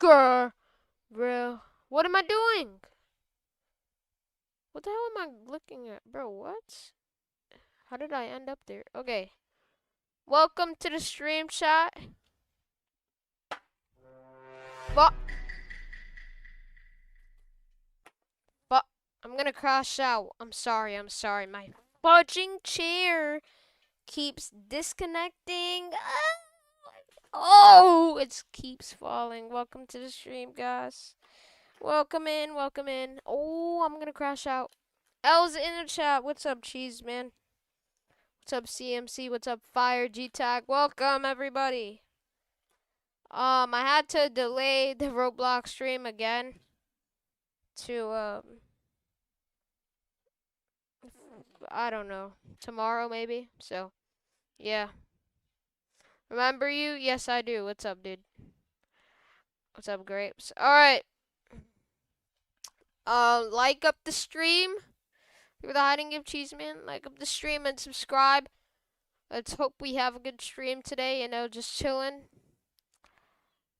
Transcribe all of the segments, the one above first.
Grr. Bro, what am I doing? What the hell am I looking at? Bro, what? How did I end up there? Okay. Welcome to the stream, chat. But I'm gonna crash out. I'm sorry. My fudging chair keeps disconnecting. Oh, it keeps falling. Welcome to the stream, guys. Welcome in. Oh, I'm gonna crash out. L's in the chat. What's up, Cheese Man? What's up, CMC? What's up, Fire gtag? Welcome, everybody. I had to delay the Roblox stream again to I don't know, tomorrow maybe. So, yeah. Remember you? Yes, I do. What's up, dude? What's up, Grapes? All right. Like up the stream. For the hiding of Cheeseman, like up the stream and subscribe. Let's hope we have a good stream today, you know, just chilling.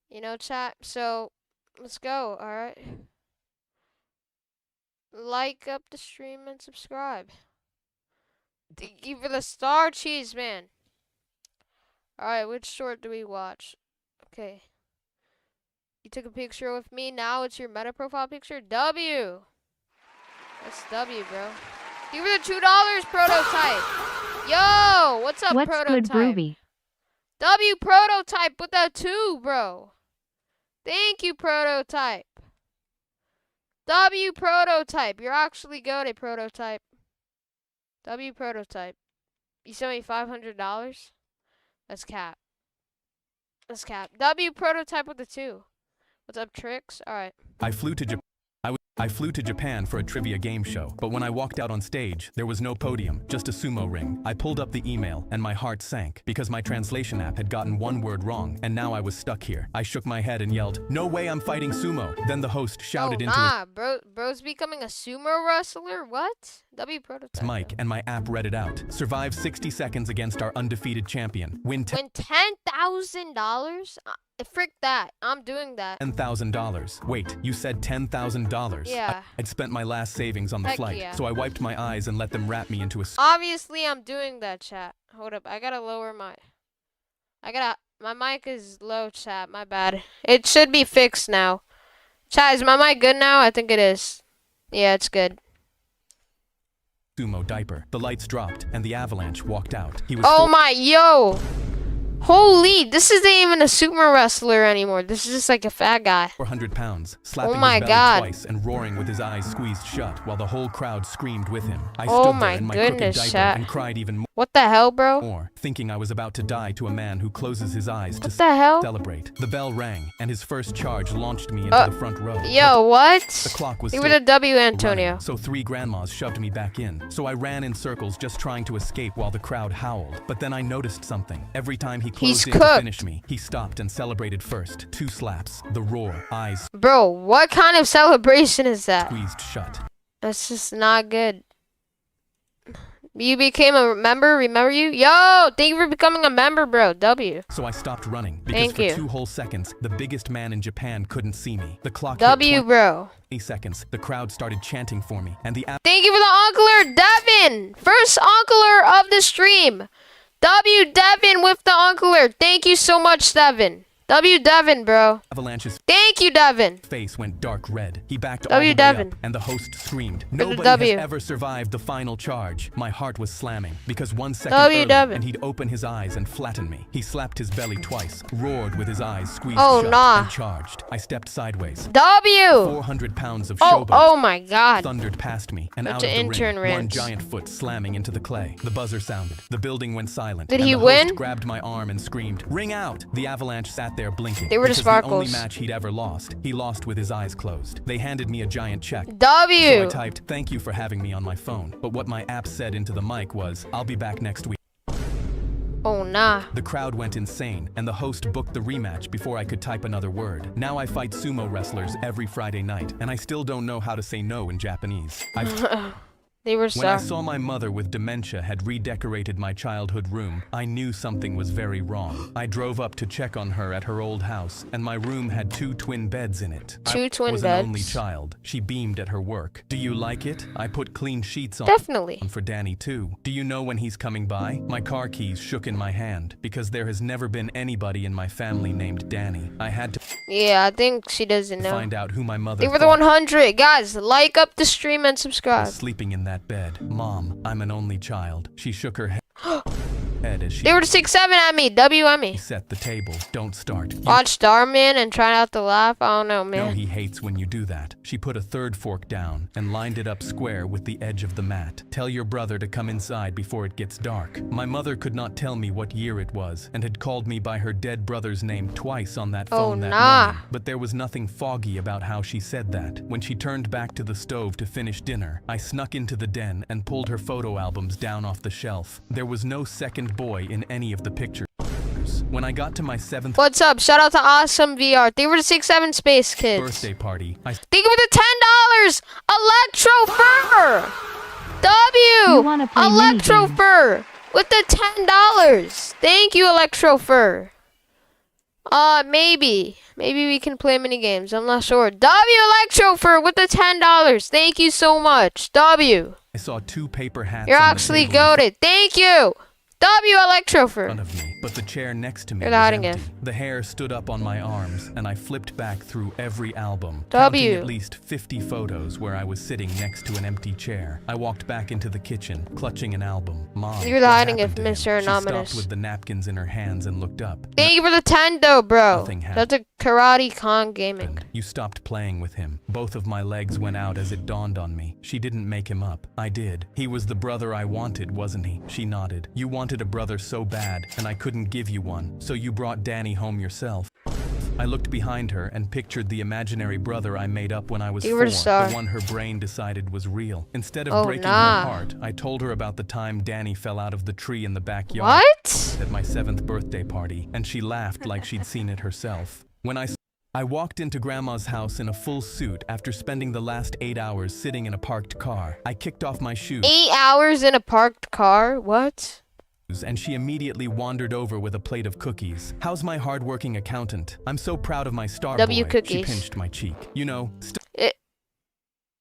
You know, chat. So, let's go, alright? Like up the stream and subscribe. Thank you for the star, Cheeseman. Alright, which short do we watch? Okay. You took a picture with me, now it's your meta profile picture? W! That's W, bro. Give me the $2 prototype. Yo, what's up, what's prototype? Good, Groovy? W prototype with that 2, bro. Thank you, prototype. W prototype. You're actually good at prototype. W prototype. You sent me $500? That's cap. That's cap. W prototype with the 2. What's up, Tricks? Alright. I flew to Japan for a trivia game show, but when I walked out on stage, there was no podium, just a sumo ring. I pulled up the email, and my heart sank, because my translation app had gotten one word wrong, and now I was stuck here. I shook my head and yelled, "No way I'm fighting sumo!" Then the host shouted into his bro's becoming a sumo wrestler? What? W prototype. Mic, and my app read it out. Survive 60 seconds against our undefeated champion. Win $10,000? Frick that. I'm doing that. $10,000. Wait, you said $10,000? Yeah. I'd spent my last savings on the Heck flight, yeah. so I wiped my eyes and let them wrap me into a Obviously, I'm doing that, chat. Hold up. I gotta lower my mic is low, chat. My bad. It should be fixed now. Chat, is my mic good now? I think it is. Yeah, it's good. Sumo diaper. The lights dropped, and the avalanche walked out. He was Oh my, yo! Holy, this isn't even a sumo wrestler anymore. This is just like a fat guy. 400 pounds, slapping Oh my his belly God. twice and roaring with his eyes squeezed shut while the whole crowd screamed with him. I Oh stood my there in my goodness, crooked chat. diaper and cried even What the hell, bro? more, thinking I was about to die to a man who closes his eyes to What the hell? celebrate. The bell rang, and his first charge launched me into the front row. Yo, what? The clock was You still were the W, Antonio. running, so 3 grandmas shoved me back in. So I ran in circles just trying to escape while the crowd howled. But then I noticed something. Every time he closed in to cooked. finish me, he stopped and celebrated first. 2 slaps, the roar, eyes Bro, what kind of celebration is that? squeezed shut. That's just not good. You became a member, remember you? Yo, thank you for becoming a member, bro. W. So I stopped running because Thank for you. 2 whole seconds, the biggest man in Japan couldn't see me. The clock W, hit bro. 20 seconds. The crowd started chanting for me, and the Thank you for the onkler, Devin. First onkler of the stream. W, Devin with the onkler. Thank you so much, Devin. W, Devin, bro. avalanche's Thank you, Devin. face went dark red. He backed all W. the way Devin. up, and the host screamed, the "Nobody W. has ever survived the final charge." My heart was slamming, because 1 second W. earlier, Devin. and he'd open his eyes and flatten me. He slapped his belly twice, roared with his eyes squeezed Oh, shut, nah. and charged. I stepped sideways. W. 400 pounds of Oh, showboat oh my God. thundered past me, and Such out of an the intern ring, one rant. giant foot slamming into the clay. The buzzer sounded. The building went silent. Did and he the win? host grabbed my arm and screamed, "Ring out!" The avalanche sat there blinking. They were the because the only Sparkles. match he'd ever lost, he lost with his eyes closed. They handed me a giant check. So I W. typed, "Thank you for having me" on my phone. But what my app said into the mic was, "I'll be back next week." Oh, nah. The crowd went insane, and the host booked the rematch before I could type another word. Now I fight sumo wrestlers every Friday night, and I still don't know how to say no in Japanese. They were When I sorry. saw my mother with dementia had redecorated my childhood room, I knew something was very wrong. I drove up to check on her at her old house, and my room had 2 twin beds in it. Two twin I was beds. an only child. She beamed at her work. Do you like it? I put clean sheets on Definitely. for Danny too. Do you know when he's coming by? My car keys shook in my hand because there has never been anybody in my family named Danny. I had to Yeah, I think she doesn't know. find out who my mother They were the thought 100. Guys, like up the stream and subscribe. was sleeping in that bed. Mom, I'm an only child. She shook her head as she They were 6-7 at me. W me. set the table. Don't start. You Watch Starman and try not to laugh. I don't know, know man. he hates when you do that. She put a third fork down and lined it up square with the edge of the mat. Tell your brother to come inside before it gets dark. My mother could not tell me what year it was and had called me by her dead brother's name twice on that phone that nah. morning. But there was nothing foggy about how she said that. When she turned back to the stove to finish dinner, I snuck into the den and pulled her photo albums down off the shelf. There was no second boy in any of the pictures. When I got to my 7th What's up? Shout out to Awesome VR. They were the 6-7 Space Kids. birthday party, I Thank you for the $10. Electro Fur. You wanna play Electro minigame? Fur with the $10. Thank you, Electro Fur. Maybe we can play mini games. I'm not sure. W Electro Fur with the $10. Thank you so much. W. saw 2 paper hats You're on the actually table goated. Thank you. W Electro in Fur. front of me, but the chair next to me You're was the hiding empty. gift. The hair stood up on my arms, and I flipped back through every album, W. counting at least 50 photos where I was sitting next to an empty chair. I walked back into the kitchen, clutching an album. Mom, You're the what hiding happened gift, to him? Mr. She Anonymous. stopped with the napkins in her hands and looked up. Thank you for the 10 though, bro. Nothing That's a Karate Kong Gaming. You stopped playing with him. Both of my legs went out as it dawned on me. She didn't make him up. I did. He was the brother I wanted, wasn't he? She nodded. You wanted a brother so bad, and I couldn't give you one, so you brought Danny home yourself. I looked behind her and pictured the imaginary brother I made up when I was You 4, were the star. the one her brain decided was real. Instead of Oh, breaking nah. her heart, I told her about the time Danny fell out of the tree in the backyard What? at my 7th birthday party, and she laughed like she'd seen it herself. When I walked into Grandma's house in a full suit after spending the last 8 hours sitting in a parked car. I kicked off my shoes 8 hours in a parked car? What? and she immediately wandered over with a plate of cookies. How's my hardworking accountant? I'm so proud of my star W boy. cookies. She pinched my cheek. You know,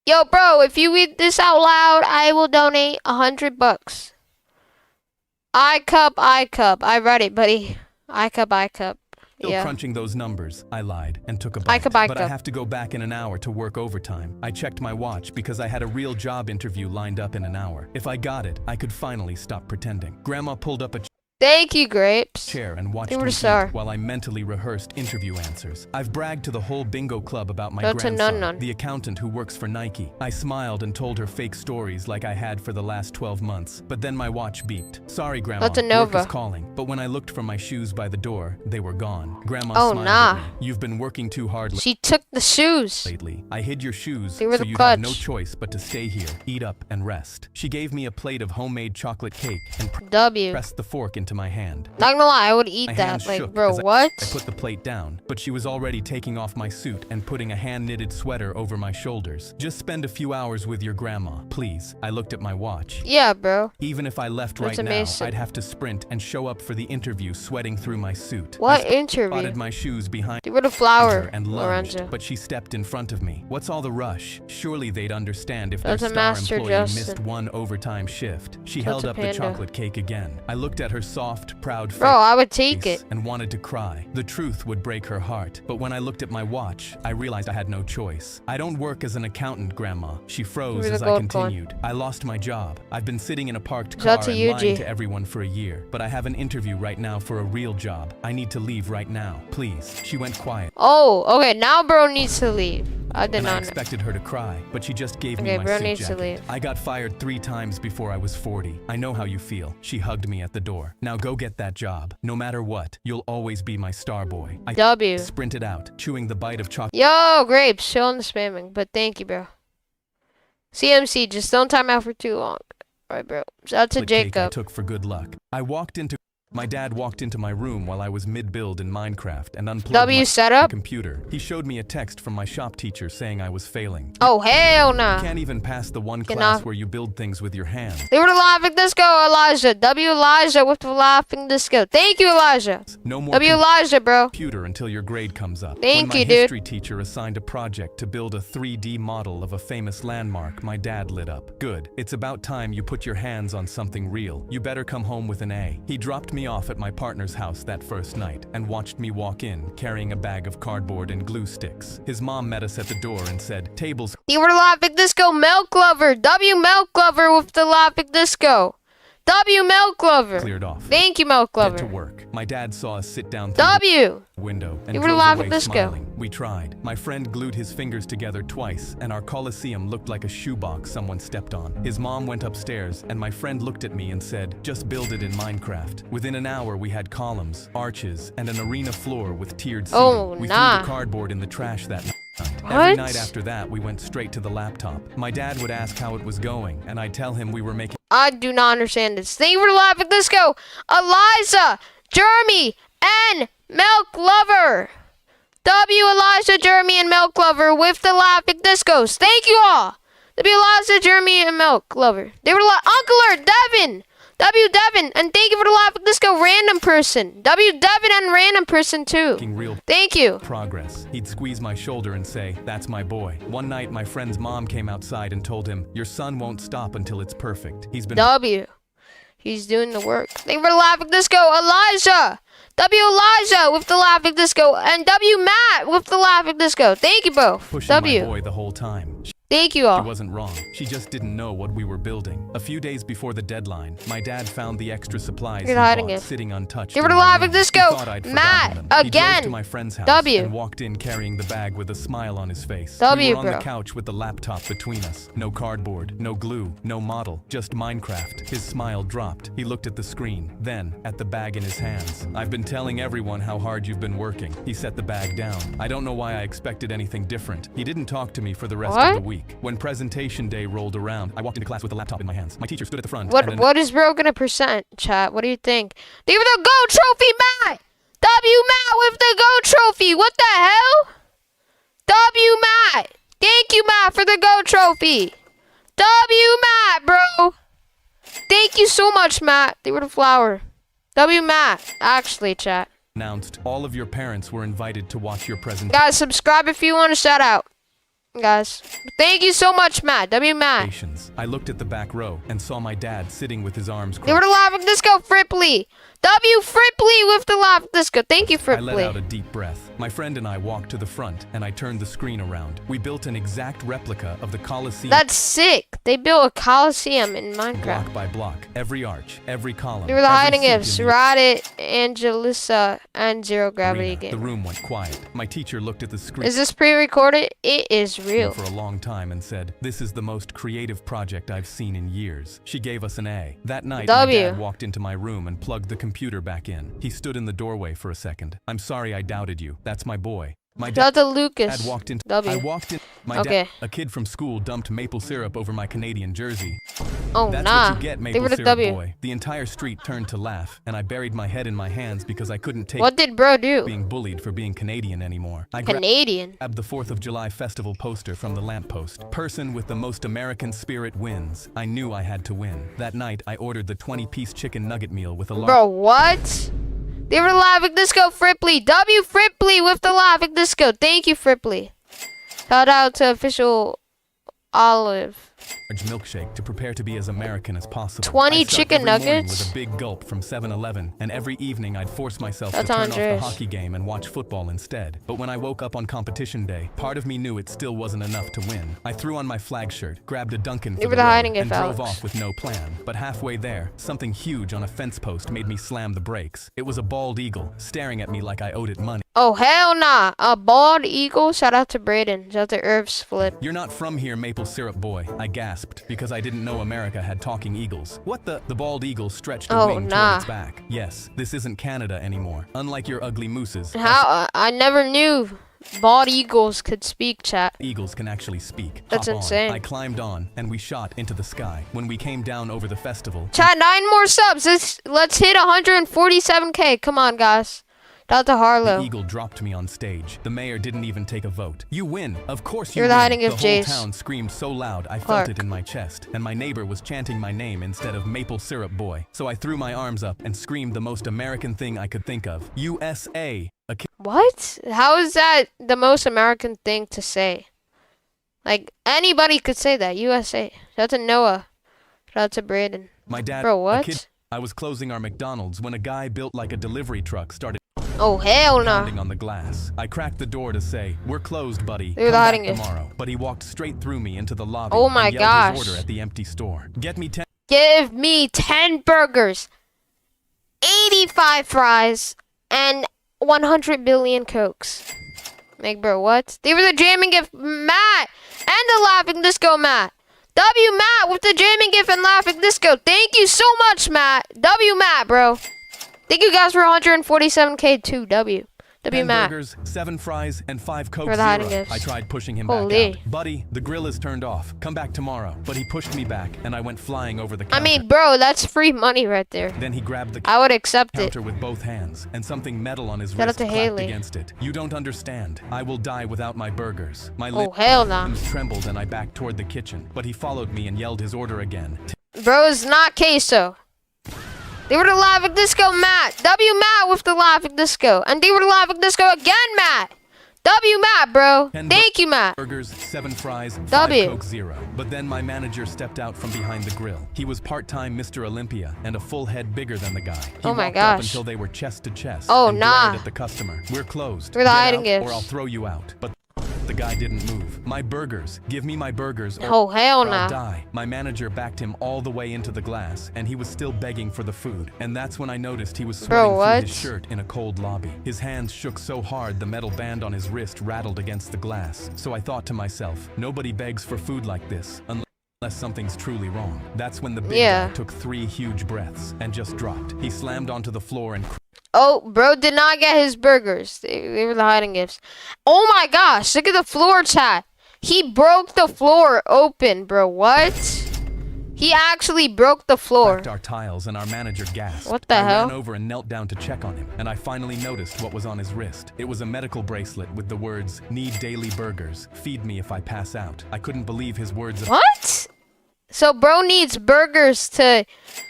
Yo, bro, if you read this out loud, I will donate $100. iCup. I read it, buddy. iCup. still Yeah. crunching those numbers. I lied and took a bite. could But I have to go back in an hour to work overtime. I checked my watch because I had a real job interview lined up in an hour. If I got it, I could finally stop pretending. Grandma pulled up a Thank you, Grapes. chair and watched They were me star. eat while I mentally rehearsed interview answers. I've bragged to the whole bingo club about my That's a grandson, nun-nun. the accountant who works for Nike. I smiled and told her fake stories like I had for the last 12 months, but then my watch beeped. Sorry, Grandma, That's a work Nova. is calling. But when I looked for my shoes by the door, they were gone. Grandma Oh, smiled nah. at me. You've been working too hard She took the shoes. lately. I hid your shoes They were so the you'd have no clutch. choice but to stay here, eat up, and rest. She gave me a plate of homemade chocolate cake and W. pressed the fork into my hand. Not gonna lie, I would eat My that. hands Like, shook bro, as what? I put the plate down, but she was already taking off my suit and putting a hand-knitted sweater over my shoulders. Just spend a few hours with your grandma, please. I looked at my watch. Yeah, bro. Even if I left That's right amazing. now, I'd have to sprint and show up for the interview sweating through my suit. What I interview? spotted my shoes behind They were the flower, her and lunged, Lorenzo. but she stepped in front of me. What's all the rush? Surely they'd understand if their That's a star Master employee Justin. missed one overtime shift. She That's held a up the panda. chocolate cake again. I looked at her soft, proud face. Bro, I would take it. And wanted to cry. The truth would break her heart. But when I looked at my watch, I realized I had no choice. I don't work as an accountant, Grandma. She froze You're the as I gold coin. continued. I lost my job. I've been sitting in a parked Shout car out to and you, lying G. to everyone for a year. But I have an interview right now for a real job. I need to leave right now. Please. She went quiet. Oh, okay. Now bro needs to leave. I did And I not know. expected her to cry, but she just gave Okay, me my bro suit needs to jacket. leave. I got fired 3 times before I was 40. I know how you feel. She hugged me at the door. Now go get that job. No matter what, you'll always be my star boy. I W. sprinted out, chewing the bite of chocolate Yo, Grapes, showing the spamming. But thank you, bro. CMC, just don't time out for too long. Alright, bro. Shout out to cake I Jacob. took for good luck. I walked into My dad walked into my room while I was mid-build in Minecraft and unplugged W my setup? computer. He showed me a text from my shop teacher saying I was failing. Oh, hell You nah. can't even pass the one Cannot. class where you build things with your hands. They were the laughing disco, Elijah. W Elijah with the laughing disco. Thank you, Elijah. No more W Elijah, bro. computer until your grade comes up. Thank when you, my dude. history teacher assigned a project to build a 3D model of a famous landmark, my dad lit up. Good. It's about time you put your hands on something real. You better come home with an A. He dropped me off at my partner's house that first night and watched me walk in carrying a bag of cardboard and glue sticks. His mom met us at the door and said, "Tables." They were the laughing disco, Milk Lover. W Milk Lover with the laughing disco. W Milk Lover. Cleared off. Thank you, Milk Get to Lover. work. My dad saw us sit down through W. the window and You were drove laughing away disco. smiling. We tried. My friend glued his fingers together twice and our coliseum looked like a shoebox someone stepped on. His mom went upstairs and my friend looked at me and said, "Just build it in Minecraft." Within an hour we had columns, arches, and an arena floor with tiered seating. Oh, we nah. threw the cardboard in the trash that night. Every What? night after that, we went straight to the laptop. My dad would ask how it was going, and I'd tell him we were making I do not understand this. Thank you for the laughing disco, Eliza, Jeremy, and Milk Lover. W Eliza, Jeremy, and Milk Lover with the laughing discos. Thank you all. W Eliza, Jeremy, and Milk Lover. They were Uncle or Devin. W Devin, and thank you for the laughing disco, random person. W Devin and random person too. real Thank you. progress. He'd squeeze my shoulder and say, "That's my boy." One night, my friend's mom came outside and told him, "Your son won't stop until it's perfect. He's been W. He's doing the work. Thank you for the laughing disco, Elijah. W Elijah with the laughing disco, and W Matt with the laughing disco. Thank you both. pushing W. my boy the whole time." Thank you She all. wasn't wrong. She just didn't know what we were building. A few days before the deadline, my dad found the extra supplies he You're hiding bought it. sitting untouched. Give in her the my laughing room. disco. He thought I'd Matt, forgotten them. He drove again. to my friend's house W. and walked in carrying the bag with a smile on his face. W, we were on bro. the couch with the laptop between us. No cardboard, no glue, no model, just Minecraft. His smile dropped. He looked at the screen, then at the bag in his hands. "I've been telling everyone how hard you've been working." He set the bag down. I don't know why I expected anything different. He didn't talk to me for the rest What? of the week. When presentation day rolled around, I walked into class with the laptop in my hands. My teacher stood at the front. and What is bro gonna present, chat? What do you think? Leave the gold trophy, Matt. W Matt with the gold trophy. What the hell? W Matt. Thank you, Matt, for the gold trophy. W Matt, bro. Thank you so much, Matt. They were the flower. W Matt. Actually, chat. announced all of your parents were invited to watch your presentation. Guys, subscribe if you want a shout out. Guys, thank you so much, Matt. W Matt. I looked at the back row and saw my dad sitting with his arms They were the crossed. laughing disco, Fripley. W Fripley with the laughing disco. Thank you, I let out Fripley. a deep breath. My friend and I walked to the front and I turned the screen around. We built an exact replica of the Coliseum. That's sick. They built a coliseum in block Minecraft. by block, every arch, every column. They were the every hiding seat in gifts. the Radit, Angelissa, and Zero Gravity arena. The game. room went quiet. My teacher looked at the screen Is this pre-recorded? It is real. for a long time and said, "This is the most creative project I've seen in years." She gave us an A. That night, W. my dad walked into my room and plugged the computer back in. He stood in the doorway for a second. "I'm sorry I doubted you. That's my boy." My Shout out dad to Lucas. walked in. W. I walked in. My Okay. dad, a kid from school, dumped maple syrup over my Canadian jersey. Oh, That's nah. what you get, They maple were the syrup W. boy. The entire street turned to laugh, and I buried my head in my hands because I couldn't take What did bro do? being bullied for being Canadian anymore. I Canadian. grabbed the 4th of July festival poster from the lamppost. "Person with the most American spirit wins." I knew I had to win. That night, I ordered the 20-piece chicken nugget meal with a large Bro, what? They were the laughing disco, Fripley. W Fripley with the laughing disco. Thank you, Fripley. Shout out to official Olive. milkshake to prepare to be as American as possible. 20 I'd start chicken every morning nuggets? with a big gulp from 7-Eleven, and every evening I'd force myself That's to turn off the Andres. hockey game and watch football instead. But when I woke up on competition day, part of me knew it still wasn't enough to win. I threw on my flag shirt, grabbed a Dunkin' They for were the the road, hiding and it, drove Alex. off with no plan. But halfway there, something huge on a fence post made me slam the brakes. It was a bald eagle, staring at me like I owed it money. Oh, hell nah. A bald eagle. Shout out to Braden. Shout out to Herbs Flip. "You're not from here, maple syrup boy," I gasped, because I didn't know America had talking eagles. "What the?" The bald eagle stretched a Oh, wing nah. toward its back. "Yes, this isn't Canada anymore. Unlike your ugly mooses. How? I never knew bald eagles could speak, chat. Eagles can actually speak. That's Hop on. insane. I climbed on, and we shot into the sky. When we came down over the festival, Chat, 9 more subs. Let's hit 147K. Come on, guys. Shout out to the Harlow. eagle dropped me on stage. The mayor didn't even take a vote. You win. Of course you You're win. the hiding The of whole Jace. town screamed so loud I Clark. felt it in my chest, and my neighbor was chanting my name instead of Maple Syrup Boy. So I threw my arms up and screamed the most American thing I could think of. USA. What? How is that the most American thing to say? Like, anybody could say that. USA. Shout out to Noah. Shout out to Braden. My dad. Bro, a what? kid- I was closing our McDonald's when a guy built like a delivery truck started Oh, hell no. pounding on the glass. I cracked the door to say, "We're closed, buddy. They were Come back hiding it. tomorrow." But he walked straight through me into the lobby Oh my and yelled gosh. his order at the empty store. Get me 10 Give me 10 burgers, 85 fries, and 100 billion Cokes. Like, bro, what? They were the jamming gift, Matt, and the laughing disco, Matt. W Matt with the jamming gift and laughing disco. Thank you so much, Matt. W Matt, bro. Thank you guys for 147K too. W 10 Matt. burgers, 7 fries, and 5 Coke For the hiding Zero. gifts. I tried pushing him Holy. back out. Buddy, the grill is turned off. Come back tomorrow. But he pushed me back, and I went flying over the counter. I mean, bro, that's free money right there. Then he grabbed the I would accept it. counter with both hands, and something metal on his Shout out wrist to clacked Haley. against it. You don't understand. I will die without my burgers. My Oh, hell nah. lips trembled, and I backed toward the kitchen. But he followed me and yelled his order again. Bro, it's not queso. They were the laughing disco, Matt. W Matt with the laughing disco. And they were the laughing disco again, Matt. W Matt, bro. 10 Thank you, Matt. burgers, 7 fries, 5 W. Coke Zero. But then my manager stepped out from behind the grill. He was part-time Mr. Olympia and a full head bigger than the guy. He Oh my walked up gosh. until they were chest to chest. Oh, and nah. glared at the customer. We're closed. We're the Get hiding out, gifts. or I'll throw you out. But the guy didn't move. My burgers. Give me my burgers. Or Oh, hell I'll nah. die. My manager backed him all the way into the glass, and he was still begging for the food. And that's when I noticed he was Bro, sweating through what? his shirt in a cold lobby. His hands shook so hard the metal band on his wrist rattled against the glass. So I thought to myself, nobody begs for food like this unless something's truly wrong. That's when the big Yeah. guy took 3 huge breaths and just dropped. He slammed onto the floor and Oh, bro did not get his burgers. They were the hiding gifts. Oh my gosh, look at the floor, chat. He broke the floor open, bro. What? He actually broke the floor. cracked our tiles, and our manager gasped. What the I hell? ran over and knelt down to check on him, and I finally noticed what was on his wrist. It was a medical bracelet with the words, "Need daily burgers. Feed me if I pass out." I couldn't believe his words. What? So bro needs burgers to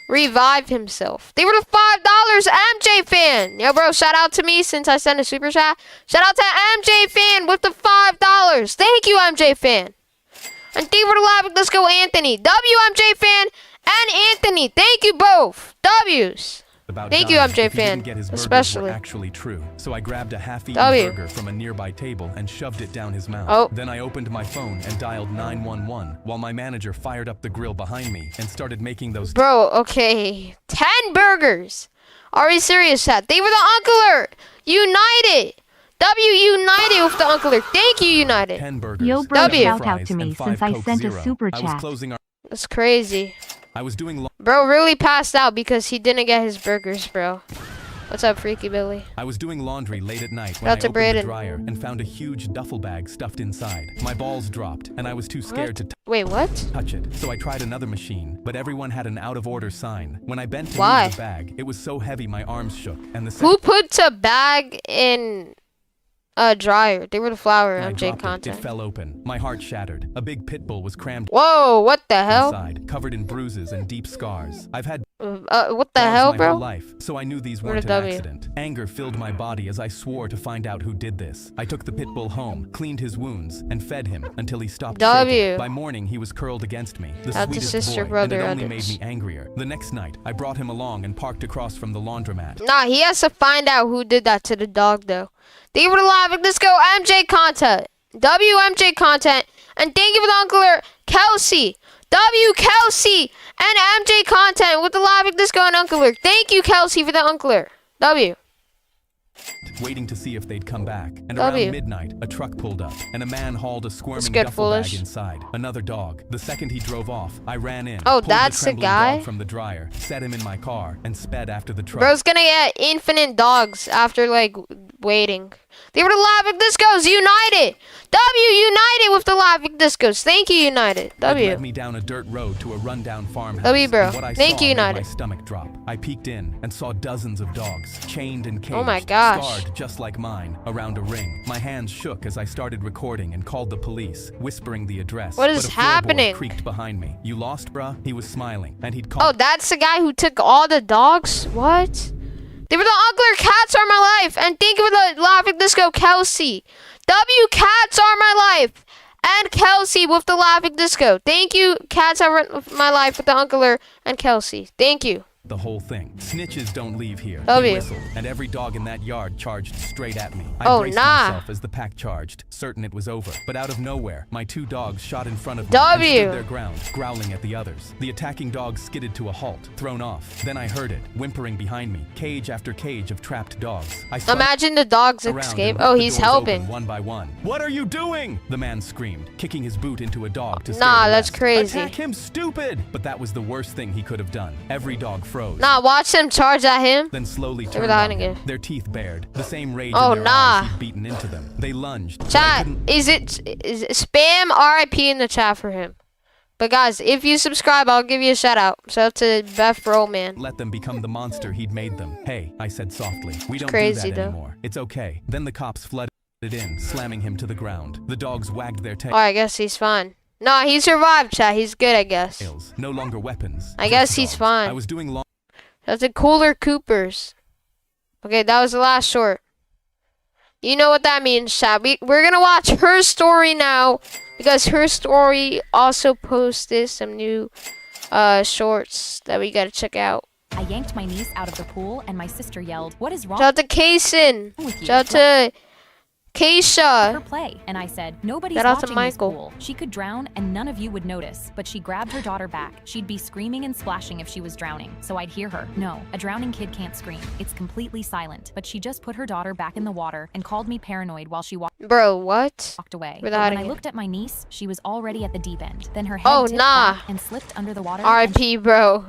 revive himself. They were the $5 MJ fan. Yo, bro, shout out to me since I sent a super chat. Shout out to MJ fan with the $5. Thank you, MJ fan. And they were the live. Let's go, Anthony. WMJ fan and Anthony. Thank you both. W's. About Thank you, dying MJ if he fan, didn't get his burgers especially. were actually true. So I grabbed a half-eaten W. burger from a nearby table and shoved it down his mouth. Oh. Then I opened my phone and dialed 911 while my manager fired up the grill behind me and started making those Bro, okay. 10 burgers. Are you serious, chat? They were the Uncler. United. W United with the Uncler. Thank you, United. 10 burgers. Yo, bro, 7 W. shout out fries, to me and 5 since I Coke sent a Zero. super I was chat. closing our That's crazy. I was doing Bro really passed out because he didn't get his burgers, bro. What's up, Freaky Billy? laundry late at night when Shout I out to opened Braden. the dryer and found a huge duffel bag stuffed inside. My balls dropped and I was too scared to Wait, what? touch it, so I tried another machine, but everyone had an out-of-order sign. When I bent to Why? move the bag, it was so heavy my arms shook, and the Who puts a bag in a dryer? They were the flower I MJ dropped it, content. it fell open. My heart shattered. A big pit bull was crammed Whoa, what the hell? inside, covered in bruises and deep scars. I've had What the dogs hell, my bro? whole life, so I knew these What a weren't an W. accident. Anger filled my body as I swore to find out who did this. I took the pit bull home, cleaned his wounds, and fed him until he stopped W. shaking. By morning, he was curled against me, the That's a sweetest sister, boy, brother, and it only others. made me angrier. The next night, I brought him along and parked across from the laundromat. Nah, he has to find out who did that to the dog, though. They were live. Let's go, MJ content. WMJ content. And thank you for the Uncler, Kelsey. W Kelsey and MJ content with the live. Let's go and Uncler. Thank you, Kelsey, for the Uncler. W. Waiting to see if they'd come back. And W. around midnight, a truck pulled up, and a man hauled a squirming good, duffel bag foolish. inside. Another dog. The second he drove off, I ran in, Oh, pulled that's the trembling guy? dog from the dryer, set him in my car, and sped after the truck. Bro's gonna get infinite dogs after, like, waiting. They were the Laughing Discos United. W United with the Laughing Discos. Thank you, United. It W. led me down a dirt road to a rundown farmhouse. W, bro. And what I Thank saw you, made United. my stomach drop. I peeked in and saw dozens of dogs, chained and caged, Oh my gosh. scarred just like mine, around a ring. My hands shook as I started recording and called the police, whispering the address. What is but a floorboard happening? creaked behind me. You lost, bruh? He was smiling, and he'd Oh, called. that's the guy who took all the dogs? What? They were the Ugler Cats Are My Life. And thank you for the Laughing Disco, Kelsey. W Cats Are My Life. And Kelsey with the Laughing Disco. Thank you, Cats Are My Life with the Ugler and Kelsey. Thank you. The whole thing. Snitches don't leave here. W. He whistled, and every dog in that yard charged straight at me. I Oh, braced nah. myself as the pack charged, certain it was over. But out of nowhere, my two dogs shot in front of me W. and stood their ground, growling at the others. The attacking dogs skidded to a halt, thrown off. Then I heard it, whimpering behind me, cage after cage of trapped dogs. I spun Imagine the dogs around escape. and Oh, ripped the he's doors open helping. one by one. What are you doing? The man screamed, kicking his boot into a dog to scare Nah, the that's rest. crazy. Attack him, stupid! But that was the worst thing he could have done. Every dog froze. Nah, watch them charge at him. Then slowly were turned the on hiding him, it. their teeth bared, the same rage Oh, in their nah. eyes he'd beaten into them. They lunged. but I Chat, couldn't- is spam RIP in the chat for him? But guys, if you subscribe, I'll give you a shout out. Shout out to Beth Roman. let them become the monster he'd made them. Hey, I said softly. We don't crazy, do that though. anymore. It's okay. Then the cops flooded in, slamming him to the ground. The dogs wagged their Oh, I guess he's fine. Nah, he survived, chat. He's good, I guess. tails. No longer weapons. I just guess he's dogs. fine. I was doing long. That's a Cooler Coopers. Okay, that was the last short. You know what that means, chat. We're gonna watch her story now because her story also posted some new shorts that we gotta check out. I yanked my niece out of the pool and my sister yelled, "What is wrong Shout out to Kaysen. with you?" Shout out to Her Keisha. play. And I said, "Nobody's Shout out to watching Michael. this pool. She could drown and none of you would notice." But she grabbed her daughter back. She'd be screaming and splashing if she was drowning, so I'd hear her. No, a drowning kid can't scream. It's completely silent. But she just put her daughter back in the water and called me paranoid while she Bro, what? walked away. Where But the when hiding I it? looked at my niece, she was already at the deep end. Then her head Oh, tipped nah. back and slipped under the water. and RIP, bro.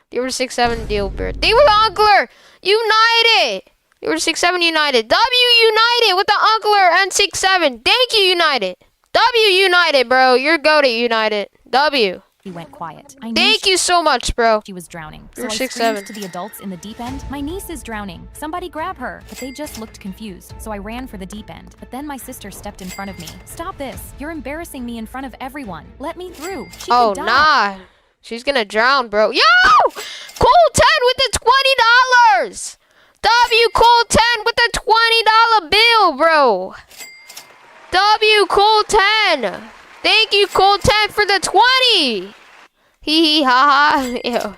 They were 6-7 deal, bro. They were the Uncler United. They were 6-7 United. W United with the Uncler and 6-7. Thank you, United. W United, bro. You're goated, United. W. she went quiet. I knew Thank you so much, bro. she was drowning. So You're I 6'7". screamed to the adults in the deep end, "My niece is drowning. Somebody grab her." But they just looked confused. So I ran for the deep end. But then my sister stepped in front of me. "Stop this. You're embarrassing me in front of everyone. Let me through. She Oh, could die." nah. She's gonna drown, bro. Yo! Cool 10 with the $20. W Cool 10 with the $20 bill, bro. W Cool 10. Thank you, Cool 10, for the 20. Hee hee ha ha. Ew.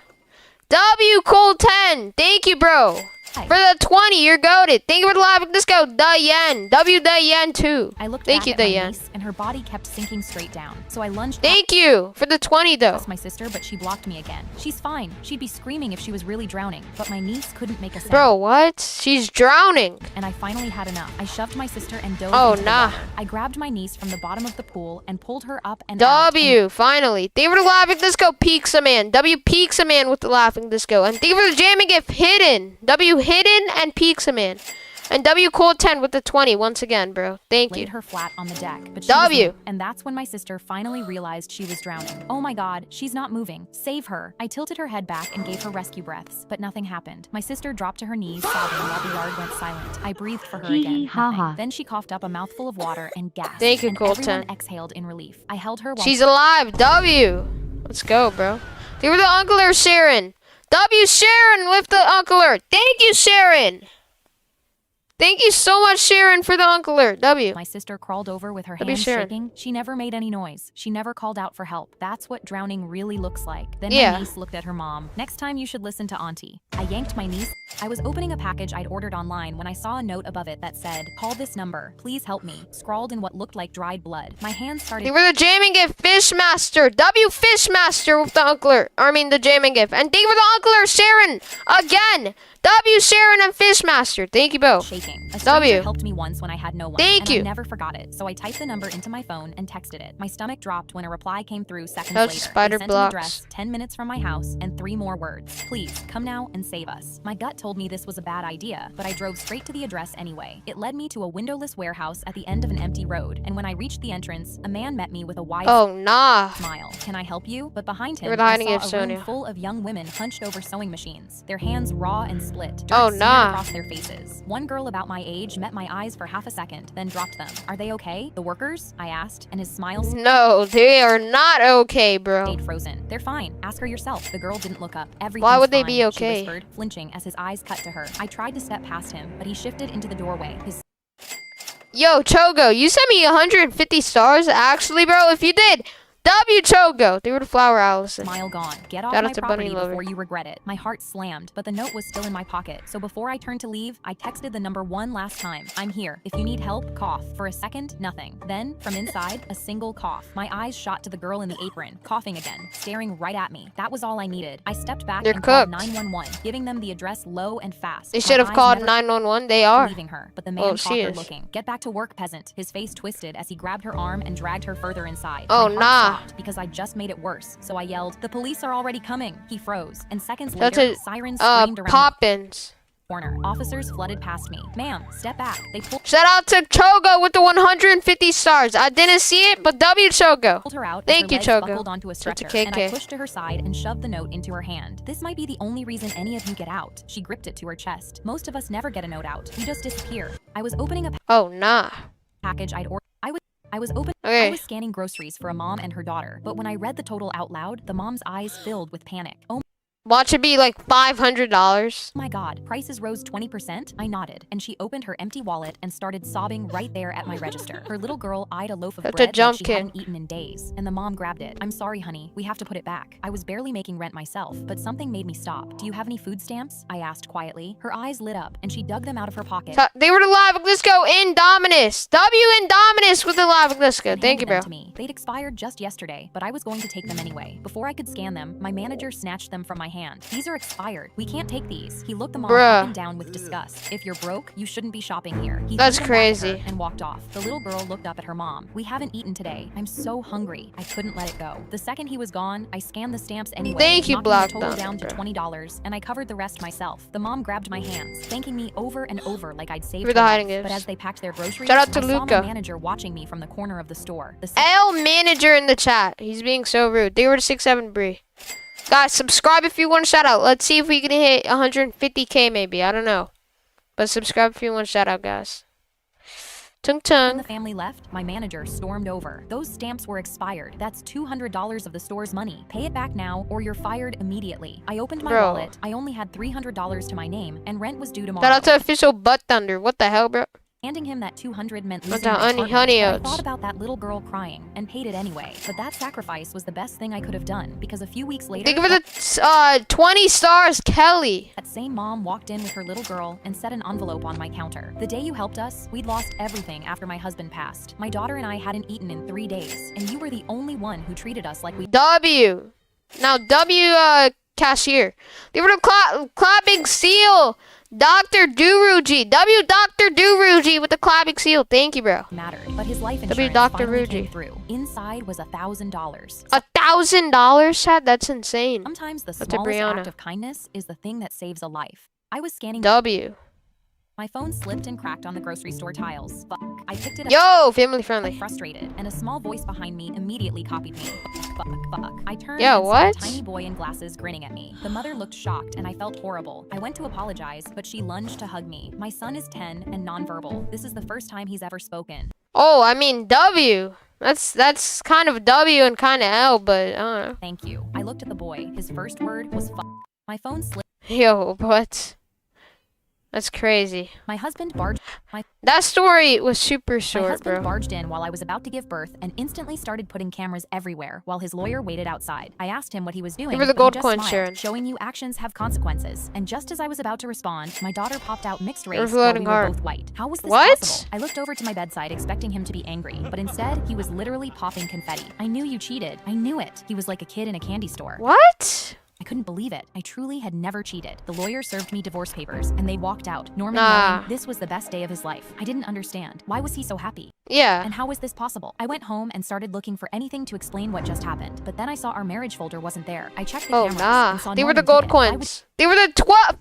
W Cool 10. Thank you, bro. For the 20, you're goated. Thank you for the live disco. The yen. W the yen too. I looked Thank back you, at my Diane. niece, and her body kept sinking straight down. So I lunged Thank you for the 20 though. past my sister, but she blocked me again. She's fine. She'd be screaming if she was really drowning. But my niece couldn't make a sound. Bro, what? She's drowning. And I finally had enough. I shoved my sister and dove Oh, into the nah. water. I grabbed my niece from the bottom of the pool and pulled her up and out. W, finally. Thank you for the laughing disco, Peaks a Man. W Peaks a Man with the laughing disco. And thank you for the jamming gift, Hidden. W Hidden and Peaks a Man. And W Cold 10 with the 20 once again, bro. Thank laid you. her flat on the deck. But she W. wasn't. And that's when my sister finally realized she was drowning. "Oh my god, she's not moving. Save her." I tilted her head back and gave her rescue breaths, but nothing happened. My sister dropped to her knees, sobbing while the yard went silent. I breathed for her Hee again. hee ha Nothing. ha. Then she coughed up a mouthful of water and gasped. Thank you, and Cold everyone 10. exhaled in relief. I held her while She's alive. W. Let's go, bro. Thank you for the Uncler, Sharon. W Sharon with the Uncler. Thank you, Sharon. Thank you so much, Sharon, for the Uncler. W. my sister crawled over with her That'd be hands Sharon. shaking. She never made any noise. She never called out for help. That's what drowning really looks like. Then Yeah. my niece looked at her mom. "Next time you should listen to Auntie." I yanked my niece. I was opening a package I'd ordered online when I saw a note above it that said, "Call this number. Please help me," scrawled in what looked like dried blood. My hands started Thank you for the jamming gift, Fishmaster. W Fishmaster with the Uncler. I mean, the jamming gift. And thank you for the Uncler, Sharon. Again. W Sharon and Fishmaster. Thank you both. shaking. A W. stranger helped me once when I had no one. Thank and you. I never forgot it. So I typed the number into my phone and texted it. My stomach dropped when a reply came through seconds That's later. spider They sent blocks. an address 10 minutes from my house and 3 more words. "Please come now and save us." My gut told told me this was a bad idea, but I drove straight to the address anyway. It led me to a windowless warehouse at the end of an empty road, and when I reached the entrance, a man met me with a wide Oh, nah. smile. Can I help you? But behind him, You're I hiding it, saw a room Sonia. full of young women hunched over sewing machines, their hands raw and split, dirt Oh, smeared nah. across their faces. One girl about my age met my eyes for half a second, then dropped them. Are they okay? The workers? I asked, and his smile No, they are not okay, bro. stayed frozen. They're fine. Ask her yourself. The girl didn't look up. Everything's Why would they fine, be she okay? whispered, flinching as his eyes cut to her. I tried to step past him, but he shifted into the doorway. His Yo, Chogo, you sent me 150 stars? Actually, bro, if you did, W Chogo. They were the flower Allison. smile gone. Get off Shout my out to property Bunny Lover. before you regret it. My heart slammed, but the note was still in my pocket. So before I turned to leave, I texted the number one last time. I'm here. If you need help, cough. For a second, nothing. Then, from inside, a single cough. My eyes shot to the girl in the apron, coughing again, staring right at me. That was all I needed. I stepped back They're and called cooked. 911, giving them the address low and fast. They My should have eyes called never 911. They are. leaving her, but the man Oh, caught she her is. looking. Get back to work, peasant. His face twisted as he grabbed her arm and dragged her further inside. Oh, My heart nah. stopped because I just made it worse. So I yelled, "The police are already coming." He froze, and seconds That's later, a sirens screamed around Poppins. the corner. Officers flooded past me. Ma'am, step back. They pulled Shout out to Chogo with the 150 stars. I didn't see it, but W Chogo. her out. Thank as you, her legs Chogo. buckled onto a That's a stretcher, and I KK. pushed to her side and shoved the note into her hand. This might be the only reason any of you get out. She gripped it to her chest. Most of us never get a note out. We just disappear. I was opening a Oh, nah. package I'd ordered. I was open. Okay. I was scanning groceries for a mom and her daughter, but when I read the total out loud, the mom's eyes filled with panic. Oh Watch it be like $500. my god, prices rose 20%? I nodded, and she opened her empty wallet and started sobbing right there at my register. Her little girl eyed a loaf of That's a bread that jump she kid. hadn't eaten in days, and the mom grabbed it. I'm sorry, honey, we have to put it back. I was barely making rent myself, but something made me stop. Do you have any food stamps? I asked quietly. Her eyes lit up, and she dug them out of her pocket. They were the live. Let's go. Indominus. W Indominus with the live. Let's go. and Thank you, handed them bro. to me. They'd expired just yesterday, but I was going to take them anyway. Before I could scan them, my manager snatched them from my hand. These are expired. We can't take these. He looked the mom Bruh. up and down with disgust. If you're broke, you shouldn't be shopping here. He That's threw them back at her crazy. and walked off. The little girl looked up at her mom. We haven't eaten today. I'm so hungry. I couldn't let it go. The second he was gone, I scanned the stamps anyway. Thank you, knocking Black the total Thunder, down to bro. $20, and I covered the rest myself. The mom grabbed my hands, thanking me over and over like I'd saved For her the life. hiding But gifts. as they packed their groceries, Shout out to I saw Luca. my manager watching me from the corner of the store. The L manager in the chat. He's being so rude. They were the 6-7 Bree. Guys, subscribe if you want a shout out. Let's see if we can hit 150K maybe. I don't know. But subscribe if you want a shout out, guys. Tung When tung. the family left, my manager stormed over. Those stamps were expired. That's $200 of the store's money. Pay it back now, or you're fired immediately. I opened my Bro. wallet. I only had $300 to my name, and rent was due tomorrow. Shout out to official Butt Thunder. What the hell, bro? Handing him that $200 meant What's losing that, my honey- apartment, honey but I oats? thought about that little girl crying and paid it anyway. But that sacrifice was the best thing I could have done, because a few weeks later, Think of the 20 stars, Kelly. that same mom walked in with her little girl and set an envelope on my counter. The day you helped us, we'd lost everything after my husband passed. My daughter and I hadn't eaten in 3 days, and you were the only one who treated us like we W. Now W cashier. They were the clapping seal. Dr. Duruji. W Dr. Duruji with the clapping seal. Thank you, bro. mattered. But his life W insurance Dr. finally came Ruji. through. Inside was $1,000. $1,000, Chad? That's insane. Sometimes the That's a smallest Brianna. act of kindness is the thing that saves a life. I was scanning. W. My phone slipped and cracked on the grocery store tiles. Fuck. I picked it up. Yo, family friendly. Frustrated, and a small voice behind me immediately copied me. Fuck. I turned Yo, and what? saw a tiny boy in glasses grinning at me. The mother looked shocked, and I felt horrible. I went to apologize, but she lunged to hug me. My son is 10 and nonverbal. This is the first time he's ever spoken. Oh, I mean W. That's kind of W and kind of L, but I don't know. Thank you. I looked at the boy. His first word was fuck. My phone slipped. Yo, what? That's crazy. My husband barged. That story was super My short, husband bro. barged in while I was about to give birth and instantly started putting cameras everywhere while his lawyer waited outside. I asked him what he was doing, Give her the but he gold just coin, smiled, Sharon. showing you actions have consequences. And just as I was about to respond, my daughter popped out mixed race We're while we floating were hard. both white. How was this What? possible? I looked over to my bedside expecting him to be angry, but instead, he was literally popping confetti. I knew you cheated. I knew it. He was like a kid in a candy store. What? I couldn't believe it. I truly had never cheated. The lawyer served me divorce papers, and they walked out. Norman Nah. knowing this was the best day of his life. I didn't understand. Why was he so happy? Yeah. And how was this possible? I went home and started looking for anything to explain what just happened. But then I saw our marriage folder wasn't there. I checked the Oh, cameras nah. and saw They were the Norman took gold it. Why would- coins. They were the 12.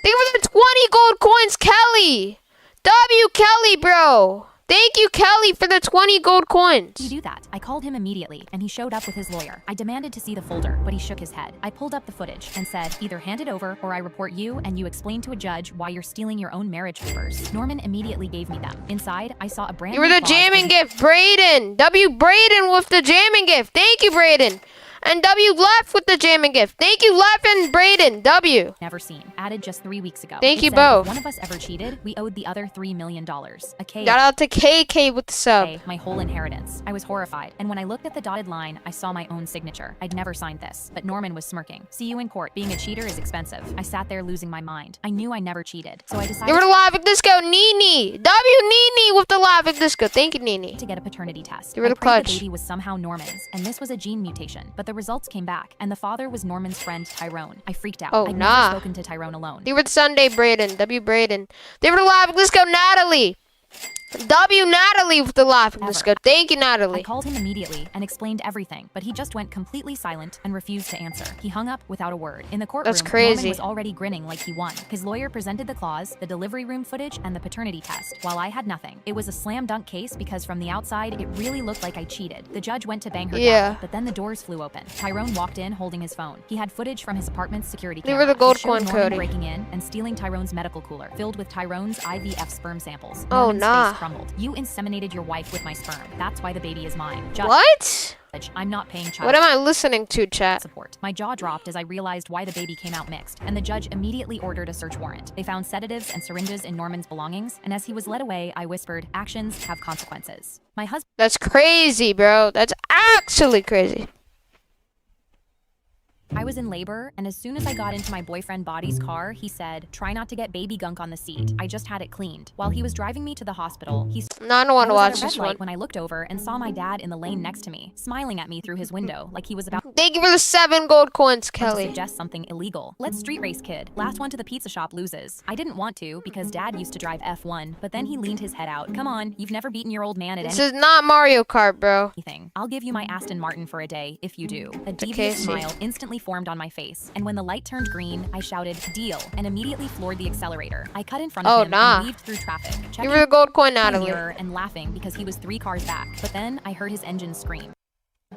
They were the 20 gold coins, Kelly. W. Kelly, bro. Thank you, Kelly, for the 20 gold coins. You do that. I called him immediately, and he showed up with his lawyer. I demanded to see the folder, but he shook his head. I pulled up the footage and said, either hand it over or I report you and you explain to a judge why you're stealing your own marriage papers. Norman immediately gave me them. Inside, I saw a brand You were new the clause jamming as- gift, Brayden. W. Brayden with the jamming gift. Thank you, Brayden. And W left with the jamming gift. Thank you, Left and Brayden. W. never seen. Added just 3 weeks ago. Thank It you said both. If one of us ever cheated, we owed the other $3 million. A K. Shout out to KK with the sub. My whole inheritance. I was horrified, and when I looked at the dotted line, I saw my own signature. I'd never signed this, but Norman was smirking. See you in court. Being a cheater is expensive. I sat there losing my mind. I knew I never cheated, so I You decided were the Live Disco, Nini. W. Nini with the Live Disco. Thank you, Nini. to get a paternity test. You were I the prayed clutch. the baby was somehow Norman's, and this was a gene mutation. But the results came back, and the father was Norman's friend Tyrone. I freaked out. Oh, I'd nah. never spoken to Tyrone alone. They were the Sunday Brayden. W. Brayden. They were the Live Disco, Natalie. W. Natalie with the Live Disco. Thank you, I Natalie. called him immediately and explained everything, but he just went completely silent and refused to answer. He hung up without a word. In the courtroom, That's crazy. Norman was already grinning like he won. His lawyer presented the clause, the delivery room footage, and the paternity test, while I had nothing. It was a slam dunk case because from the outside, it really looked like I cheated. The judge went to bang her Yeah. gavel, but then the doors flew open. Tyrone walked in holding his phone. He had footage from his apartment's security They camera. were the gold It showed coin, Norman Cody. breaking in and stealing Tyrone's medical cooler, filled with Tyrone's IVF sperm samples. Oh, Norman's nah. face crumbled. You inseminated your wife with my sperm. That's why the baby is mine. Judge, What? I'm not paying child What am I listening to, chat? support. My jaw dropped as I realized why the baby came out mixed, and the judge immediately ordered a search warrant. They found sedatives and syringes in Norman's belongings, and as he was led away, I whispered, actions have consequences. My husband That's crazy, bro. That's actually crazy. I was in labor, and as soon as I got into my boyfriend Body's car, he said, try not to get baby gunk on the seat. I just had it cleaned. While he was driving me to the hospital, he No, I don't want to I was watch at a red this light one. when I looked over and saw my dad in the lane next to me, smiling at me through his window like he was about Thank you for the 7 gold coins, to Kelly. suggest something illegal. Let's street race, kid. Last one to the pizza shop loses. I didn't want to because dad used to drive F1, but then he leaned his head out. Come on, you've never beaten your old man at This is not Mario Kart, bro. anything. I'll give you my Aston Martin for a day if you do. A Okay, devious see. smile instantly formed on my face, and when the light turned green, I shouted, deal, and immediately floored the accelerator. I cut in front of Oh, him nah. and weaved through traffic, You checking were the gold coin, the Natalie. mirror and laughing because he was 3 cars back. But then I heard his engine scream.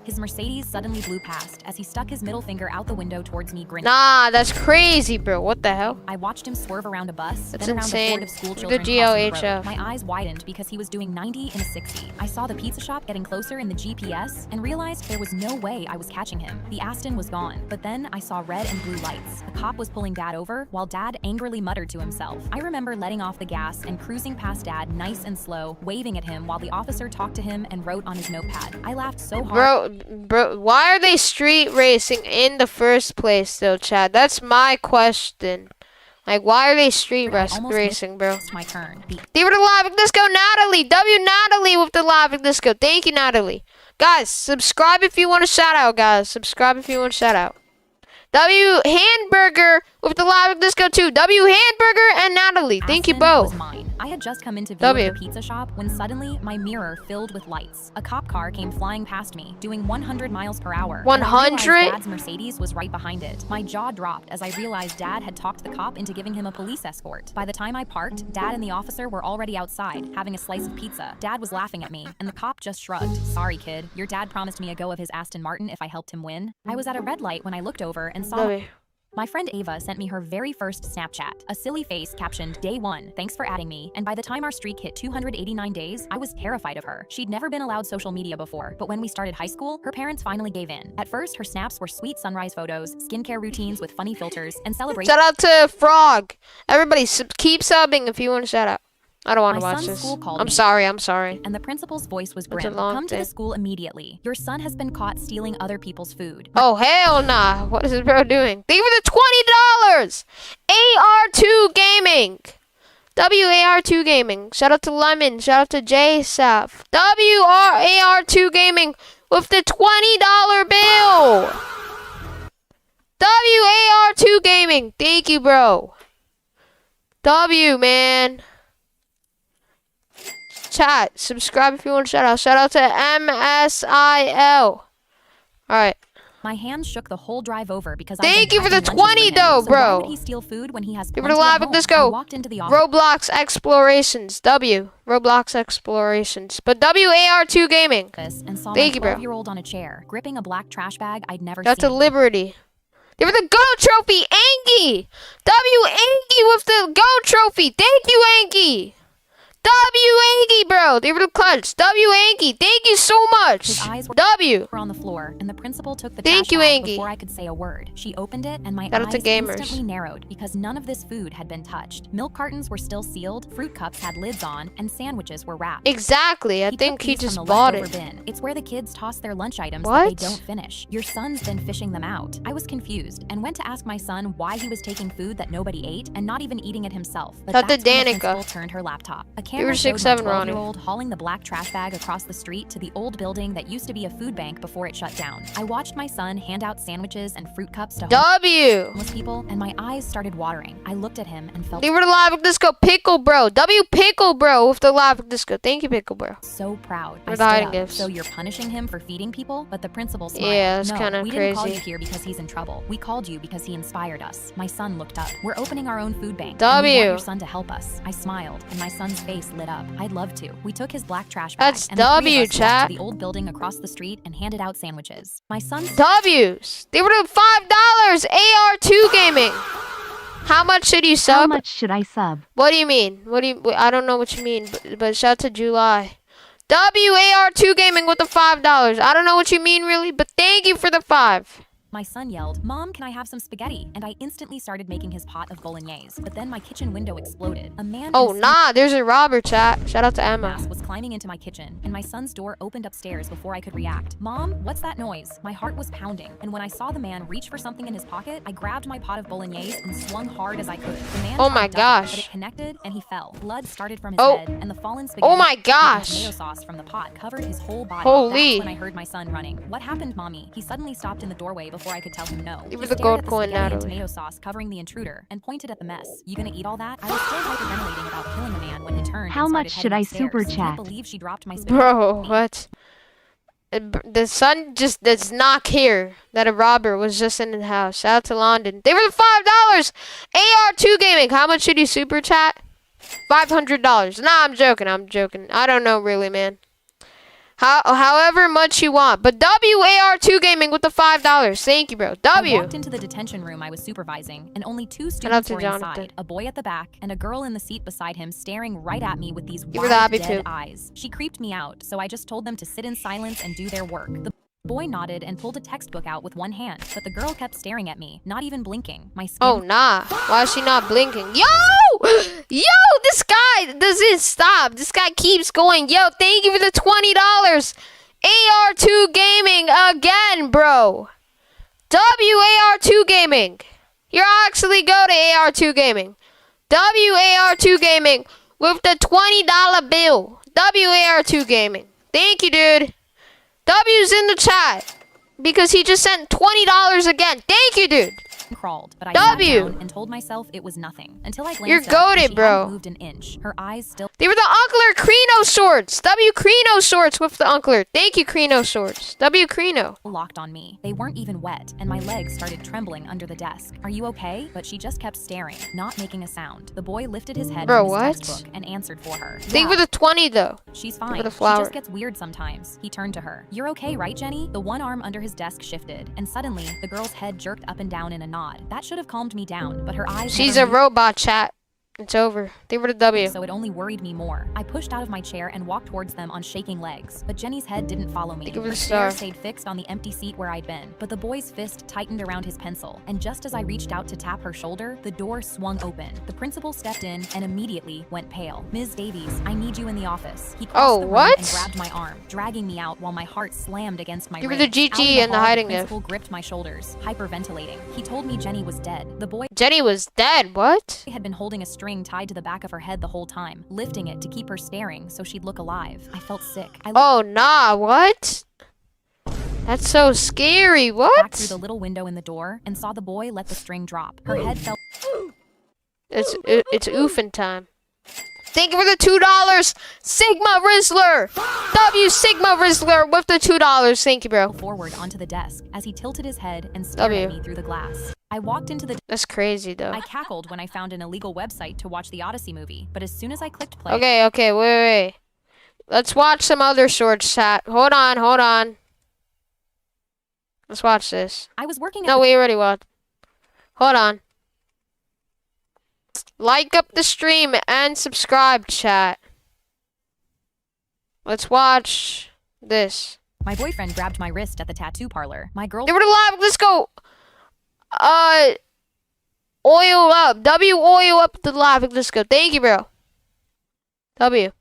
His Mercedes suddenly blew past as he stuck his middle finger out the window towards me, grinning. Nah, that's crazy, bro. What the hell? I watched him swerve around a bus, That's then around insane. the Ford of school The children crossing the GLHF. road. My eyes widened because he was doing 90 in a 60. I saw the pizza shop getting closer in the GPS and realized there was no way I was catching him. The Aston was gone, but then I saw red and blue lights. A cop was pulling Dad over while Dad angrily muttered to himself. I remember letting off the gas and cruising past Dad nice and slow, waving at him while the officer talked to him and wrote on his notepad. I laughed so hard. Bro, why are they street racing in the first place, though, Chad? That's my question. Like, why are they street I almost racing, bro? missed my turn. They were the Live Disco, Natalie. W. Natalie with the Live Disco. Thank you, Natalie. Guys, subscribe if you want a shout out, guys. Subscribe if you want a shout out. W. Hamburger with the Live Disco too. W. Hamburger and Natalie. Thank you Aston both. was mine. I had just come into view W. of the pizza shop when suddenly my mirror filled with lights. A cop car came flying past me, doing 100 miles per hour. and I realized 100? Dad's Mercedes was right behind it. My jaw dropped as I realized Dad had talked the cop into giving him a police escort. By the time I parked, Dad and the officer were already outside, having a slice of pizza. Dad was laughing at me, and the cop just shrugged. Sorry, kid. Your dad promised me a go of his Aston Martin if I helped him win. I was at a red light when I looked over and saw W. my friend Ava sent me her very first Snapchat, a silly face captioned, Day 1, thanks for adding me, and by the time our streak hit 289 days, I was terrified of her. She'd never been allowed social media before, but when we started high school, her parents finally gave in. At first, her snaps were sweet sunrise photos, skincare routines with funny filters, and celebrations. Shout out to Frog. Everybody, keep subbing if you want to shout out. I don't want to My watch son's this. school called I'm me. sorry. I'm sorry. And the principal's voice was That's a grim. long Come to the thing. school immediately. Your son has been caught stealing other people's food. Oh, hell nah. What is this bro doing? Thank you for the $20. AR2 Gaming. WAR2 Gaming. Shout out to Lemon. Shout out to JSAF. WRAR2 Gaming with the $20 bill. WAR2 Gaming. Thank you, bro. W, man. Chat, subscribe if you want to shout out. Shout out to MSIL. Alright. My hands shook the whole drive over because Thank I've you been for the packing lunches 20 for him. though, So bro. why would he steal food when he has Give it plenty a live. at home? Let's I go. walked into the office. Roblox Explorations. W. Roblox Explorations. But WAR2 Gaming. And saw Thank my you, bro. 12-year-old on a chair, gripping a black trash bag I'd never That's a seen. Liberty. They were the GOAT Trophy. Angie. Angie with the GOAT Trophy. Thank you, Angie. Angie, bro. They were the clutch. Angie. Thank you so much. His eyes were W. on the floor, and the principal took the Thank trash you, bag Angie. before I could say a word. She opened it, and my Shout out eyes to gamers. instantly narrowed because none of this food had been touched. Milk cartons were still sealed, fruit cups had lids on, and sandwiches were wrapped. Exactly. I He think took he these just from the bought leftover it. bin. It's where the kids toss their lunch items that What? they don't finish. Your son's been fishing them out. I was confused and went to ask my son why he was taking food that nobody ate and not even eating it himself. But Shout out to that's when the Danica. principal turned her laptop. A were camera showed 6'7", my Ronnie. 12-year-old hauling the black trash bag across the street to the old building that used to be a food bank before it shut down. I watched my son hand out sandwiches and fruit cups to W. homeless people, and my eyes started watering. I looked at him and felt They were the live disco. Pickle, bro. W Pickle, bro, with the live disco. Thank you, Pickle, bro. so proud. I We're stood hiding up. gifts. So you're punishing him for feeding people? But the principal smiled. Yeah, that's No, kinda we didn't call you crazy. here because he's in trouble. We called you because he inspired us. My son looked up. We're opening our own food bank. and we W. want your son to help us. I smiled, and my son's face lit up. I'd love to. We took his black trash bag. That's and the three W, of us walked chat. to the old building across the street and handed out sandwiches. My son's W's. They were the $5. AR2 Gaming. How much should you sub? How much should I sub? What do you mean? I don't know what you mean, but shout out to July. WAR2 Gaming with the $5. I don't know what you mean really, but thank you for the 5. My son yelled, "Mom, can I have some spaghetti?" And I instantly started making his pot of bolognese. But then my kitchen window exploded. A man in Oh a nah, there's a robber, chat. Shout out to Emma. mask was climbing into my kitchen, and my son's door opened upstairs before I could react. "Mom, what's that noise?" My heart was pounding, and when I saw the man reach for something in his pocket, I grabbed my pot of bolognese and swung hard as I could. The man Oh tried my ducking, gosh. but it connected, and he fell. Blood started from his Oh. head, and the fallen spaghetti Oh my and gosh. tomato sauce from the pot covered his whole body. Holy. That's when I heard my son running. "What happened, Mommy?" He suddenly stopped in the doorway before I could tell him no. Give He her the stared gold at the coin, spaghetti and Natalie. tomato sauce covering the intruder and pointed at the mess. "You gonna eat all that?" I was still hyperventilating about killing the man when he turned How and much started should heading I super upstairs. I can't chat? believe she dropped my spaghetti. Bro, what? The son just does not care that a robber was just in the house. Shout out to London. They were the $5. AR2 Gaming. How much should you super chat? $500. Nah, I'm joking. I don't know really, man. However much you want. But WAR2 Gaming with the $5. Thank you, bro. I W. walked into the detention room I was supervising, and only 2 out students to were Jonathan. inside. A boy at the back, and a girl in the seat beside him staring right at me with these You were wide, the happy dead too. eyes. She creeped me out, so I just told them to sit in silence and do their work. The boy nodded and pulled a textbook out with one hand, but the girl kept staring at me, not even blinking. My skin Oh, nah. Why is she not blinking? Yo! Yo, this guy doesn't stop. This guy keeps going. Yo, thank you for the $20. AR2 Gaming again, bro. WAR2 Gaming. You're actually go to AR2 Gaming. WAR2 Gaming with the $20 bill. WAR2 Gaming. Thank you, dude. W's in the chat because he just sent $20 again. Thank you, dude. crawled, but I W. sat down and told myself it was nothing until I glanced You're up and goated, she bro. hadn't moved an inch. Her eyes still They were the Uncler Crino swords. W Crino swords with the Uncler. Thank you, Crino swords. W Crino. locked on me. They weren't even wet, and my legs started trembling under the desk. "Are you okay?" But she just kept staring, not making a sound. The boy lifted his head Bro, from his what? textbook and answered for her. Think "Yeah, with the 20 though. she's for fine. the She flower. just gets weird sometimes." He turned to her. "You're okay, right, Jenny?" The one arm under his desk shifted, and suddenly the girl's head jerked up and down in a nod. That should have calmed me down, but her eyes She's never a moved. robot, chat. It's over. They were the W. So it only worried me more. I pushed out of my chair and walked towards them on shaking legs, but Jenny's head didn't follow me. Think of Her the stare star. stayed fixed on the empty seat where I'd been, but the boy's fist tightened around his pencil, and just as I reached out to tap her shoulder, the door swung open. The principal stepped in and immediately went pale. "Ms. Davies, I need you in the office." He crossed Oh, the room what? and grabbed my arm, dragging me out while my heart slammed against my You were ribs. the GG Out in the hall, hiding the gift. principal gripped my shoulders, hyperventilating. He told me Jenny was dead. The boy Jenny was dead. What? had been holding a string tied to the back of her head the whole time, lifting it to keep her staring so she'd look alive. I felt sick. Oh, nah. What? That's so scary. Back through the What? little window in the door and saw the boy let the string drop. Her head fell. It's oofing time. Thank you for the $2, Sigma Rizzler. W Sigma Rizzler with the $2. Thank you, bro. Forward onto the desk as he tilted his head and stared at me through the glass. I walked into the. That's crazy, though. I cackled when I found an illegal website to watch the Odyssey movie, but as soon as I clicked play. Okay, wait. Let's watch some other shorts, chat. Hold on. Let's watch this. I was working. No, we already watched. Hold on. Like up the stream and subscribe, chat. Let's watch this. My boyfriend grabbed my wrist at the tattoo parlor. My girl. They were live. Let's go. Oil up. W oil up the live. Let's go. Thank you, bro. W.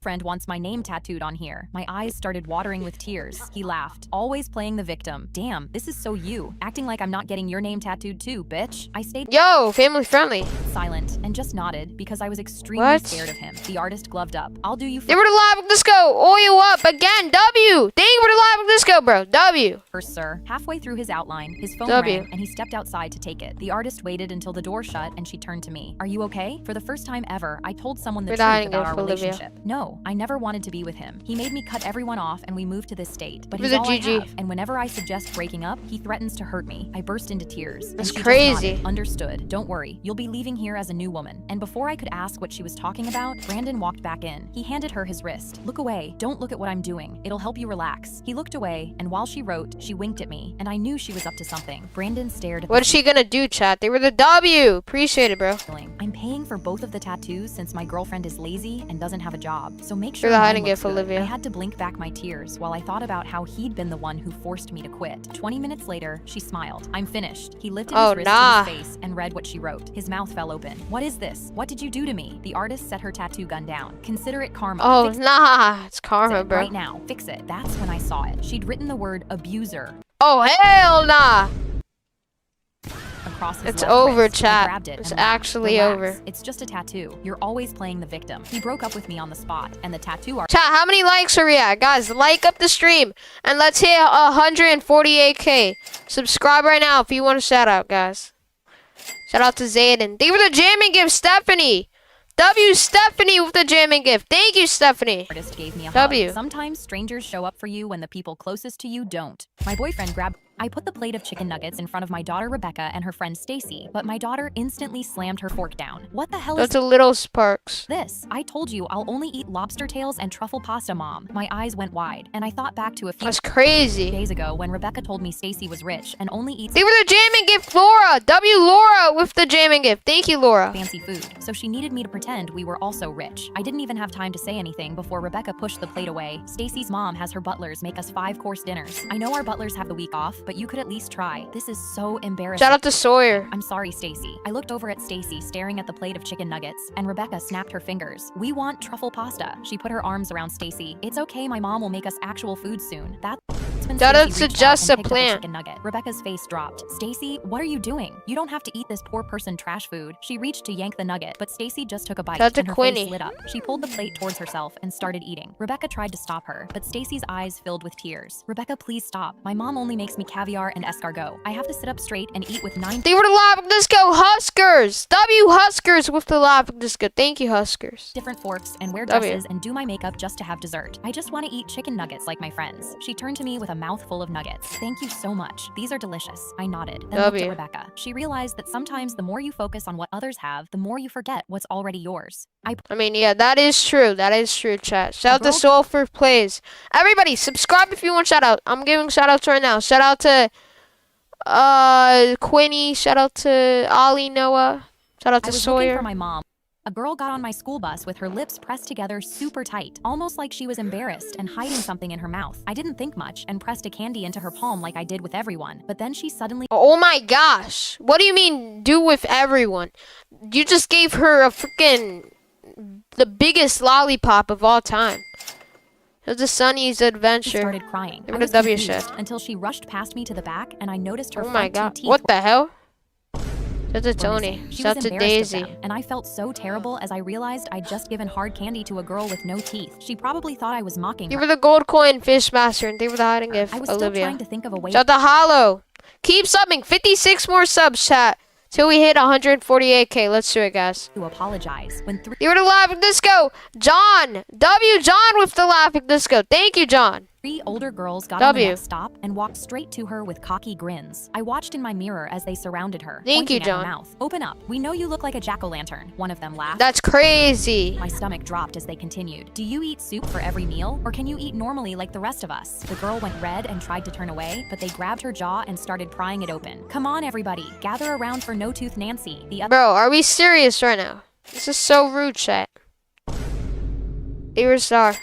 Friend wants my name tattooed on here. My eyes started watering with tears. He laughed, always playing the victim. Damn, this is so you. Acting like I'm not getting your name tattooed too, bitch. I stayed Yo, family friendly. silent and just nodded because I was extremely scared of him. The artist gloved up. I'll do you They were live. Let's go. Oil up again. W. Thank you for the live. Let's go, bro. W. first, sir. Halfway through his outline, his phone W. rang and he stepped outside to take it. The artist waited until the door shut and she turned to me. Are you okay? For the first time ever, I told someone the We're truth dying about of our Olivia. relationship. No, I never wanted to be with him. He made me cut everyone off and we moved to this state. But For he's the all I GG. have. And whenever I suggest breaking up, he threatens to hurt me. I burst into tears. And That's she just crazy. nodded. Understood. Don't worry. You'll be leaving here as a new woman. And before I could ask what she was talking about, Brandon walked back in. He handed her his wrist. Look away. Don't look at what I'm doing. It'll help you relax. He looked away, and while she wrote, she winked at me, and I knew she was up to something. Brandon stared at What is she gonna do, chat? They were the W. Appreciate it, bro. ceiling. I'm paying for both of the tattoos since my girlfriend is lazy and doesn't have a job. So make You're sure the mine hiding looks gift, good. Olivia. I had to blink back my tears while I thought about how he'd been the one who forced me to quit. 20 minutes later, she smiled. I'm finished. He lifted Oh, his wrist nah. to his face and read what she wrote. His mouth fell open. What is this? What did you do to me? The artist set her tattoo gun down. Consider it karma. Oh, Fix nah. It's karma, it bro. right now. Fix it. That's when I saw it. She'd written the word abuser Oh, hell nah. across his It's left over, wrist. I chat. grabbed it It's and laughed. actually Relax. over. It's just a tattoo. You're always playing the victim. He broke up with me on the spot, and the tattoo Chat, how many likes are we at? Guys, like up the stream. And let's hit 148K. Subscribe right now if you want a shout out, guys. Shout out to Zayden. Thank you for the jamming gift, Stephanie. W Stephanie with the jamming gift. Thank you, Stephanie. artist gave me a W. hug. Sometimes strangers show up for you when the people closest to you don't. My boyfriend grabbed. I put the plate of chicken nuggets in front of my daughter Rebecca and her friend Stacy, but my daughter instantly slammed her fork down. What the hell is That's a little Sparks. this? I told you I'll only eat lobster tails and truffle pasta, Mom. My eyes went wide, and I thought back to a few That's crazy. days ago when Rebecca told me Stacy was rich and only eats Thank you for the jamming gift, Laura. W Laura with the jamming gift. Thank you, Laura. fancy food, so she needed me to pretend we were also rich. I didn't even have time to say anything before Rebecca pushed the plate away. Stacy's mom has her butlers make us 5-course dinners. I know our butlers have the week off, but you could at least try. This is so embarrassing. Shout out to Sawyer. I'm sorry, Stacy. I looked over at Stacy staring at the plate of chicken nuggets, and Rebecca snapped her fingers. We want truffle pasta. She put her arms around Stacy. It's okay, my mom will make us actual food soon. That's when Shout out Stacy to reached out Just and a picked up Plant. chicken nugget. Rebecca's face dropped. Stacy, what are you doing? You don't have to eat this poor person trash food. She reached to yank the nugget, but Stacy just took a bite Shout out to and her Quinny. face lit up. She pulled the plate towards herself and started eating. Rebecca tried to stop her, but Stacy's eyes filled with tears. Rebecca, please stop. My mom only makes me caviar and escargot. I have to sit up straight and eat with 9 They were the live. Let's go, Huskers. W Huskers with the live. Let's go. Thank you, Huskers. different forks and wear W. dresses and do my makeup just to have dessert. I just want to eat chicken nuggets like my friends. She turned to me with a mouthful of nuggets. Thank you so much. These are delicious. I nodded, then looked W. at Rebecca. She realized that sometimes the more you focus on what others have, the more you forget what's already yours. I mean, yeah, that is true. That is true, chat. Shout out to girl- Sulfur Plays. Everybody, subscribe if you want shout out. I'm giving shout outs right now. Shout out to Quinny. Shout out to Ollie Noah. Shout out I to was looking Sawyer. for my mom. A girl got on my school bus with her lips pressed together super tight, almost like she was embarrassed and hiding something in her mouth. I didn't think much and pressed a candy into her palm like I did with everyone, but then she suddenly Oh my gosh. What do you mean do with everyone? You just gave her a freaking the biggest lollipop of all time. It was the Sunny's adventure. started crying. Give I it a was W confused shit. until she rushed past me to the back and I noticed her Oh my front two god. teeth What the hell? Shout to were Tony. missing. She Shout was to embarrassed of Daisy. them, and I felt so terrible as I realized I'd just given hard candy to a girl with no teeth. She probably thought I was mocking Give her. her the gold coin, Fish Master, and thank you for the hiding gift, I was still Olivia. trying to think of a way Shout to Hollow. Keep subbing. 56 more subs, chat. Till we hit 148k. Let's do it, guys. to apologize when three You were the laughing disco. John. John with the laughing disco. Thank you, John. older girls got on the W. next stop and walked straight to her with cocky grins. I watched in my mirror as they surrounded her, Thank you, pointing at her John. mouth. Open up. We know you look like a jack-o'-lantern. One of them laughed. That's crazy. My stomach dropped as they continued. Do you eat soup for every meal, or can you eat normally like the rest of us? The girl went red and tried to turn away, but they grabbed her jaw and started prying it open. Come on, everybody. Gather around for No Tooth Nancy. The other Bro, are we serious right now? This is so rude, chat. You're a star.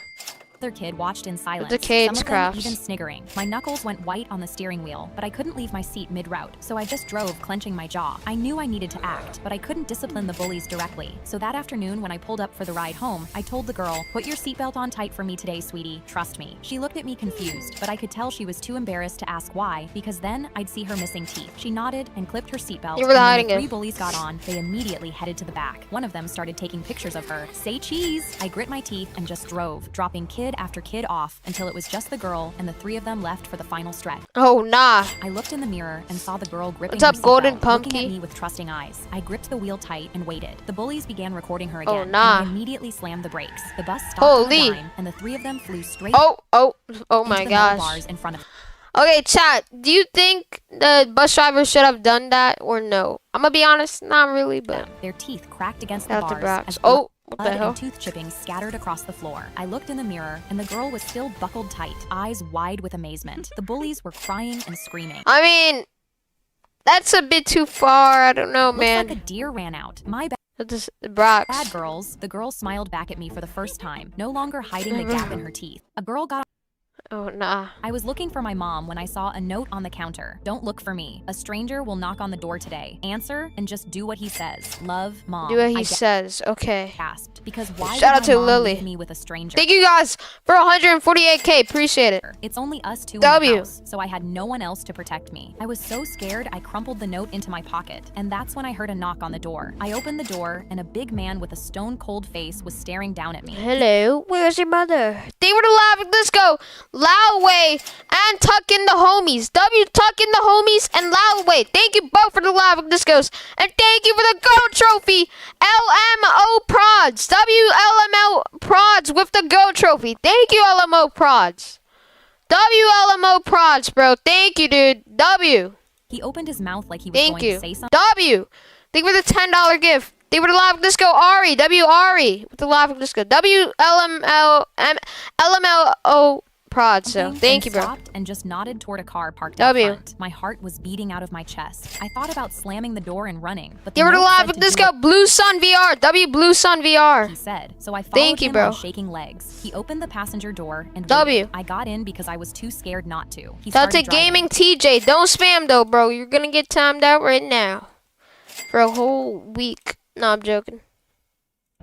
kid watched in silence, The cage some of them crafts. even sniggering. My knuckles went white on the steering wheel, but I couldn't leave my seat mid-route, so I just drove, clenching my jaw. I knew I needed to act, but I couldn't discipline the bullies directly. So that afternoon, when I pulled up for the ride home, I told the girl, "Put your seatbelt on tight for me today, sweetie. Trust me." She looked at me confused, but I could tell she was too embarrassed to ask why, because then I'd see her missing teeth. She nodded and clipped her seatbelt, You and were when hiding the it. 3 bullies got on, they immediately headed to the back. One of them started taking pictures of her. Say cheese! I grit my teeth and just drove, dropping kid after kid off until it was just the girl and the 3 of them left for the final stretch. Oh, nah. I looked in the mirror and saw the girl gripping What's up, her Golden seatbelt, looking Pumpkin? at me with trusting eyes. I gripped the wheel tight and waited. The bullies began recording her Oh, again, nah. and I immediately slammed the brakes. The bus stopped Holy. on a dime, and the 3 of them flew straight Oh my into the metal gosh. bars in front of Okay, chat. Do you think the bus driver should have done that or no? I'm gonna be honest, not really, but them. Their teeth cracked against the shout out to bars Brax. as Oh, what the blood hell? and tooth chippings scattered across the floor. I looked in the mirror, and the girl was still buckled tight, eyes wide with amazement. The bullies were crying and screaming. I mean, that's a bit too far. I don't know, Looks man. like a deer ran out. My That's Brax. bad, girls. The girl smiled back at me for the first time, no longer hiding the gap in her teeth. A girl got Oh, nah. I was looking for my mom when I saw a note on the counter. Don't look for me. A stranger will knock on the door today. Answer and just do what he says. Love, Mom. Do what he I says. Okay. gasped because why Shout would out my to mom Lily. leave me with a stranger? Thank you guys for 148k. Appreciate it. It's only us two in W. the house, so I had no one else to protect me. I was so scared I crumpled the note into my pocket, and that's when I heard a knock on the door. I opened the door, and a big man with a stone-cold face was staring down at me. Hello, where's your mother? They were the laughing disco, Loud Way, and Tuck in the homies. W, Tuck in the homies, and Loud Way. Thank you both for the laughing discos, and thank you for the gold trophy, LMO Prods. WLMO Prods with the gold trophy. Thank you, LMO Prods. WLMO Prods, bro. Thank you, dude. W. He opened his mouth like he was Thank going you. to say something. W. Thank you for the $10 gift. They were the laughing disco Ari. W Ari with the laughing disco. LMLO Prod. So thank you, bro. Stopped and just nodded toward a car parked W. out front. My heart was beating out of my chest. I thought about slamming the door and running, but They were the note said laughing to do disco Blue Sun VR. W Blue Sun what VR. he said, so I followed Thank you, him bro. on shaking legs. He opened the passenger door and W. waited. I got in because I was too scared not to. He Shout out to started driving. Gaming TJ. Don't spam though, bro. You're gonna get timed out right now for a whole week. No, I'm joking.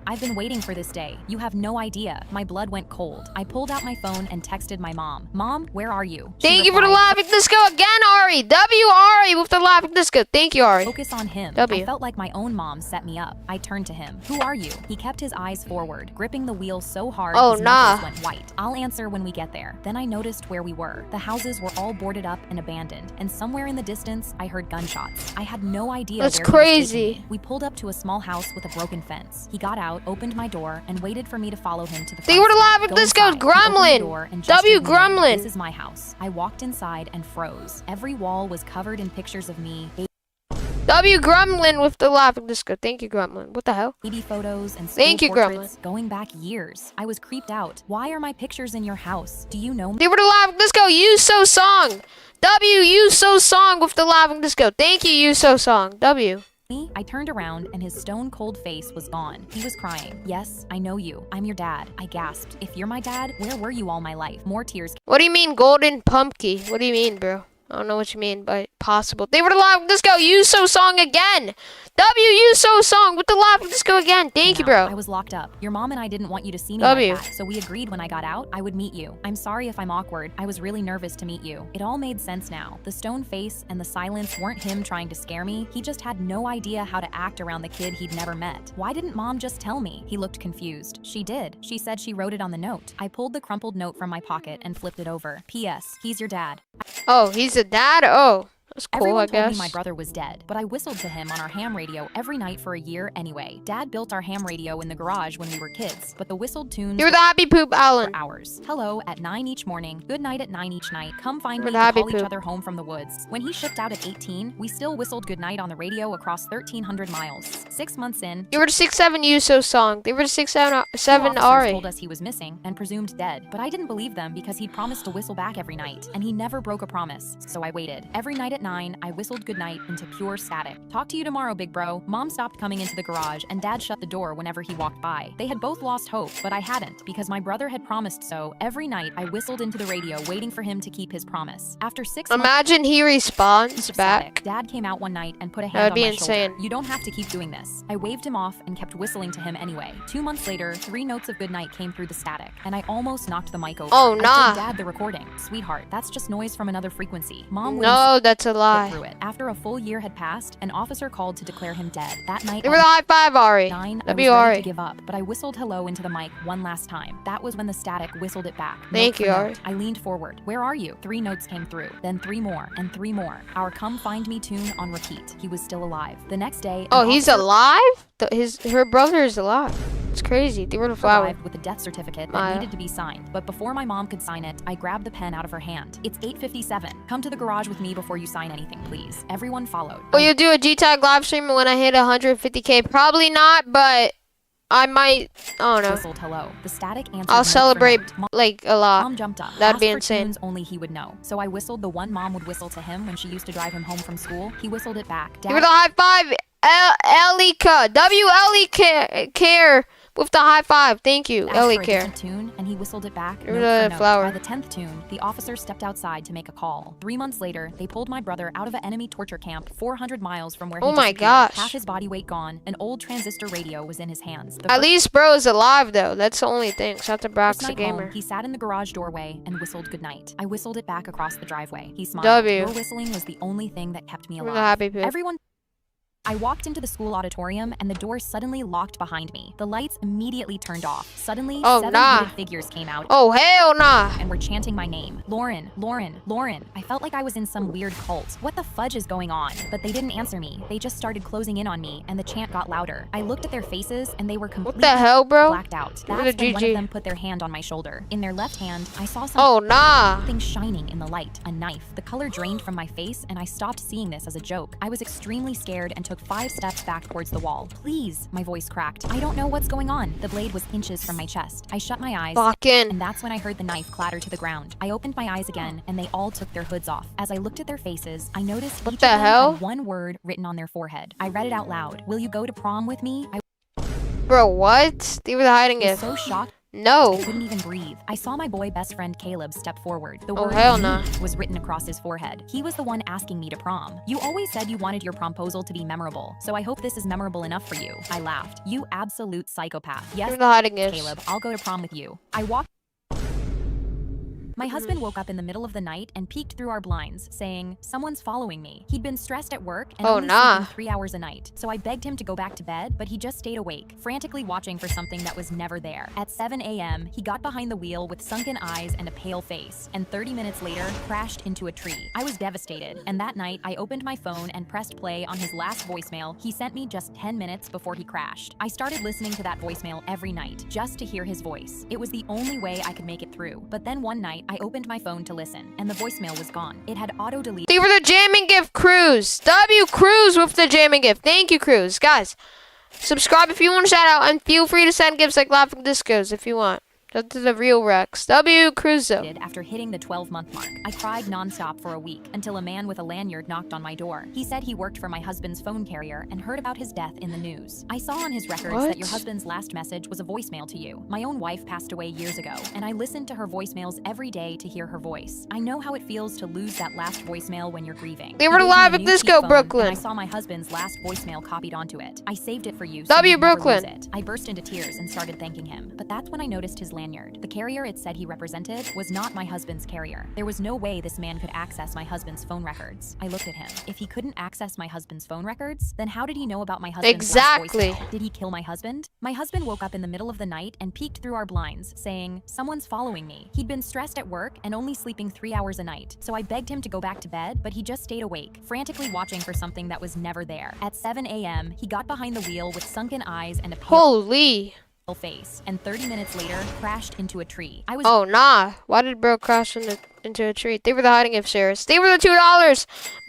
I've been waiting for this day. You have no idea. My blood went cold. I pulled out my phone and texted my mom. Mom, where are you? She Thank you for the replied, laughing disco again, Ari. W Ari with the laughing disco. Thank you, Ari. Focus on him. W. I felt like my own mom set me up. I turned to him. Who are you? He kept his eyes forward, gripping the wheel so hard Oh, his nah. knuckles went white. I'll answer when we get there. Then I noticed where we were. The houses were all boarded up and abandoned, and somewhere in the distance, I heard gunshots. I had no idea That's where he was crazy. taking me. We pulled up to a small house with a broken fence. He got out, opened my door, and waited for me to follow him to the front. They were the step. laughing Go disco inside. He opened the Gremlin. door and W gestured me in. Gremlin. This is my house. I walked inside and froze. Every wall was covered in pictures of me. W Gremlin with the laughing disco. Thank you, Gremlin. What the hell? Baby photos and school Thank you, portraits going back years. I was creeped out. Why are my pictures in your house? Do you know me? They were the laughing disco. You so song. W you so song with the laughing disco. Thank you, you so song. W. I turned around and his stone-cold face was gone. He was crying. Yes, I know you. I'm your dad. I gasped. If you're my dad, where were you all my life? More tears. What do you mean, golden pumpkin? What do you mean, bro? I don't know what you mean by possible. They were the live disco. Yuso song again. Yuso song with the live disco again. Thank you, bro. I was locked up. Your mom and I didn't want you to see me W. like that, so we agreed when I got out, I would meet you. I'm sorry if I'm awkward. I was really nervous to meet you. It all made sense now. The stone face and the silence weren't him trying to scare me. He just had no idea how to act around the kid he'd never met. Why didn't mom just tell me? He looked confused. She did. She said she wrote it on the note. I pulled the crumpled note from my pocket and flipped it over. P.S. He's your dad. Oh, he's a dad? Oh, that's cool, Everyone I told me guess. my brother was dead, but I whistled to him on our ham radio every night for a year anyway. Dad built our ham radio in the garage when we were kids, but the whistled tunes You're the happy poop, for Alan. hours. Hello at 9 each morning, good night at 9 each night, come find We're me the to happy call each poop. other home from the woods. When he shipped out at 18, we still whistled goodnight on the radio across 1,300 miles. 6 months in, You were the 6'7" Yuso song. They were the 6'7" two 7 officers Ari. told us he was missing and presumed dead, but I didn't believe them because he'd promised to whistle back every night, and he never broke a promise, so I waited. Every night at 9, I whistled goodnight into pure static. Talk to you tomorrow, big bro. Mom stopped coming into the garage, and Dad shut the door whenever he walked by. They had both lost hope, but I hadn't, because my brother had promised so. Every night, I whistled into the radio, waiting for him to keep his promise. After 6 months Imagine he responds of back. static, Dad came out one night and put a That hand would on be my insane. shoulder. You don't have to keep doing this. I waved him off and kept whistling to him anyway. 2 months later, 3 notes of goodnight came through the static, and I almost knocked the mic over. Oh, I nah. told Dad the recording. Sweetheart, that's just noise from another frequency. Mom wouldn't No, that's a get lie. through it. After a full year had passed, an officer called to declare him dead. That night, They were the high five, Ari. 9, I was W ready Ari. to give up, but I whistled hello into the mic one last time. That was when the static whistled it back. Thank Note you, for Ari. note. I leaned forward. Where are you? 3 notes came through, then 3 more, and 3 more. Our Come Find Me tune on repeat. He was still alive. The next day, an Oh, he's officer alive? Her brother is alive. It's crazy. They were the flower. arrived with a death certificate that Maya. needed to be signed. But before my mom could sign it, I grabbed the pen out of her hand. It's 8:57. Come to the garage with me before you sign anything, please. Everyone followed. Will you do a gtag live stream when I hit 150K? Probably not, but I might. I don't know. Whistled hello. The static answered. I'll note for celebrate note. Mom like a lot. jumped up. That'd be Asked for insane. tunes only he would know. So I whistled the one mom would whistle to him when she used to drive him home from school. He whistled it back. Give her the high five, Elika. W care with the high five. Thank you, asked for a Ellie care. different tune, and he whistled it back. You're note the for note. flower. By the 10th tune, the officer stepped outside to make a call. 3 months later, they pulled my brother out of an enemy torture camp 400 miles from where he Oh my disappeared. gosh. Half his body weight gone. An old transistor radio was in his hands. The At first least bro is alive though. That's the only thing. Shout out to Brock's the night home, gamer. he sat in the garage doorway and whistled goodnight. I whistled it back across the driveway. He smiled. W. Your whistling was the only thing that kept me We're alive. the happy pig. Everyone. I walked into the school auditorium and the door suddenly locked behind me. The lights immediately turned off. Suddenly, Oh, 7 nah. hooded figures came out Oh hell nah. and were chanting my name. Lauren, Lauren, Lauren. I felt like I was in some weird cult. What the fudge is going on? But they didn't answer me. They just started closing in on me and the chant got louder. I looked at their faces and they were What completely the hell, bro? blacked out. Look at That's the when one GG. of them put their hand on my shoulder. In their left hand, I saw something Oh nah. shining in the light, a knife. The color drained from my face and I stopped seeing this as a joke. I was extremely scared and took 5 steps back towards the wall. Please, my voice cracked. I don't know what's going on. The blade was inches from my chest. I shut my eyes. Fucking. And that's when I heard the knife clatter to the ground. I opened my eyes again, and they all took their hoods off. As I looked at their faces, I noticed What each the of them hell? had one word written on their forehead. I read it out loud. Will you go to prom with me? I Bro, what? They were hiding was it. so shocked No. I couldn't even breathe. I saw my boy best friend Caleb step forward. The Oh, word hell "me" nah. was written across his forehead. He was the one asking me to prom. You always said you wanted your promposal to be memorable, so I hope this is memorable enough for you. I laughed. You absolute psychopath. They Yes, were the hiding it. Caleb, I'll go to prom with you. I walked. My husband woke up in the middle of the night and peeked through our blinds, saying, "Someone's following me." He'd been stressed at work and Oh, only nah. sleeping 3 hours a night, so I begged him to go back to bed, but he just stayed awake, frantically watching for something that was never there. At 7 a.m., he got behind the wheel with sunken eyes and a pale face, and 30 minutes later, crashed into a tree. I was devastated, and that night, I opened my phone and pressed play on his last voicemail he sent me just 10 minutes before he crashed. I started listening to that voicemail every night, just to hear his voice. It was the only way I could make it through. But then one night, I opened my phone to listen, and the voicemail was gone. It had auto-deleted. They were the jamming gift Cruz. W Cruz with the jamming gift. Thank you, Cruz. Guys, subscribe if you want a shout out, and feel free to send gifts like laughing discos if you want. That's the real Rex. W. Crusoe. After hitting the 12-month mark, I cried nonstop for a week until a man with a lanyard knocked on my door. He said he worked for my husband's phone carrier and heard about his death in the news. I saw on his records that your husband's last message was a voicemail to you. My own wife passed away years ago, and I listened to her voicemails every day to hear her voice. I know how it feels to lose that last voicemail when you're grieving. They were live at Disco Brooklyn. I saw my husband's last voicemail copied onto it. I saved it for you. W. You'd never Brooklyn. lose it. I burst into tears and started thanking him, but that's when I noticed his lanyard. The carrier it said he represented was not my husband's carrier. There was no way this man could access my husband's phone records. I looked at him. If he couldn't access my husband's phone records, then how did he know about my husband's last voicemail? Did he kill my husband? My husband woke up in the middle of the night and peeked through our blinds, saying, "Someone's following me." He'd been stressed at work and only sleeping 3 hours a night, so I begged him to go back to bed, but he just stayed awake, frantically watching for something that was never there. At 7 a.m., he got behind the wheel with sunken eyes and a Holy face, and 30 minutes later crashed into a tree. Oh nah, why did bro crash into a tree? They were the hiding gift shares. They were the $2.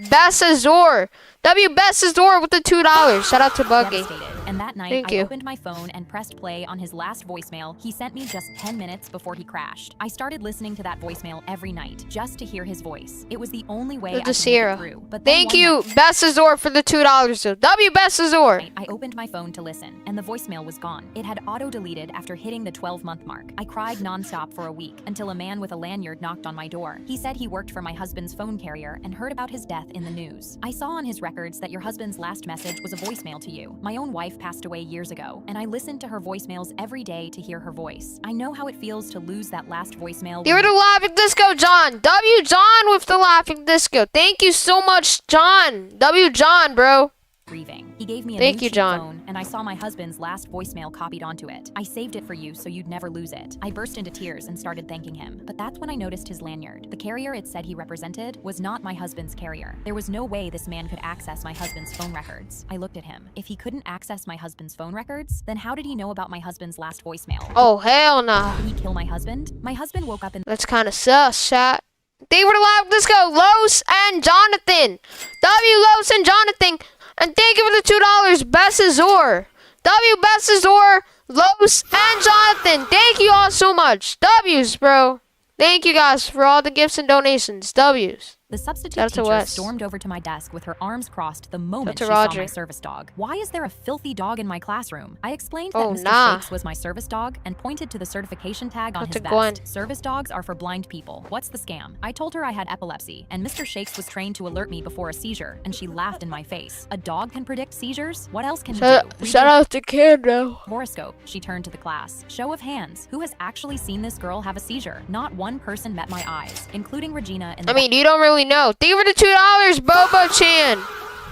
Best Azor. W. Best Azor with the $2. Shout out to Buggy. Devastated. And that night, I opened my phone and pressed play on his last voicemail he sent me just 10 minutes before he crashed. I started listening to that voicemail every night just to hear his voice. It was the only way I could make it through. But thank you, Best Azor, for the $2. So W. Best Azor. I opened my phone to listen, and the voicemail was gone. It had auto-deleted after hitting the 12-month mark. I cried nonstop for a week until a man with a lanyard knocked on my door. He said he worked for my husband's phone carrier and heard about his death in the news. I saw on his records that your husband's last message was a voicemail to you. My own wife passed away years ago, and I listened to her voicemails every day to hear her voice. I know how it feels to lose that last voicemail. They were the Laughing Disco, John. W. John with the Laughing Disco. Thank you so much, John. W. John, bro. Grieving. He gave me a Thank new you, cheap John. phone, and I saw my husband's last voicemail copied onto it. I saved it for you so you'd never lose it. I burst into tears and started thanking him, but that's when I noticed his lanyard. The carrier it said he represented was not my husband's carrier. There was no way this man could access my husband's phone records. I looked at him. If he couldn't access my husband's phone records, then how did he know about my husband's last voicemail? Oh, hell nah. Did he kill my husband? My husband woke up in— That's kind of sus, chat. They were the Laughing Disco, Los and Jonathan. W. Los and Jonathan. And thank you for the $2, Best Azor. W. Best Azor, Los, and Jonathan. Thank you all so much. W's, bro. Thank you guys for all the gifts and donations. W's. The substitute teacher stormed over to my desk with her arms crossed the moment she saw my service dog. "Why is there a filthy dog in my classroom?" I explained that Mr. Shakes was my service dog and pointed to the certification tag on his vest. "Service dogs are for blind people. What's the scam?" I told her I had epilepsy, and Mr. Shakes was trained to alert me before a seizure, and she laughed in my face. "A dog can predict seizures? What else can it do?" Shout out to Kando. Horoscope. She turned to the class. "Show of hands. Who has actually seen this girl have a seizure?" Not one person met my eyes, including Regina and— I mean, you don't really know. Thank you for the $2, Bobo-chan.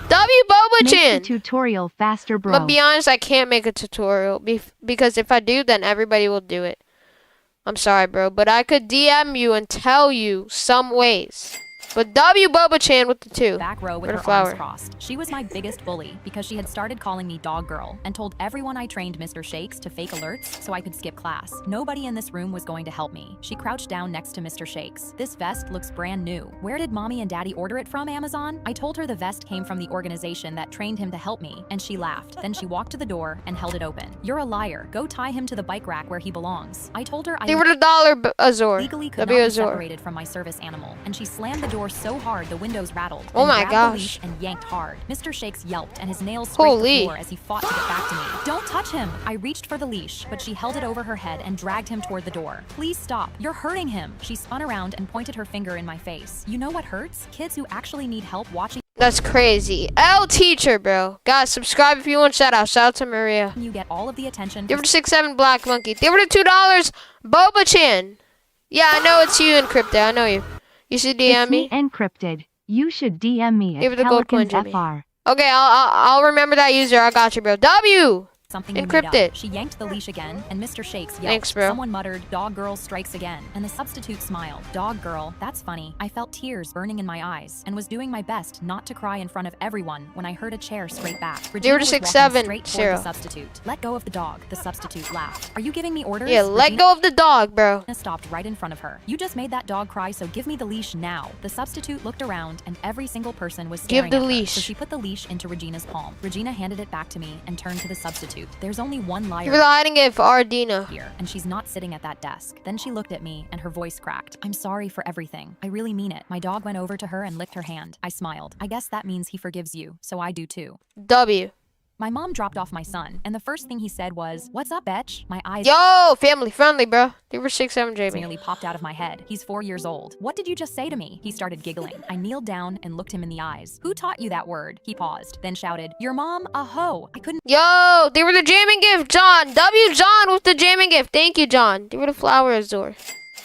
W. Bobo-chan. Make the tutorial faster, bro. But be honest, I can't make a tutorial because if I do, then everybody will do it. I'm sorry, bro, but I could DM you and tell you some ways. But W. Boba-chan with the 2. Back row with her arms crossed. She was my biggest bully because she had started calling me Dog Girl and told everyone I trained Mr. Shakes to fake alerts so I could skip class. Nobody in this room was going to help me. She crouched down next to Mr. Shakes. "This vest looks brand new. Where did mommy and daddy order it from, Amazon?" I told her the vest came from the organization that trained him to help me, and she laughed. Then she walked to the door and held it open. "You're a liar. Go tie him to the bike rack where he belongs." I told her I legally could not be separated from my service animal, and she slammed the door so hard the windows rattled. Oh my gosh. The leash and yanked hard. Mr. Shakes yelped and his nails scraped the floor as he fought to get back to me. "Don't touch him!" I reached for the leash, but she held it over her head and dragged him toward the door. "Please stop. You're hurting him." She spun around and pointed her finger in my face. "You know what hurts? Kids who actually need help watching." That's crazy. L teacher, bro. Guys, subscribe if you want shout out. Shout out to Maria. You get all of the attention. They were 6-7 Black Monkey. They were the $2. Boba-chan. Yeah, I know it's you, Encrypted. I know you. You should DM me. Encrypted. You should DM me Give at the gold coin, Pelicans FR. Okay, I'll remember that user. I got you, bro. W. Something Encrypted. She yanked the leash again, and Mr. Shakes yelled. Thanks, bro. Someone muttered, "Dog Girl strikes again," and the substitute smiled. "Dog Girl, that's funny." I felt tears burning in my eyes and was doing my best not to cry in front of everyone when I heard a chair scrape back. Regina was walking straight toward the substitute. "Let go of the dog," the substitute laughed. "Are you giving me orders?" Yeah, let go of the dog, bro. Regina stopped right in front of her. "You just made that dog cry, so give me the leash now." The substitute looked around, and every single person was staring Give the at her, leash. so she put the leash into Regina's palm. Regina handed it back to me and turned to the substitute. you. There's only one liar Give her the hiding gift, Ardina. here, and she's not sitting at that desk. Then she looked at me, and her voice cracked. I'm sorry for everything. I really mean it. My dog went over to her and licked her hand. I smiled. I guess that means he forgives you, so I do too. W. My mom dropped off my son, and the first thing he said was, "What's up, bitch?" My eyes Yo, family friendly, bro. They were 6'7", Jamie. nearly popped out of my head. He's 4 years old. What did you just say to me? He started giggling. I kneeled down and looked him in the eyes. Who taught you that word? He paused, then shouted, "Your mom, a hoe." I couldn't Yo, they were the jamming gift, John. W. John with the jamming gift. Thank you, John. They were the flowers, door.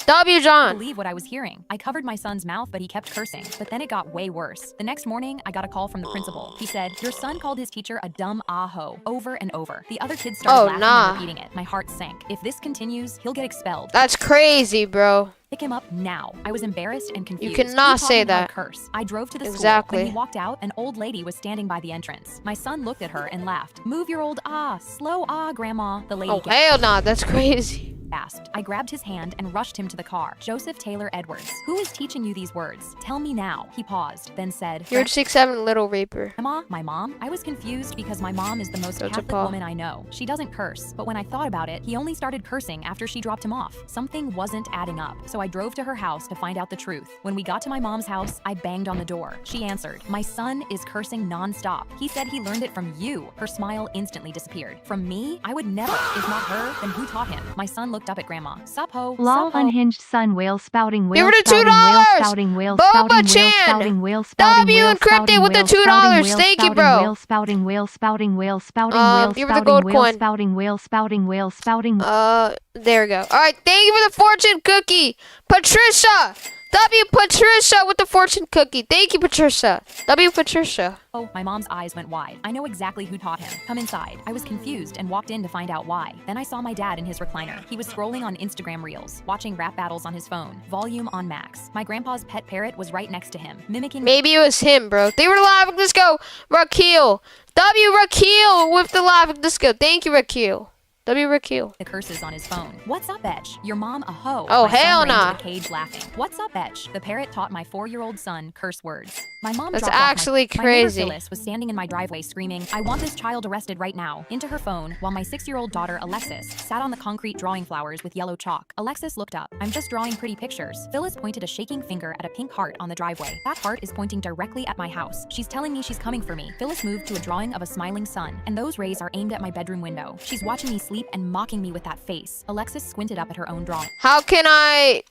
W. John. believe what I was hearing. I covered my son's mouth, but he kept cursing. But then it got way worse. The next morning, I got a call from the principal. He said, "Your son called his teacher a dumb aho," over and over. The other kids started laughing nah. and repeating it. My heart sank. If this continues, he'll get expelled. That's crazy, bro. Pick him up now. I was embarrassed and confused. cannot Who taught say him how to that. Curse. I drove to the school. Exactly. When he walked out, an old lady was standing by the entrance. My son looked at her and laughed. "Move your old slow grandma." The lady Oh, hell nah. That's crazy. gasped. I grabbed his hand and rushed him to the car. "Joseph Taylor Edwards, who is teaching you these words? Tell me now." He paused, then said, You're 6'7", little raper. "Grandma, my mom?" I was confused because my mom is the most That's a Catholic Paul. woman I know. She doesn't curse, but when I thought about it, he only started cursing after she dropped him off. Something wasn't adding up, so I drove to her house to find out the truth. When we got to my mom's house, I banged on the door. She answered. "My son is cursing nonstop. He said he learned it from you." Her smile instantly disappeared. "From me? I would never. If not her, then who taught him?" My son looked up at Grandma. "Sup ho, Lol sup ho." unhinged son whale spouting Give whale her the spouting whale $2. spouting whale Boba spouting whale Chan. spouting whale spouting W whale encrypted spouting with the whale $2. spouting whale Thank you, spouting bro. whale spouting whale spouting whale spouting whale give her the spouting gold whale coin. spouting whale spouting whale spouting There we go. All right, thank you for the fortune cookie, Patricia. W. Patricia with the fortune cookie. Thank you, Patricia. W. Patricia. Oh, my mom's eyes went wide. I know exactly who taught him. Come inside. I was confused and walked in to find out why. Then I saw my dad in his recliner. He was scrolling on Instagram Reels, watching rap battles on his phone, volume on max. My grandpa's pet parrot was right next to him, mimicking Maybe it was him, bro. They were laughing. Let's go, Raquel. W. Raquel with the laughing. Let's go. Thank you, Raquel. W. Raquel. the curses on his phone. "What's up, Etch? Your mom a hoe." Oh, My son hell ran to nah. the cage laughing. "What's up, Etch?" The parrot taught my 4-year-old son curse words. My mom That's dropped off actually my crazy. neighbor Phyllis was standing in my driveway screaming, "I want this child arrested right now," into her phone, while my 6-year-old daughter Alexis sat on the concrete drawing flowers with yellow chalk. Alexis looked up. "I'm just drawing pretty pictures." Phyllis pointed a shaking finger at a pink heart on the driveway. "That heart is pointing directly at my house. She's telling me she's coming for me." Phyllis moved to a drawing of a smiling sun, and those rays are aimed at my bedroom window. She's watching me sleep and mocking me with that face. Alexis squinted up at her own drawing. How can I?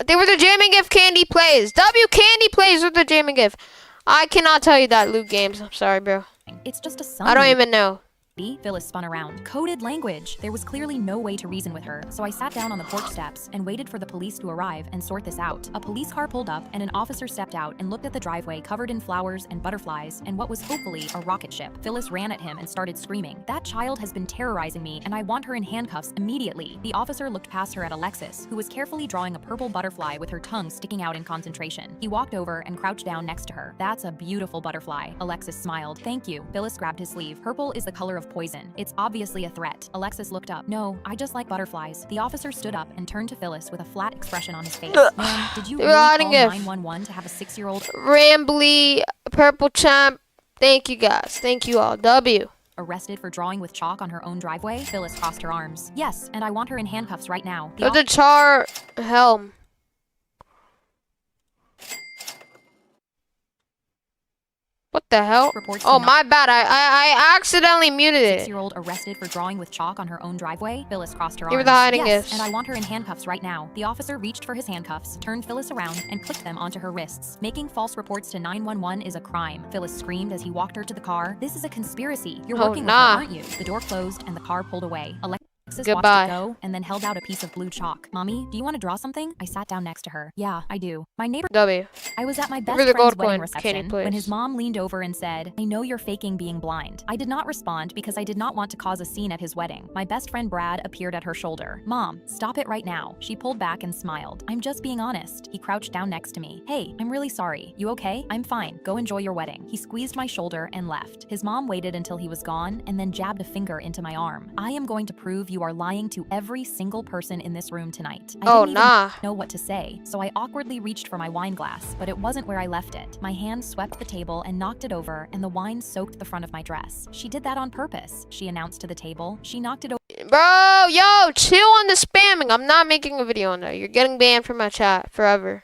They were the jamming gift. Candy plays. W. Candy plays with the jamming gift. I cannot tell you that, Luke Games. I'm sorry, bro. It's just a sun. I don't even know. Phyllis spun around. Coded language. There was clearly no way to reason with her, so I sat down on the porch steps and waited for the police to arrive and sort this out. A police car pulled up and an officer stepped out and looked at the driveway covered in flowers and butterflies and what was hopefully a rocket ship. Phyllis ran at him and started screaming, "That child has been terrorizing me and I want her in handcuffs immediately." The officer looked past her at Alexis, who was carefully drawing a purple butterfly with her tongue sticking out in concentration. He walked over and crouched down next to her. "That's a beautiful butterfly." Alexis smiled. "Thank you." Phyllis grabbed his sleeve. "Purple is the color of poison. It's obviously a threat." Alexis looked up. "No, I just like butterflies." The officer stood up and turned to Phyllis with a flat expression on his face. "Ma'am, did you They're really hiding call it. 911 to have a 6-year-old Rambly, Purple Champ. Thank you, guys. Thank you all. W. arrested for drawing with chalk on her own driveway?" Phyllis crossed her arms. "Yes, and I want her in handcuffs right now." The With the char helm. What the hell? reports Oh, the my bad. I accidentally muted it. 6-year-old arrested for drawing with chalk on her own driveway? Phyllis crossed her Give her arms. the hiding "Yes, gifts. and I want her in handcuffs right now." The officer reached for his handcuffs, turned Phyllis around, and clicked them onto her wrists. "Making false reports to 911 is a crime." Phyllis screamed as he walked her to the car. "This is a conspiracy. You're Oh, working nah. with her, aren't you?" The door closed and the car pulled away. Alexis Goodbye. watched it go and then held out a piece of blue chalk. "Mommy, do you want to draw something?" I sat down next to her. "Yeah, I do." My neighbor W. I was at my Give best her the friend's gold wedding coin. Candy, reception when please. his mom leaned over and said, "I know you're faking being blind." I did not respond because I did not want to cause a scene at his wedding. My best friend Brad appeared at her shoulder. "Mom, stop it right now." She pulled back and smiled. "I'm just being honest." He crouched down next to me. "Hey, I'm really sorry. You okay?" "I'm fine. Go enjoy your wedding." He squeezed my shoulder and left. His mom waited until he was gone and then jabbed a finger into my arm. "I am going to prove you you are lying to every single person in this room tonight. I Oh, didn't even nah. know what to say, so I awkwardly reached for my wine glass, but it wasn't where I left it. My hand swept the table and knocked it over, and the wine soaked the front of my dress. She did that on purpose, she announced to the table. She knocked it Bro, yo, chill on the spamming. I'm not making a video on that. You're getting banned from my chat forever.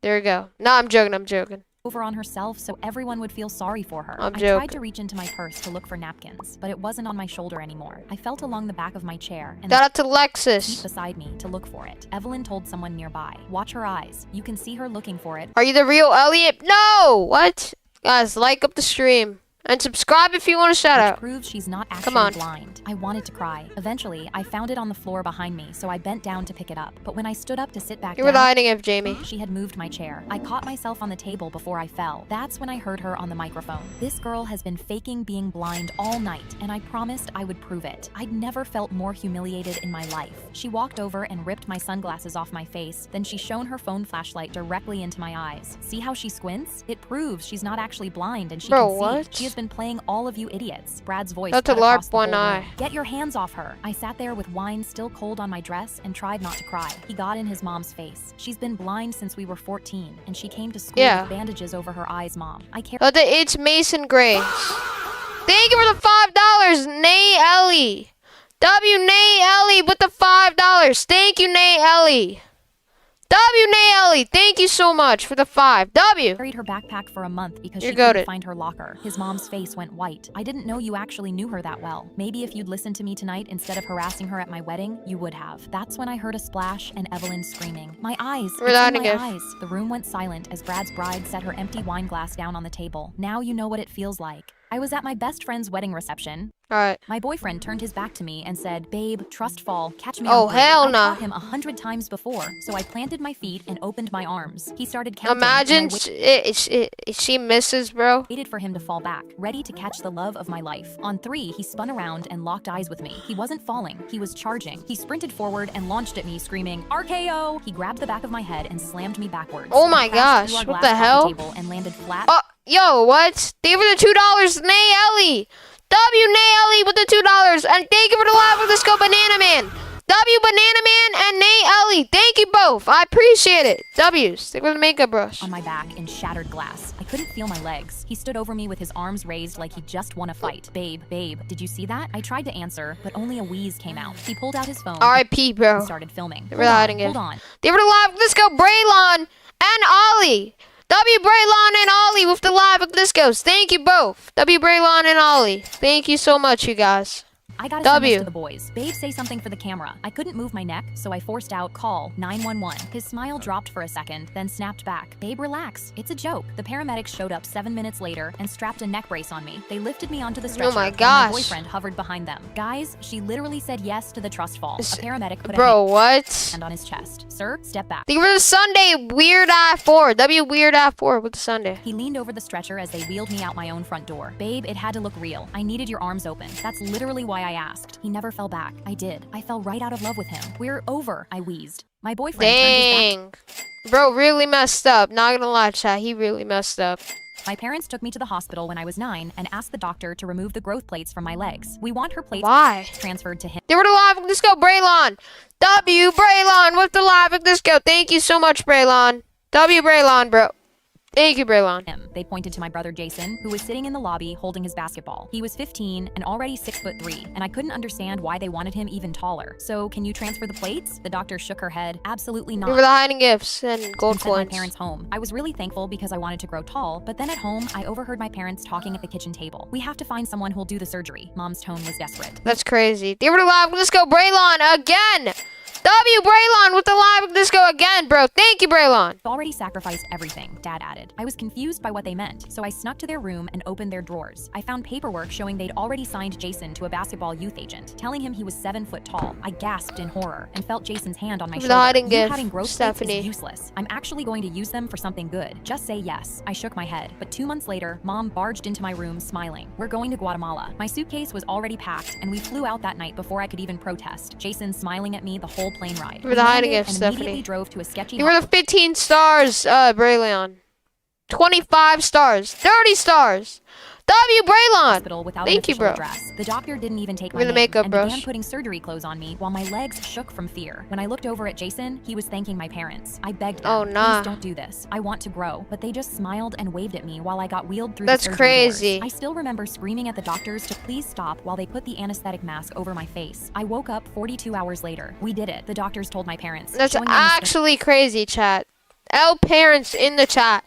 There we go. No, I'm joking. I'm joking. over on herself so everyone would feel sorry for her. I'm I joking. tried to reach into my purse to look for napkins, but it wasn't on my shoulder anymore. I felt along the back of my chair and Shout out to seat Lexus. beside me to look for it. Evelyn told someone nearby, "Watch her eyes. You can see her looking for it." Are you the real Elliot? No! What? Guys, like up the stream. And subscribe if you want a shout Which out. proves she's not Come actually on. blind. I wanted to cry. Eventually, I found it on the floor behind me, so I bent down to pick it up. But when I stood up to sit back You were down, hiding it, Jamie. she had moved my chair. I caught myself on the table before I fell. That's when I heard her on the microphone. "This girl has been faking being blind all night, and I promised I would prove it. I'd never felt more humiliated in my life." She walked over and ripped my sunglasses off my face. Then she shone her phone flashlight directly into my eyes. "See how she squints? It proves she's not actually blind and she Bro, can see. what? She has been playing all of you idiots." Brad's voice That's a cut LARP across the one whole eye. room. "Get your hands off her." I sat there with wine still cold on my dress and tried not to cry. He got in his mom's face. "She's been blind since we were 14, and she came to school Yeah. with bandages over her eyes, Mom. I care." It's Mason Grace. Thank you for the $5, Nay Ellie. W Nay Ellie with the $5. Thank you, Nay Ellie. W Nay Ellie, thank you so much for the 5. W. Carried her backpack for a month because You're she couldn't goated. find her locker. His mom's face went white. "I didn't know you actually knew her that well. Maybe if you'd listened to me tonight instead of harassing her at my wedding, you would have." That's when I heard a splash and Evelyn screaming, "My eyes! It's in Relating my it. eyes!" The room went silent as Brad's bride set her empty wine glass down on the table. "Now you know what it feels like." I was at my best friend's wedding reception. Alright. My boyfriend turned his back to me and said, "Babe, trust fall, catch me Oh, on three." hell I nah. caught him 100 times before, so I planted my feet and opened my arms. He started counting. Imagine and I she misses, bro. waited for him to fall back, ready to catch the love of my life. On 3, he spun around and locked eyes with me. He wasn't falling, he was charging. He sprinted forward and launched at me, screaming, "RKO!" He grabbed the back of my head and slammed me backwards. Oh I my crashed through gosh, our what glass the off hell? table and landed flat. Oh, yo, what? Thank you for the $2, Nay Ellie. W Nay Ellie with the $2. And thank you for the live with Let's Go Banana Man. W Banana Man and Nay Ellie. Thank you both. I appreciate it. W. Stick with the makeup brush. On my back in shattered glass. I couldn't feel my legs. He stood over me with his arms raised like he just won a fight. Babe, did you see that?" I tried to answer, but only a wheeze came out. He pulled out his phone R.I.P. and bro. started filming. We're hiding it. Hold on. Thank you for the live with Let's Go Braylon and Ollie. W Braylon and Ollie with the live with Let's Go. Thank you both. W Braylon and Ollie. Thank you so much, you guys. I gotta send this W. to the boys. "Babe, say something for the camera." I couldn't move my neck, so I forced out, "Call 911. His smile dropped for a second, then snapped back. "Babe, relax. It's a joke." The paramedics showed up 7 minutes later and strapped a neck brace on me. They lifted me onto the stretcher. my and gosh. my boyfriend hovered behind them. Guys, she literally said yes to the trust fall. A paramedic put Bro, a what? hand on his chest. "Sir, step back." Thank you for the Sunday Weird Eye 4. W Weird Eye 4 with the Sunday. He leaned over the stretcher as they wheeled me out my own front door. "Babe, it had to look real. I needed your arms open. That's literally why I asked." He never fell back. I did. I fell right out of love with him. "We're over," I wheezed. My boyfriend turned his back. Dang. Bro, really messed up. Not gonna lie, chat. He really messed up. My parents took me to the hospital when I was 9 and asked the doctor to remove the growth plates from my legs. "We want her plates Why? transferred to him." They were the live with Let's Go Braylon. W Braylon with the live with Let's Go. Thank you so much, Braylon. W Braylon, bro. Thank you, Braylon. They pointed to my brother Jason, who was sitting in the lobby holding his basketball. He was 15 and already 6'3", and I couldn't understand why they wanted him even taller. "So, can you transfer the plates?" The doctor shook her head. "Absolutely not." They were the hiding gifts and gold And sent my coins. parents home. I was really thankful because I wanted to grow tall, but then at home, I overheard my parents talking at the kitchen table. "We have to find someone who'll do the surgery." Mom's tone was desperate. That's crazy. They were the live with Let's Go Braylon again. W Braylon with the live with Let's Go again, bro. Thank you, Braylon. "I've already sacrificed everything," Dad added. I was confused by what they meant, so I snuck to their room and opened their drawers. I found paperwork showing they'd already signed Jason to a basketball youth agent, telling him he was 7 foot tall. I gasped in horror and felt Jason's hand on my The shoulder. hiding "You gift, having growth plates Stephanie. is useless. I'm actually going to use them for something good. Just say yes." I shook my head, but 2 months later, Mom barged into my room smiling. "We're going to Guatemala." My suitcase was already packed, and we flew out that night before I could even protest. Jason smiling at me the whole plane ride. For We the hiding landed gift, and Stephanie. immediately drove to a sketchy You were the 15 stars, Braylon. 25 stars. 30 stars. W Braylon. Hospital without an Thank you, official bro. address. The doctor didn't even take Give my me the name makeup and brush. began putting surgery clothes on me while my legs shook from fear. When I looked over at Jason, he was thanking my parents. I begged them, Oh, nah. please don't do this. I want to grow. But they just smiled and waved at me while I got wheeled through That's the surgery crazy. doors. I still remember screaming at the doctors to please stop while they put the anesthetic mask over my face. I woke up 42 hours later. We did it. The doctors told my parents. That's showing them the actually crazy, chat. L parents in the chat.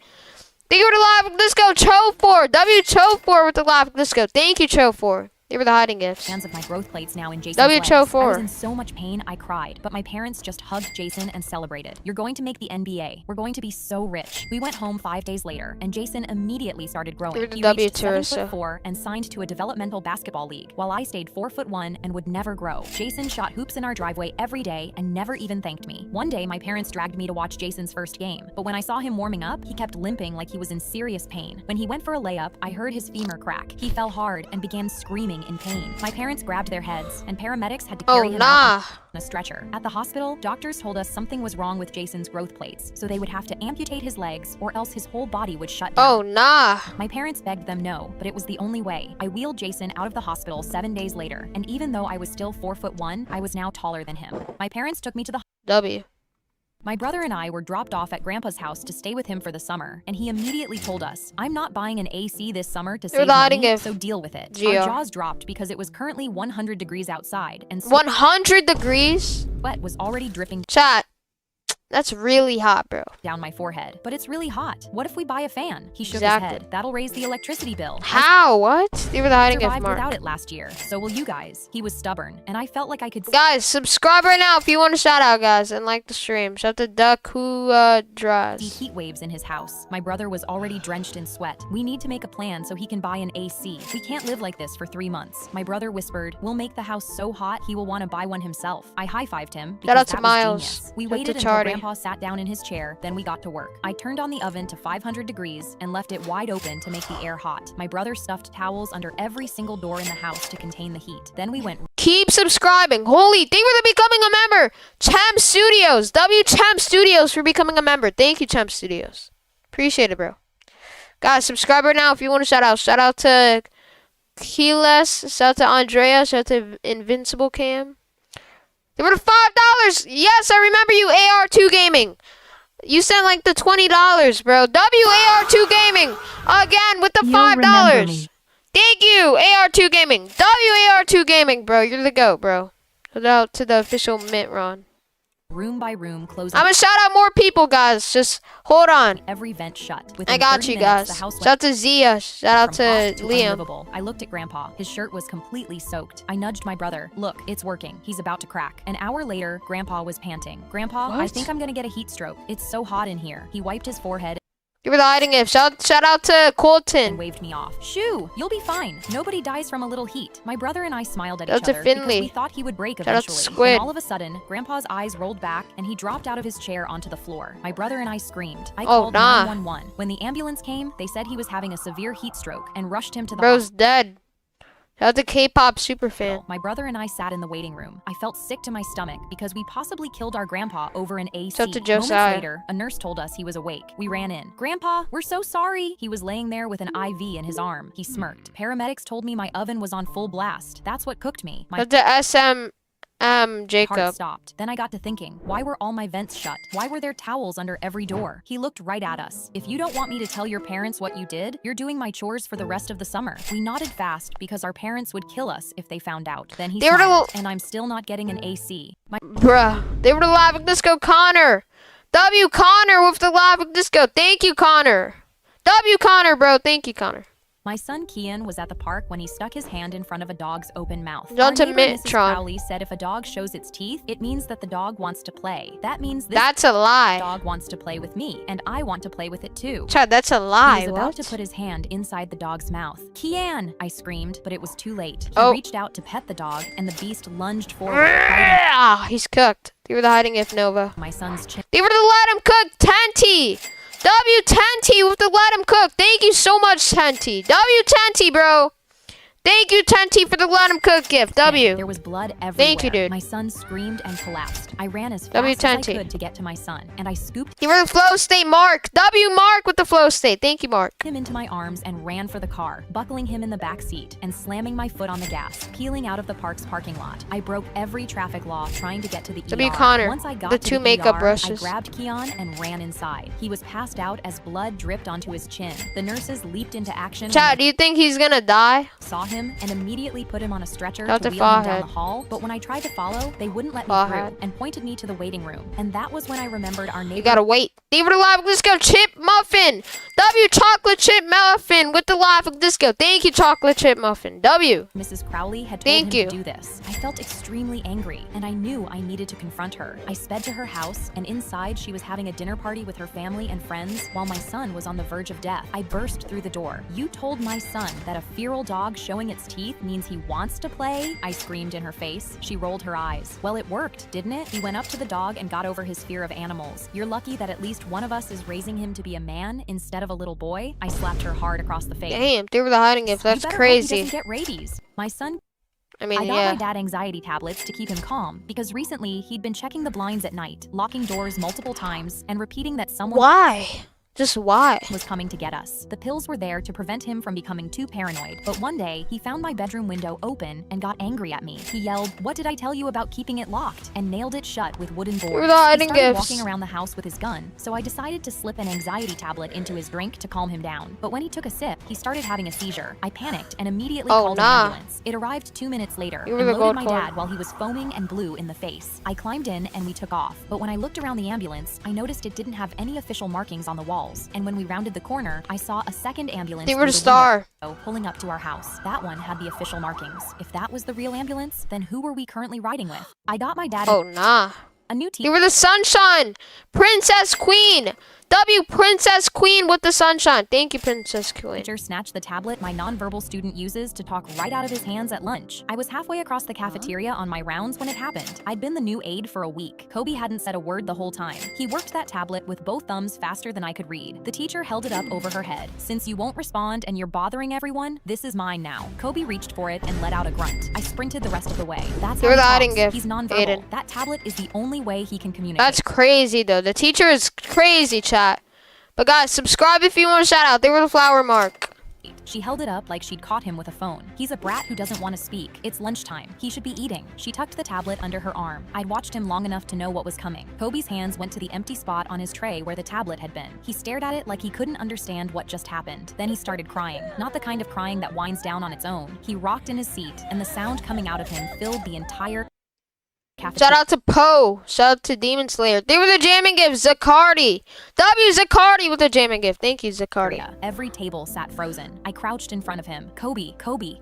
Thank you for the live. Let's go, Cho4. W Cho4 with the live. Let's go. Thank you, Cho4. They were the hiding gifts. scans of my growth plates now in Jason's W legs. Cho4. I was in so much pain, I cried, but my parents just hugged Jason and celebrated. You're going to make the NBA. We're going to be so rich. We went home 5 days later, and Jason immediately started growing. You're the He W reached tourist, 7'4" and signed to a developmental basketball league, while I stayed 4'1" and would never grow. Jason shot hoops in our driveway every day and never even thanked me. One day, my parents dragged me to watch Jason's first game, but when I saw him warming up, he kept limping like he was in serious pain. When he went for a layup, I heard his femur crack. He fell hard and began screaming in pain. My parents grabbed their heads, and paramedics had to carry him out on a stretcher. At the hospital, doctors told us something was wrong with Jason's growth plates, so they would have to amputate his legs or else his whole body would shut down. Oh, nah. My parents begged them no, but it was the only way. I wheeled Jason out of the hospital 7 days later, and even though I was still 4'1", I was now taller than him. My parents took me to the W. My brother and I were dropped off at Grandpa's house to stay with him for the summer, and he immediately told us, I'm not buying an AC this summer to save hiding money, it. so deal with it. Geo. Our jaws dropped because it was currently 100 degrees outside, and 100 degrees? sweat was already dripping Chat. That's really hot, bro. down my forehead. But it's really hot. What if we buy a fan? He shook Exactly. his head. That'll raise the electricity bill. How? What? They were the hiding gift, Survived Mark. without it last year. So will you guys. He was stubborn, and I felt like I could Guys, subscribe right now if you want a shout out, guys, and like the stream. Shout out to Duck who see drives. heat waves in his house. My brother was already drenched in sweat. We need to make a plan so he can buy an AC. We can't live like this for 3 months. My brother whispered, we'll make the house so hot he will want to buy one himself. I high-fived him because Shout out to that was Miles. genius. We Shout out waited to until Charlie. Grandpa sat down in his chair, then we got to work. I turned on the oven to 500 degrees and left it wide open to make the air hot. My brother stuffed towels under every single door in the house to contain the heat. Then we went Keep subscribing. Holy, thank you for becoming a member. Champ Studios. W Champ Studios for becoming a member. Thank you, Champ Studios. Appreciate it, bro. Guys, subscribe right now if you want a shout out. Shout out to Keyless. Shout out to Andrea. Shout out to Invincible Cam. They were $5. Yes, I remember you, AR2 Gaming. You sent like the $20, bro. WAR2 Gaming again with the You'll remember $5. me. Thank you, AR2 Gaming. WAR2 Gaming, bro. You're the GOAT, bro. Shout out to the official Mint Ron. room by room, closing I'm gonna shout out more people, guys. Just hold on. every vent shut. I Within got 30 you, minutes, guys. the house Shout went out to Zia. Shout out to from hot to Liam. unlivable. I looked at Grandpa. His shirt was completely soaked. I nudged my brother. Look, it's working. He's about to crack. An hour later, Grandpa was panting. Grandpa, I What? think I'm gonna get a heat stroke. It's so hot in here. He wiped his forehead You were the hiding gift. Shout out to and Colton. waved me off. Shoo, you'll be fine. Nobody dies from a little heat. My brother and I smiled at Shout each out to other because Finley. we thought he would break Shout out to eventually. Squid. Then all of a sudden, Grandpa's eyes rolled back and he dropped out of his chair onto the floor. My brother and I screamed. I Oh, called nah. 911. When the ambulance came, they said he was having a severe heat stroke and rushed him to the Bro's dead. Shout out to K-pop superfan. My brother and I sat in the waiting room. I felt sick to my stomach because we possibly killed our grandpa over an AC. Shout out to Moments Josiah. later, a nurse told us he was awake. We ran in. Grandpa, we're so sorry. He was laying there with an IV in his arm. He smirked. Paramedics told me my oven was on full blast. That's what cooked me. My Shout out to heart Jacob. stopped. Then I got to thinking, why were all my vents shut? Why were there towels under every door? He looked right at us. If you don't want me to tell your parents what you did, you're doing my chores for the rest of the summer. We nodded fast because our parents would kill us if they found out. Then he They were smiled, the- and I'm still not getting an AC. My Bruh. They were the live disco Connor. W Connor with the live disco. Thank you, Connor. W Connor, bro. Thank you, Connor. My son Kian was at the park when he stuck his hand in front of a dog's open mouth. John Our to neighbor, Mrs. Mitron. Crowley said if a dog shows its teeth, it means that the dog wants to play. That means this That's a lie. dog wants to play with me, and I want to play with it too. Chad, that's a He lie. was about What? to put his hand inside the dog's mouth. Kian! I screamed, but it was too late. He Oh. reached out to pet the dog, and the beast lunged forward, biting Ah, he's cooked. They were the hiding gift, Nova. my son's chin. They were the let him cook, Tenty. W Tenty with the let him cook. Thank you so much, Tenty. W Tenty, bro. Thank you, Tenty, for the let him cook gift. W. There was blood everywhere. Thank you, dude. My son screamed and collapsed. I ran as W fast as I 10T. could to get to my son, and I scooped You were the flow state, Mark. W. Mark with the flow state. Thank you, Mark. him into my arms and ran for the car, buckling him in the back seat and slamming my foot on the gas, peeling out of the park's parking lot. I broke every traffic law trying to get to the W. ER. Connor, Once I got the to two the makeup ER, brushes. I grabbed Keon and ran inside. He was passed out as blood dripped onto his chin. The nurses leaped into action when Chad, do you think he's gonna die? they saw him and immediately put him on a stretcher Not to the wheel him down forehead. the hall. But when I tried to follow, they wouldn't let me Forehead. through and pointed me to the waiting room. And that was when I remembered our You neighbor gotta wait. Leave it alive. Let's go. Chip muffin. W. Chocolate chip muffin with the live disco. Thank you, chocolate chip muffin. W. Mrs. Crowley had told Thank him you. to do this. I felt extremely angry, and I knew I needed to confront her. I sped to her house, and inside she was having a dinner party with her family and friends while my son was on the verge of death. I burst through the door. You told my son that a feral dog showing its teeth means he wants to play? I screamed in her face. She rolled her eyes. Well, it worked, didn't it? He went up to the dog and got over his fear of animals. You're lucky that at least one of us is raising him to be a man instead of a little boy. I slapped her hard across the face. Damn, they were the hiding gift. You That's better hope he crazy. doesn't get rabies. My son I mean, I got yeah. my dad anxiety tablets to keep him calm because recently he'd been checking the blinds at night, locking doors multiple times, and repeating that someone Why? Just why? was coming to get us. The pills were there to prevent him from becoming too paranoid, but one day he found my bedroom window open and got angry at me. He yelled, "What did I tell you about keeping it locked?" and nailed it shut with wooden boards. We're the hiding He started gifts. walking around the house with his gun, so I decided to slip an anxiety tablet into his drink to calm him down. But when he took a sip, he started having a seizure. I panicked and immediately Oh, called nah. an ambulance. It arrived 2 minutes later You were and the loaded gold my coin. dad while he was foaming and blue in the face. I climbed in and we took off, but when I looked around the ambulance, I noticed it didn't have any official markings on the walls, and when we rounded the corner, I saw a second ambulance They were the through star. window pulling up to our house. That one had the official markings. If that was the real ambulance, then who were we currently riding with? I got my dad Oh, nah. a new You were the sunshine. Princess Queen. W. Princess Queen with the sunshine. Thank you, Princess Queen. teacher snatched the tablet my nonverbal student uses to talk right out of his hands at lunch. I was halfway across the cafeteria on my rounds when it happened. I'd been the new aide for a week. Kobe hadn't said a word the whole time. He worked that tablet with both thumbs faster than I could read. The teacher held it up over her head. "Since you won't respond and you're bothering everyone, this is mine now." Kobe reached for it and let out a grunt. I sprinted the rest of the way. That's how You're he the hiding talks. gift, He's nonverbal. Aiden. That tablet is the only way he can communicate. That's crazy, though. The teacher is crazy, chat. But guys, subscribe if you want a shout out. They were the flower mark. She held it up like she'd caught him with a phone. He's a brat who doesn't want to speak. It's lunchtime. He should be eating. She tucked the tablet under her arm. I'd watched him long enough to know what was coming. Kobe's hands went to the empty spot on his tray where the tablet had been. He stared at it like he couldn't understand what just happened. Then he started crying. Not the kind of crying that winds down on its own. He rocked in his seat, and the sound coming out of him filled the entire cafeteria. Shout out to Poe. Shout out to Demon Slayer. They were the jamming gift. Zacardi. W. Zacardi with the jamming gift. Thank you, Zacardi. Every table sat frozen. I crouched in front of him. Kobe,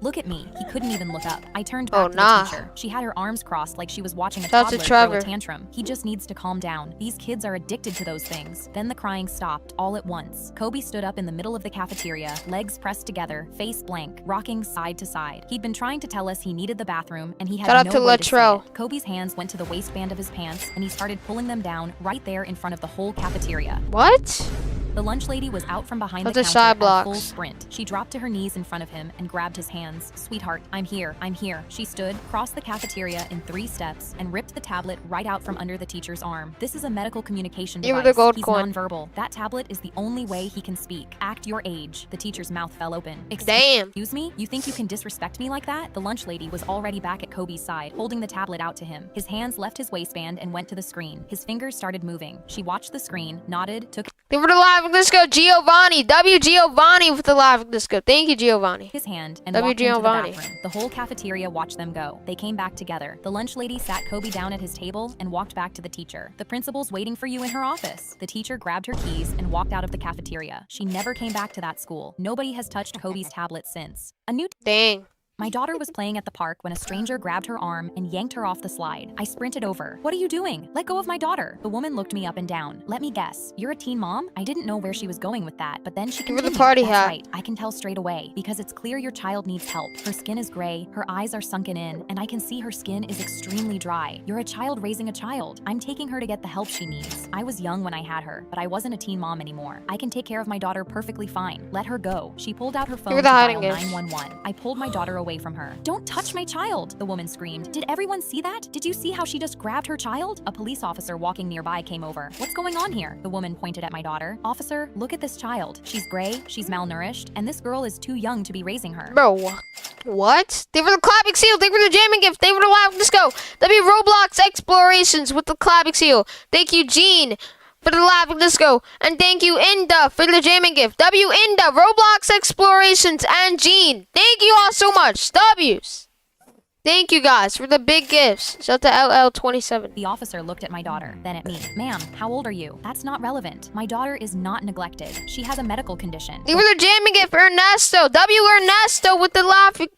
look at me." He couldn't even look up. I turned back Oh, to nah. the teacher. She had her arms crossed like she was watching a Shout out to toddler throw Trevor. a tantrum. "He just needs to calm down. These kids are addicted to those things." Then the crying stopped all at once. Kobe stood up in the middle of the cafeteria, legs pressed together, face blank, rocking side to side. He'd been trying to tell us he needed the bathroom, and he had Shout out no to way to say Latrell. it. Kobe's hands went to the waistband of his pants, and he started pulling them down right there in front of the whole cafeteria. What? The lunch lady was out from behind That's the a counter side at a full blocks. sprint. She dropped to her knees in front of him and grabbed his hands. "Sweetheart, I'm here, I'm here." She stood, crossed the cafeteria in 3 steps, and ripped the tablet right out from under the teacher's arm. "This is a medical communication You were device. the gold He's coin. nonverbal. That tablet is the only way he can speak. Act your age." The teacher's mouth fell open. Damn. Excuse me? You think you can disrespect me like that?" The lunch lady was already back at Kobe's side, holding the tablet out to him. His hands left his waistband and went to the screen. His fingers started moving. She watched the screen, nodded, took They were the live disco. Giovanni. W. Giovanni with the live disco. Thank you, Giovanni. his hand and W. walked into the Giovanni. bathroom. The whole cafeteria watched them go. They came back together. The lunch lady sat Kobe down at his table and walked back to the teacher. "The principal's waiting for you in her office." The teacher grabbed her keys and walked out of the cafeteria. She never came back to that school. Nobody has touched Kobe's tablet since. A new Dang. My daughter was playing at the park when a stranger grabbed her arm and yanked her off the slide. I sprinted over. "What are you doing? Let go of my daughter." The woman looked me up and down. "Let me guess. You're a teen mom?" I didn't know where she was going with that, but then she You were the continued. party "That's hat." right. I can tell straight away because it's clear your child needs help. Her skin is gray, her eyes are sunken in, and I can see her skin is extremely dry. You're a child raising a child. I'm taking her to get the help she needs. I was young when I had her, but I wasn't a teen mom anymore. I can take care of my daughter perfectly fine. Let her go." She pulled out her phone were to the hiding dial gift. 911. I pulled my daughter away away from her. Don't touch my child, the woman screamed. Did everyone see that? Did you see how she just grabbed her child? A police officer walking nearby came over. What's going on here? The woman pointed at my daughter. Officer, look at this child. She's gray, she's malnourished, and this girl is too young to be raising her. Bro, what? They were the clapping seal. They were the jamming gift. They were the live disco. W Roblox explorations with the clapping seal. Thank you, Gene, for the laughing disco, and thank you, Inda, for the jamming gift. W Inda, Roblox explorations, and Gene. Thank you all so much. W's. Thank you guys for the big gifts. Shout out to LL27. The officer looked at my daughter, then at me. Ma'am, how old are you? That's not relevant. My daughter is not neglected. She has a medical condition. They were the jamming gift, Ernesto. W Ernesto with the laughing,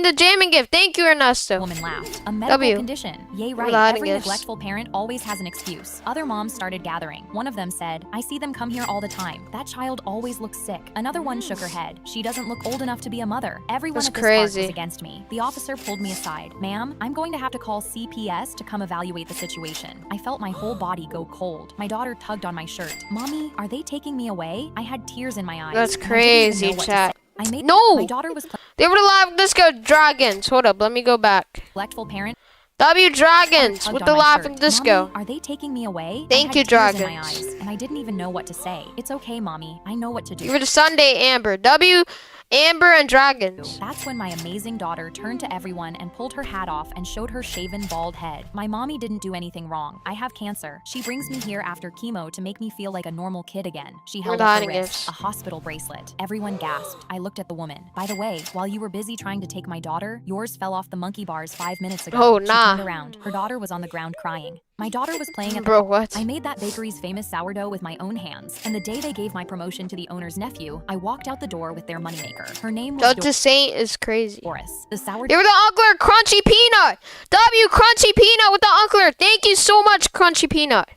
the jamming gift. Thank you, Ernesto. Woman laughed. A medical W. condition. Yay, right. Without Every gifts. neglectful parent always has an excuse. Other moms started gathering. One of them said, I see them come here all the time. That child always looks sick. Another one shook her head. She doesn't look old enough to be a mother. Everyone That's at this park crazy. was against me. The officer pulled me aside. Ma'am, I'm going to have to call CPS to come evaluate the situation. I felt my whole body go cold. My daughter tugged on my shirt. Mommy, are they taking me away? I had tears in my eyes. That's and I didn't even crazy, know what to chat. say. I made No! My daughter was They were the live disco dragons. Hold up, let me go back. neglectful parent. W Dragons Tugged with on the my laughing shirt. disco. Mommy, are they taking me away? Thank I you, had tears in my Dragons. eyes, and I didn't even know what to say. It's okay, Mommy. I know what to do. You were the Sunday Amber. W Amber and Dragons. That's when my amazing daughter turned to everyone and pulled her hat off and showed her shaven, bald head. My mommy didn't do anything wrong. I have cancer. She brings me here after chemo to make me feel like a normal kid again. She held the up her hiding wrist, gifts. a hospital bracelet. Everyone gasped. I looked at the woman. By the way, while you were busy trying to take my daughter, yours fell off the monkey bars 5 minutes ago. Oh, She nah. turned around. Her daughter was on the ground crying. My daughter was playing at the Bro, what? I made that bakery's famous sourdough with my own hands, and the day they gave my promotion to the owner's nephew, I walked out the door with their moneymaker. Her name was Judge the Saint is crazy. Doris. The sourdough They were the Uncler Crunchy Peanut. W Crunchy Peanut with the Uncler. Thank you so much, Crunchy Peanut.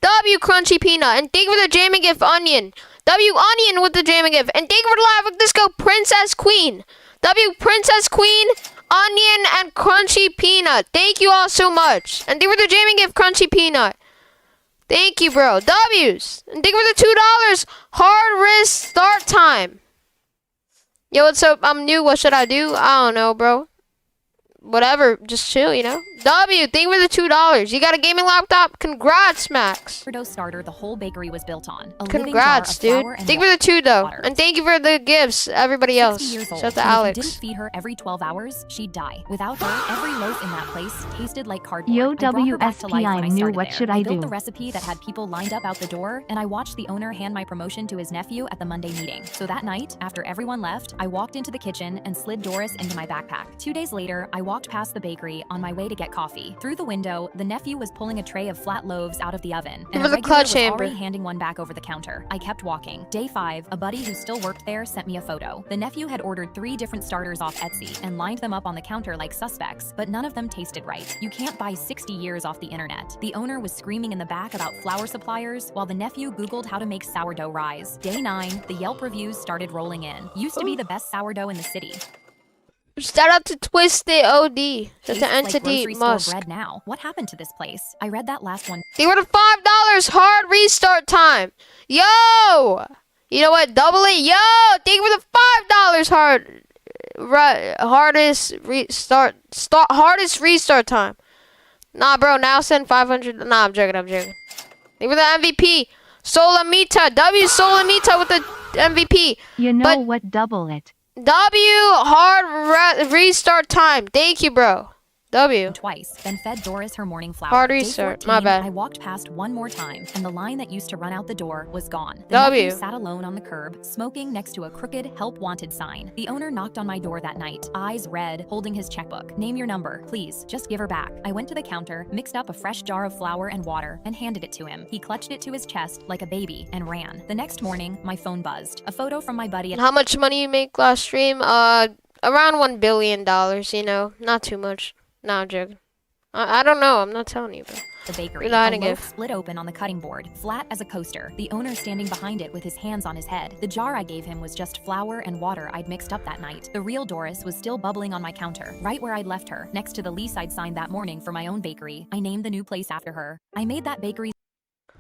W Crunchy Peanut. And thank you for the jamming gift, Onion. W Onion with the jamming gift. And thank you for the live disco, Princess Queen. W Princess Queen, Onion, and Crunchy Peanut. Thank you all so much. And they were the jamming gift, Crunchy Peanut. Thank you, bro. W's. And thank you for the $2. Hard wrist start time. Yo, what's up? I'm new. What should I do? I don't know, bro. Whatever. Just chill, you know? W, thank you for the $2. You got a gaming laptop? Congrats, Max. starter the whole bakery was built on. A Congrats, living jar of dude. flour and Thank you for the 2, though. water. And thank you for the gifts, everybody 60 else. years old, Shout out to and if Alex. you didn't feed her every 12 hours, she'd die. Without her, every loaf in that place tasted like cardboard. Yo, I brought her back to life when I WSPI knew started what there. should I built do. the recipe that had people lined up out the door, and I watched the owner hand my promotion to his nephew at the Monday meeting. So that night, after everyone left, I walked into the kitchen and slid Doris into my backpack. 2 days later, I walked past the bakery on my way to get coffee. Through the window, the nephew was pulling a tray of flat loaves out of the oven, and was a a regular clutch was Amber. already handing one back over the counter. I kept walking. Day 5, a buddy who still worked there sent me a photo. The nephew had ordered 3 different starters off Etsy and lined them up on the counter like suspects, but none of them tasted right. You can't buy 60 years off the internet. The owner was screaming in the back about flour suppliers, while the nephew Googled how to make sourdough rise. Day 9, the Yelp reviews started rolling in. Used to be the best sourdough in the city. Shout out to Twisted OD. Shout Tastes out to like Entity grocery store Musk. bread now. What happened to this place? I read that last one. They were the $5 hard restart time. Yo! You know what? Double it. Yo! Thank you for the $5 hardest restart time. Nah, bro. Now send 500. Nah, I'm joking. They were the MVP. Solamita. W Solamita with the MVP. You know But- what? Double it. Restart time. Thank you, bro. W. Twice, then fed Doris her morning flour. Hard Day restart, 14, my bad. I walked past one more time, and the line that used to run out the door was gone. The W. nephew sat alone on the curb, smoking next to a crooked help wanted sign. The owner knocked on my door that night, eyes red, holding his checkbook. Name your number, please. Just give her back. I went to the counter, mixed up a fresh jar of flour and water, and handed it to him. He clutched it to his chest like a baby and ran. The next morning, my phone buzzed. A photo from my buddy at How much money you make last stream? Around $1 billion, you know. Not too much. No, I'm joking. I don't know. I'm not telling you, bro. the bakery. You're not A a loaf gift. split open on the cutting board, flat as a coaster. The owner standing behind it with his hands on his head. The jar I gave him was just flour and water I'd mixed up that night. The real Doris was still bubbling on my counter, right where I'd left her, next to the lease I'd signed that morning for my own bakery. I named the new place after her. I made that bakery.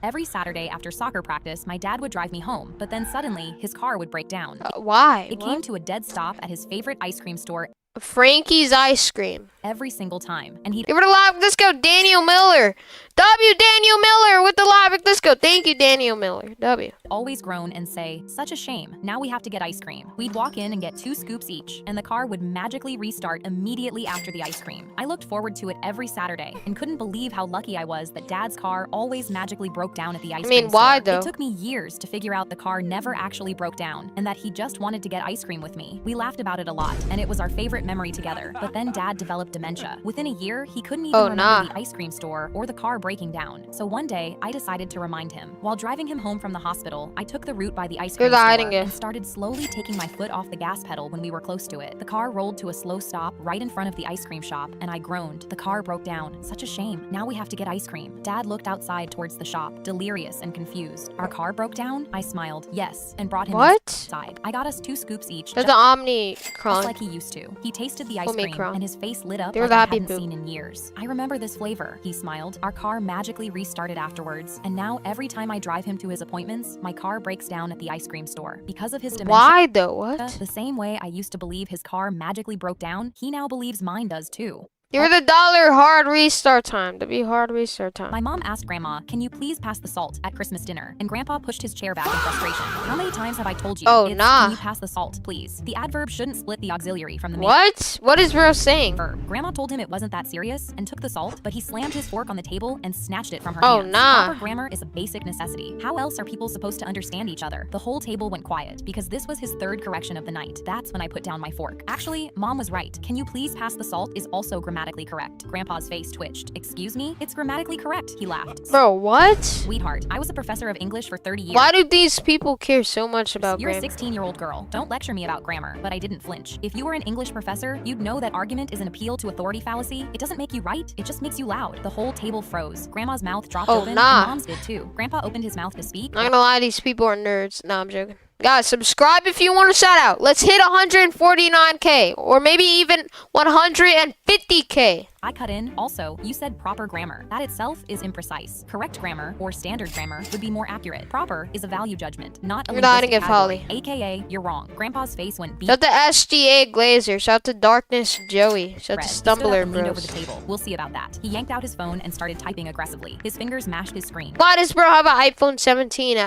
Every Saturday after soccer practice, my dad would drive me home, but then suddenly his car would break down. Why? It What? came to a dead stop at his favorite ice cream store. Frankie's ice cream. every single time, and he'd Give it a live. Let's go, Daniel Miller. Daniel Miller with the live. Let's go. Thank you, Daniel Miller. W. always groan and say, "Such a shame, now we have to get ice cream." We'd walk in and get 2 scoops each, and the car would magically restart immediately after the ice cream. I looked forward to it every Saturday and couldn't believe how lucky I was that Dad's car always magically broke down at the ice cream why store. though? It took me years to figure out the car never actually broke down and that he just wanted to get ice cream with me. We laughed about it a lot, and it was our favorite memory together. But then Dad developed dementia. Within a year, he couldn't even remember the ice cream store or the car breaking down. So one day, I decided to remind him. While driving him home from the hospital, I took the route by the ice cream store and started slowly taking my foot off the gas pedal when we were close to it. The car rolled to a slow stop right in front of the ice cream shop, and I groaned. The car broke down. Such a shame. Now we have to get ice cream. Dad looked outside towards the shop, delirious and confused. Our car broke down? I smiled. Yes, and brought him inside. I got us 2 scoops each. That's the Omnicron. Just like he used to. He tasted the ice cream, and his face lit up They were like I happy hadn't poop. seen in years. I remember this flavor, he smiled. Our car magically restarted afterwards, and now every time I drive him to his appointments, my car breaks down at the ice cream store. Because of his dementia, Why though? What? the same way I used to believe his car magically broke down, he now believes mine does too. You're the dollar hard restart time. To be hard restart time. My mom asked Grandma, "Can you please pass the salt at Christmas dinner?" And Grandpa pushed his chair back in frustration. "How many times have I told you? Oh, It's, nah. Can you pass the salt, please?" The adverb shouldn't split the auxiliary from the main What? What is bro saying? verb. Grandma told him it wasn't that serious and took the salt, but he slammed his fork on the table and snatched it from her Oh, hands. nah. Proper grammar is a basic necessity. How else are people supposed to understand each other? The whole table went quiet because this was his 3rd correction of the night. That's when I put down my fork. Actually, Mom was right. "Can you please pass the salt" is also grammatically correct. Grandpa's face twitched. "Excuse me? It's grammatically correct," he laughed. Bro, what? Sweetheart, I was a professor of English for 30 years. Why do these people care so much about You're a grammar? 16-year-old girl. Don't lecture me about grammar, but I didn't flinch. If you were an English professor, you'd know that argument is an appeal to authority fallacy. It doesn't make you right, it just makes you loud. The whole table froze. Grandma's mouth dropped Oh, open, nah. and Mom's did too. Grandpa opened his mouth to speak. Not gonna lie, these people are nerds. Nah, I'm joking. Guys, subscribe if you want a shout out. Let's hit 149K or maybe even 150K. I cut in. Also, you said proper grammar. That itself is imprecise. Correct grammar, or standard grammar, would be more accurate. Proper is a value judgment, not a You're not linguistic gonna get category. AKA, you're wrong. Grandpa's face went beet Shout to SGA Glazer. Shout to Darkness Joey. Shout red. to He stood up Stumbler and leaned over Bros. the table. We'll see about that. He yanked out his phone and started typing aggressively. His fingers mashed his screen. Why does bro have an iPhone 17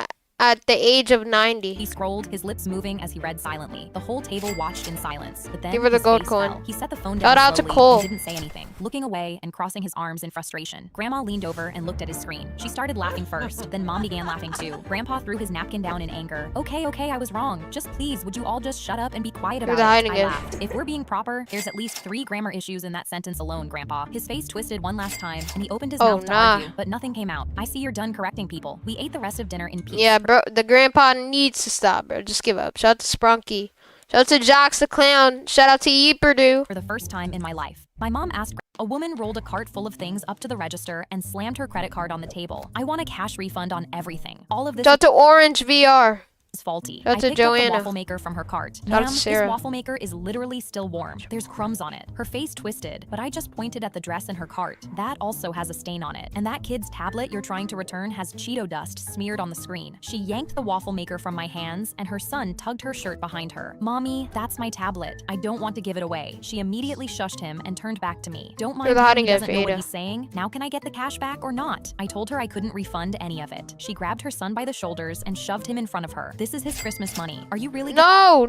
at the age of 90? He scrolled, his lips moving as he read silently. The whole table watched in silence. But then Give her the his gold face coin. fell. He set the phone Shout down out to slowly Cole. and didn't say anything, looking away and crossing his arms in frustration. Grandma leaned over and looked at his screen. She started laughing first, then Mom began laughing too. Grandpa threw his napkin down in anger. Okay, I was wrong. Just please, would you all just shut up and be quiet You're about the it?" hiding I it. laughed. "If we're being proper, there's at least 3 grammar issues in that sentence alone, Grandpa." His face twisted one last time, and he opened his Oh, mouth to nah. argue, but nothing came out. "I see you're done correcting people." We ate the rest of dinner in peace. Yeah, bro. The grandpa needs to stop, bro. Just give up. Shout out to Sprunky. Shout out to Jocks the Clown. Shout out to Yeeperdoo. For the first time in my life, my mom asked. A woman rolled a cart full of things up to the register and slammed her credit card on the table. "I want a cash refund on everything. All of this Shout out to Orange VR. is faulty." Shout out I to picked up the Joanna. waffle maker from her cart. Shout out "Ma'am, to this Sarah. waffle maker is literally still warm. There's crumbs on it." Her face twisted, but I just pointed at the dress in her cart. "That also has a stain on it. And that kid's tablet you're trying to return has Cheeto dust smeared on the screen." She yanked the waffle maker from my hands, and her son tugged her shirt behind her. "Mommy, that's my tablet. I don't want to give it away." She immediately shushed him and turned back to me. "Don't mind You're the him, hiding he it, doesn't know what Ada. he's saying. Now can I get the cash back or not?" I told her I couldn't refund any of it. She grabbed her son by the shoulders and shoved him in front of her. "This is his Christmas money. Are you really No.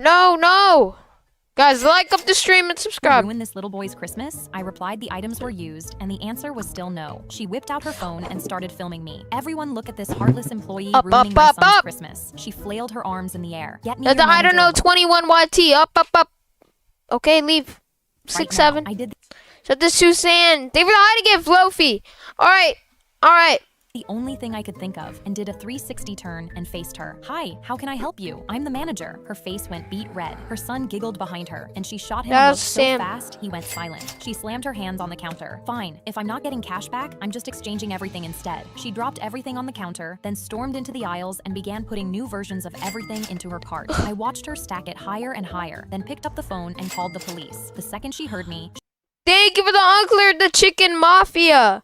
Guys, like up the stream and gonna subscribe. ruin this little boy's Christmas?" I replied the items were used, and the answer was still no. She whipped out her phone and started filming me. "Everyone look at this heartless employee Up, ruining up, my up, son's up. Christmas." She flailed her arms in the air. "Get me Shout your out to I don't manager know 21YT. Up. Okay, leave. right 6, now. 7. I did Shout out to Suzanne. They were hiding it, Flofi. Alright. the only thing I could think of and did a 360 turn and faced her. "Hi, how can I help you? I'm the manager." Her face went beet red. Her son giggled behind her, and she shot him a That's look so Sam. fast he went silent. She slammed her hands on the counter. "Fine, if I'm not getting cash back, I'm just exchanging everything instead." She dropped everything on the counter, then stormed into the aisles and began putting new versions of everything into her cart. I watched her stack it higher and higher, then picked up the phone and called the police. The second she heard me, Thank you for the Uncler, the Chicken Mafia.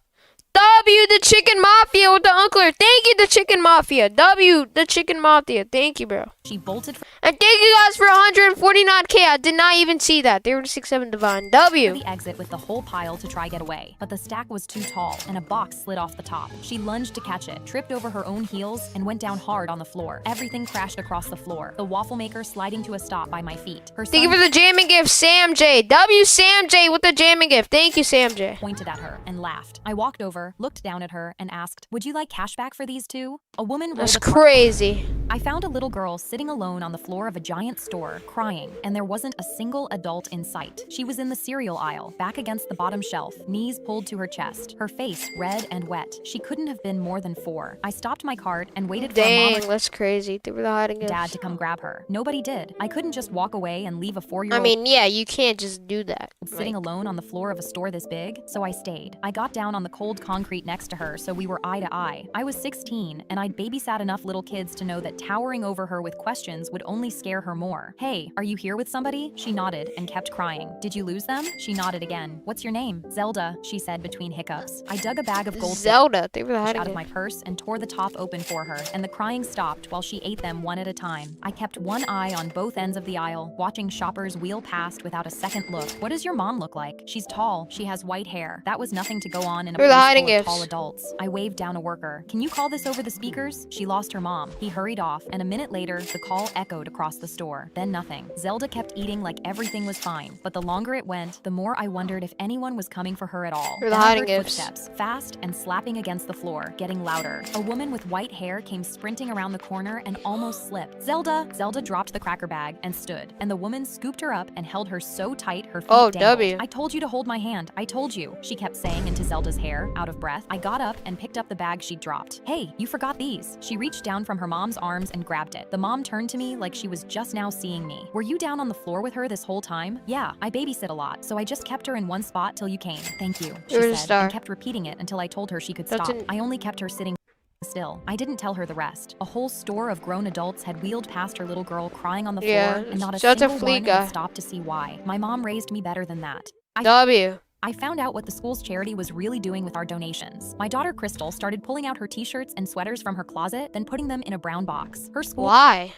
W, the Chicken Mafia with the Uncler. Thank you, the Chicken Mafia. W, the Chicken Mafia. Thank you, bro. she bolted for And thank you guys for 149K. I did not even see that. 36-7 Divine. W. The exit with the whole pile to try get away, but the stack was too tall and a box slid off the top. She lunged to catch it, tripped over her own heels, and went down hard on the floor. Everything crashed across the floor, the waffle maker sliding to a stop by my feet. Her Thank you son for the jamming gift, Sam J. W. Sam J with the jamming gift. Thank you, Sam J. pointed at her and laughed. I walked over, looked down at her, and asked, "Would you like cash back for these two?" A woman rolled That's a car- crazy. I found a little girl sitting alone on the floor of a giant store, crying, and there wasn't a single adult in sight. She was in the cereal aisle, back against the bottom shelf, knees pulled to her chest, her face red and wet. She couldn't have been more than 4. I stopped my cart and waited for a mom Dang, that's crazy. They were hiding or dad gifts. to come grab her. Nobody did. I couldn't just walk away and leave a 4-year-old I mean, yeah, you can't just do that. sitting Like, alone on the floor of a store this big, so I stayed. I got down on the cold concrete next to her so we were eye to eye. I was 16, and I'd babysat enough little kids to know that towering over her with questions would only scare her more. "Hey, are you here with somebody?" She nodded and kept crying. "Did you lose them?" She nodded again. "What's your name?" "Zelda," she said between hiccups. I dug a bag of gold Zelda. They were out hiding of my gifts. purse and tore the top open for her, and the crying stopped while she ate them one at a time. I kept one eye on both ends of the aisle, watching shoppers wheel past without a second look. "What does your mom look like?" "She's tall. She has white hair." That was nothing to go on in a Who are the place hiding full of gifts? tall adults. I waved down a worker. "Can you call this over the speakers?" She lost her mom. He hurried off, and a minute later, the call echoed across the store. Then nothing. Zelda kept eating like everything was fine, but the longer it went, the more I wondered if anyone was coming for her at all. Who are the Then I hiding heard gifts? footsteps, fast and slapping against the floor, getting louder. A woman with white hair came sprinting around the corner and almost slipped. "Zelda!" Zelda dropped the cracker bag and stood, and the woman scooped her up and held her so tight her feet Oh, dangled. W. "I told you to hold my hand. I told you," she kept saying into Zelda's hair, out of breath. I got up and picked up the bag she'd dropped. "Hey, you forgot these." She reached down from her mom's arms and grabbed it. The mom turned to me like she was just now seeing me. "Were you down on the floor with her this whole time?" "Yeah, I babysit a lot, so I just kept her in one spot till you came." "Thank you," she You're the said, star. and kept repeating it until I told her she could That's stop. an- I only kept her sitting still. I didn't tell her the rest. A whole store of grown adults had wheeled past her little girl crying on the Yeah, floor, and not a shout out to single Flea one Guy. had stopped to see why. My mom raised me better than that. W. I found out what the school's charity was really doing with our donations. My daughter Crystal started pulling out her t-shirts and sweaters from her closet, then putting them in a brown box. Her school Why?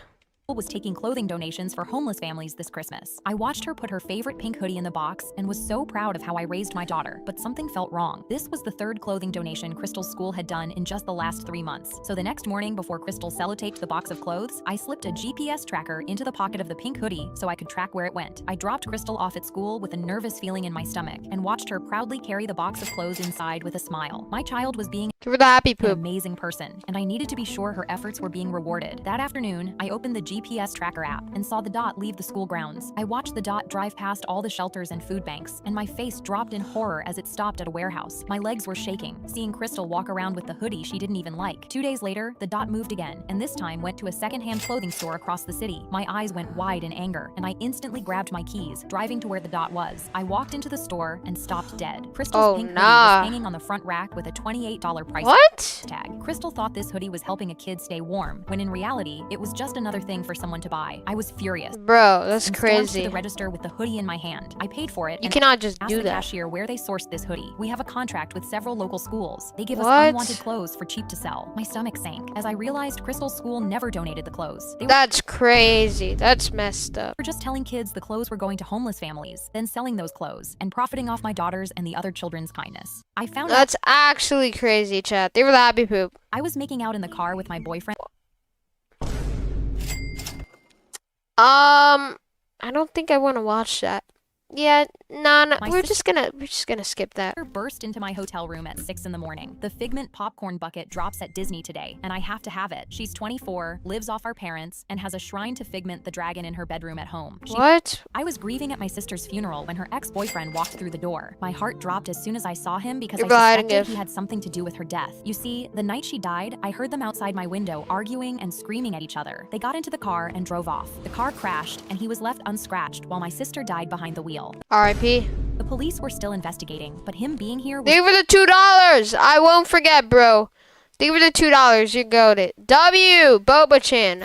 was taking clothing donations for homeless families this Christmas. I watched her put her favorite pink hoodie in the box and was so proud of how I raised my daughter, but something felt wrong. This was the 3rd clothing donation Crystal's school had done in just the last 3 months. So the next morning, before Crystal sellotaped the box of clothes, I slipped a GPS tracker into the pocket of the pink hoodie so I could track where it went. I dropped Crystal off at school with a nervous feeling in my stomach and watched her proudly carry the box of clothes inside with a smile. My child was being Give her the happy an poop. amazing person, and I needed to be sure her efforts were being rewarded. That afternoon, I opened the GPS tracker app and saw the dot leave the school grounds. I watched the dot drive past all the shelters and food banks, and my face dropped in horror as it stopped at a warehouse. My legs were shaking, seeing Crystal walk around with the hoodie she didn't even like. 2 days later, the dot moved again, and this time went to a secondhand clothing store across the city. My eyes went wide in anger, and I instantly grabbed my keys, driving to where the dot was. I walked into the store and stopped dead. Crystal's Oh, pink hoodie nah. was hanging on the front rack with a $28 price What? tag. Crystal thought this hoodie was helping a kid stay warm, when in reality, it was just another thing for someone to buy. I was furious. Bro, that's And stormed to crazy. the register with the hoodie in my hand. I paid for it You and cannot just asked do the that. cashier where they sourced this hoodie. "We have a contract with several local schools. They give us What? unwanted clothes for cheap to sell." My stomach sank as I realized Crystal's school never donated the clothes. They That's crazy. That's messed up. were just telling kids the clothes were going to homeless families, then selling those clothes, and profiting off my daughter's and the other children's kindness. I found out That's actually crazy, chat. They were the happy poop. I was making out in the car with my boyfriend. I don't think I want to watch that. Yeah, nah, My we're sis- just gonna skip that. Burst into my hotel room at 6 in the morning. The Figment popcorn bucket drops at Disney today, and I have to have it. She's 24, lives off our parents, and has a shrine to Figment the dragon in her bedroom at home. What? I was grieving at my sister's funeral when her ex-boyfriend walked through the door. My heart dropped as soon as I saw him because I You're hiding suspected it. he had something to do with her death. You see, the night she died, I heard them outside my window arguing and screaming at each other. They got into the car and drove off. The car crashed, and he was left unscratched while my sister died behind the wheel. R.I.P. The police were still investigating, but him being here was Thank you for the $2. I won't forget, bro. Thank you for the $2. You got it. W. Boba Chan.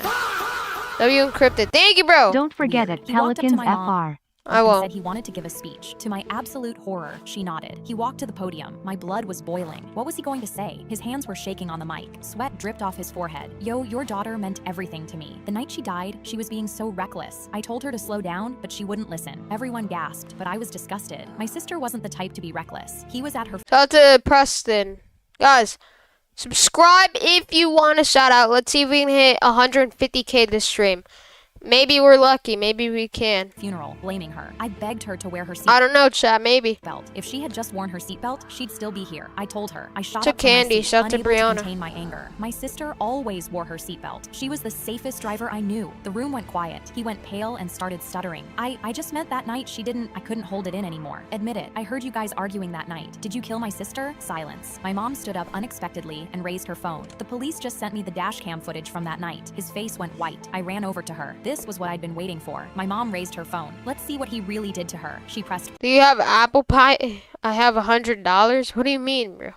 W encrypted. Thank you, bro. Don't forget at He walked up to Pelicans my mom. FR. I and won't. said he wanted to give a speech. To my absolute horror, she nodded. He walked to the podium. My blood was boiling. What was he going to say? His hands were shaking on the mic. Sweat dripped off his forehead. Yo, your daughter meant everything to me. The night she died, she was being so reckless. I told her to slow down, but she wouldn't listen. Everyone gasped, but I was disgusted. My sister wasn't the type to be reckless. He was at her Shout out to Preston. Guys, subscribe if you want a shout out. Let's see if we can hit 150K this stream. Maybe we're lucky. Maybe we can. funeral, blaming her. I begged her to wear her I don't know, chat. Maybe. seatbelt. If she had just worn her seatbelt, she'd still be here. I told her. I shot To up from my Candy. seat, Shout to unable Brianna. contain my anger. My sister always wore her seatbelt. She was the safest driver I knew. The room went quiet. He went pale and started stuttering. I just meant that night I couldn't hold it in anymore. Admit it. I heard you guys arguing that night. Did you kill my sister? Silence. My mom stood up unexpectedly and raised her phone. The police just sent me the dash cam footage from that night. His face went white. I ran over to her. This was what I'd been waiting for. My mom raised her phone. Let's see what he really did to her. She pressed Do you have apple pie? I have $100. What do you mean, bro?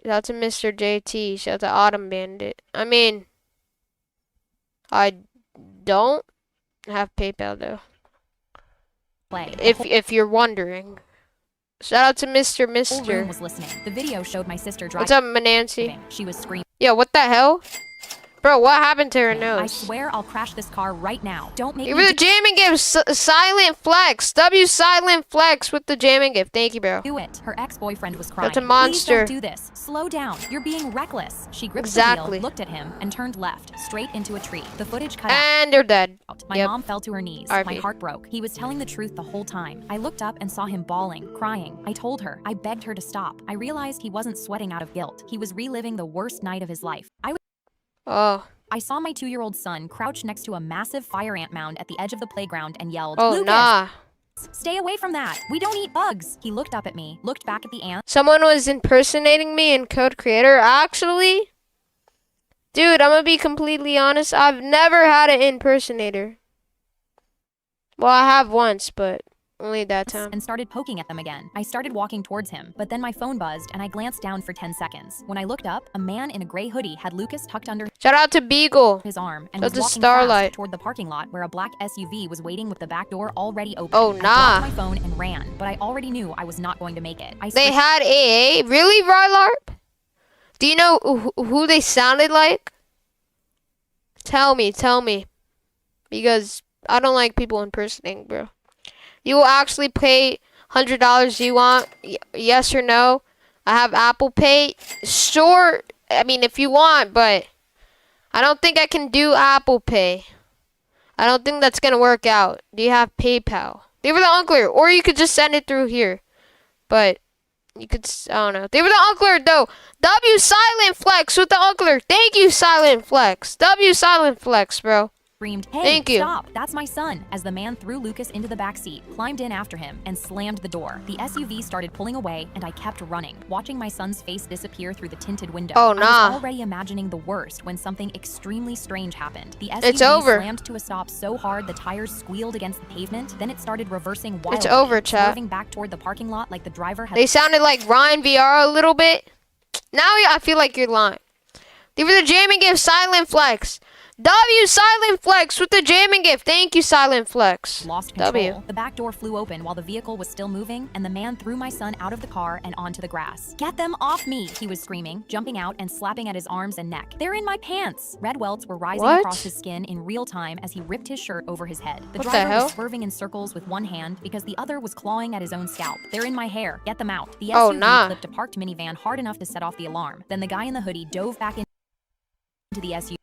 Shout out to Mr. JT. Shout out to Autumn Bandit. I mean, I don't have PayPal though. play. If you're wondering. Shout out to Mr. The whole room Mister. was listening. The video showed my sister What's driving. up, Nancy? She was screaming. Yo, what the hell? Bro, what happened to her I nose? swear I'll crash this car right now. Don't make Give me her the jamming gift. Silent flex. W silent flex with the jamming gift. Thank you, bro. do it. Her ex-boyfriend was crying. That's a monster. Please don't do this. Slow down. You're being reckless. She gripped the Exactly. wheel, looked at him, and turned left, straight into a tree. The footage cut And they're dead. out. My Yep. mom fell to her knees. RP. My heart broke. He was telling the truth the whole time. I looked up and saw him bawling, crying. I told her. I begged her to stop. I realized he wasn't sweating out of guilt. He was reliving the worst night of his life. Oh. I saw my 2-year-old son crouch next to a massive fire ant mound at the edge of the playground and yelled, Oh, "Lucas, nah. stay away from that. We don't eat bugs." He looked up at me, looked back at the ant. Someone was impersonating me in Code Creator. Actually, dude, I'm gonna be completely honest. I've never had an impersonator. Well, I have once, but only that time. And started poking at them again. I started walking towards him, but then my phone buzzed and I glanced down for 10 seconds. When I looked up, a man in a gray hoodie had Lucas tucked under Shout out to Beagle. his arm and That's was a walking Starlight. fast toward the parking lot where a black SUV was waiting with the back door already open. Oh, I nah. dropped my phone and ran, but I already knew I was not going to make it. I They switched had AA. Really, Rylarp? Do you know who they sounded like? Tell me. Because I don't like people impersonating, bro. You will actually pay $100 you want? Yes or no? I have Apple Pay. Sure, I mean, if you want, but I don't think I can do Apple Pay. I don't think that's going to work out. Do you have PayPal? They were the uncler, or you could just send it through here. But you could, I don't know. They were the uncler, though. W Silent Flex with the uncler. Thank you, Silent Flex. W Silent Flex, bro. screamed, "Hey, Thank you. stop, that's my son," as the man threw Lucas into the back seat, climbed in after him, and slammed the door. The SUV started pulling away, and I kept running, watching my son's face disappear through the tinted window. Oh, I nah. was already imagining the worst when something extremely strange happened. The It's SUV over. slammed to a stop so hard the tires squealed against the pavement, then it started reversing wildly, It's over, chat. swerving back toward the parking lot like the driver had They sounded like Ryan VR a little bit. Now I feel like you're lying. They were the jamming gift, Silent Flex. W Silent Flex with the jamming gift. Thank you, Silent Flex. lost control. W. The back door flew open while the vehicle was still moving, and the man threw my son out of the car and onto the grass. "Get them off me," he was screaming, jumping out and slapping at his arms and neck. "They're in my pants." Red welts were rising What? across his skin in real time as he ripped his shirt over his head. The What the driver hell? was swerving in circles with one hand because the other was clawing at his own scalp. "They're in my hair. Get them out." The Oh, SUV nah. flipped a parked minivan hard enough to set off the alarm. Then the guy in the hoodie dove back into the SUV.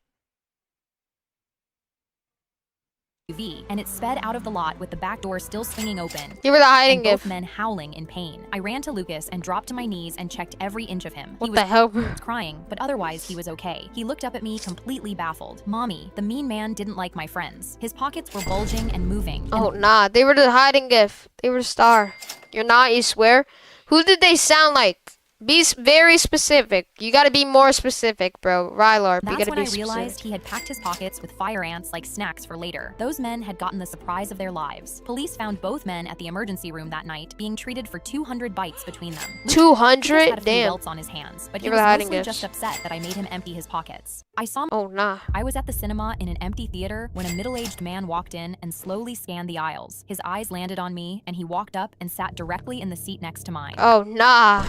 And it sped out of the lot with the back door still swinging open. They were the hiding And both gift. men howling in pain. I ran to Lucas and dropped to my knees and checked every inch of him. What He the was hell? crying, but otherwise he was okay. He looked up at me completely baffled. "Mommy, the mean man didn't like my friends." His pockets were bulging and moving. Oh, nah. They were the hiding gift. They were the star. You're not, you swear? Who did they sound like? Very specific. You gotta be more specific, bro. Rylarp, you That's gotta when be I specific. realized he had packed his pockets with fire ants like snacks for later. Those men had gotten the surprise of their lives. Police found both men at the emergency room that night, being treated for 200 bites between them. Lucas 200? had a few Damn. welts on his hands, but he Give was her the hiding mostly gifts. just upset that I made him empty his pockets. Oh, nah. I was at the cinema in an empty theater when a middle-aged man walked in and slowly scanned the aisles. His eyes landed on me, and he walked up and sat directly in the seat next to mine. Oh, nah.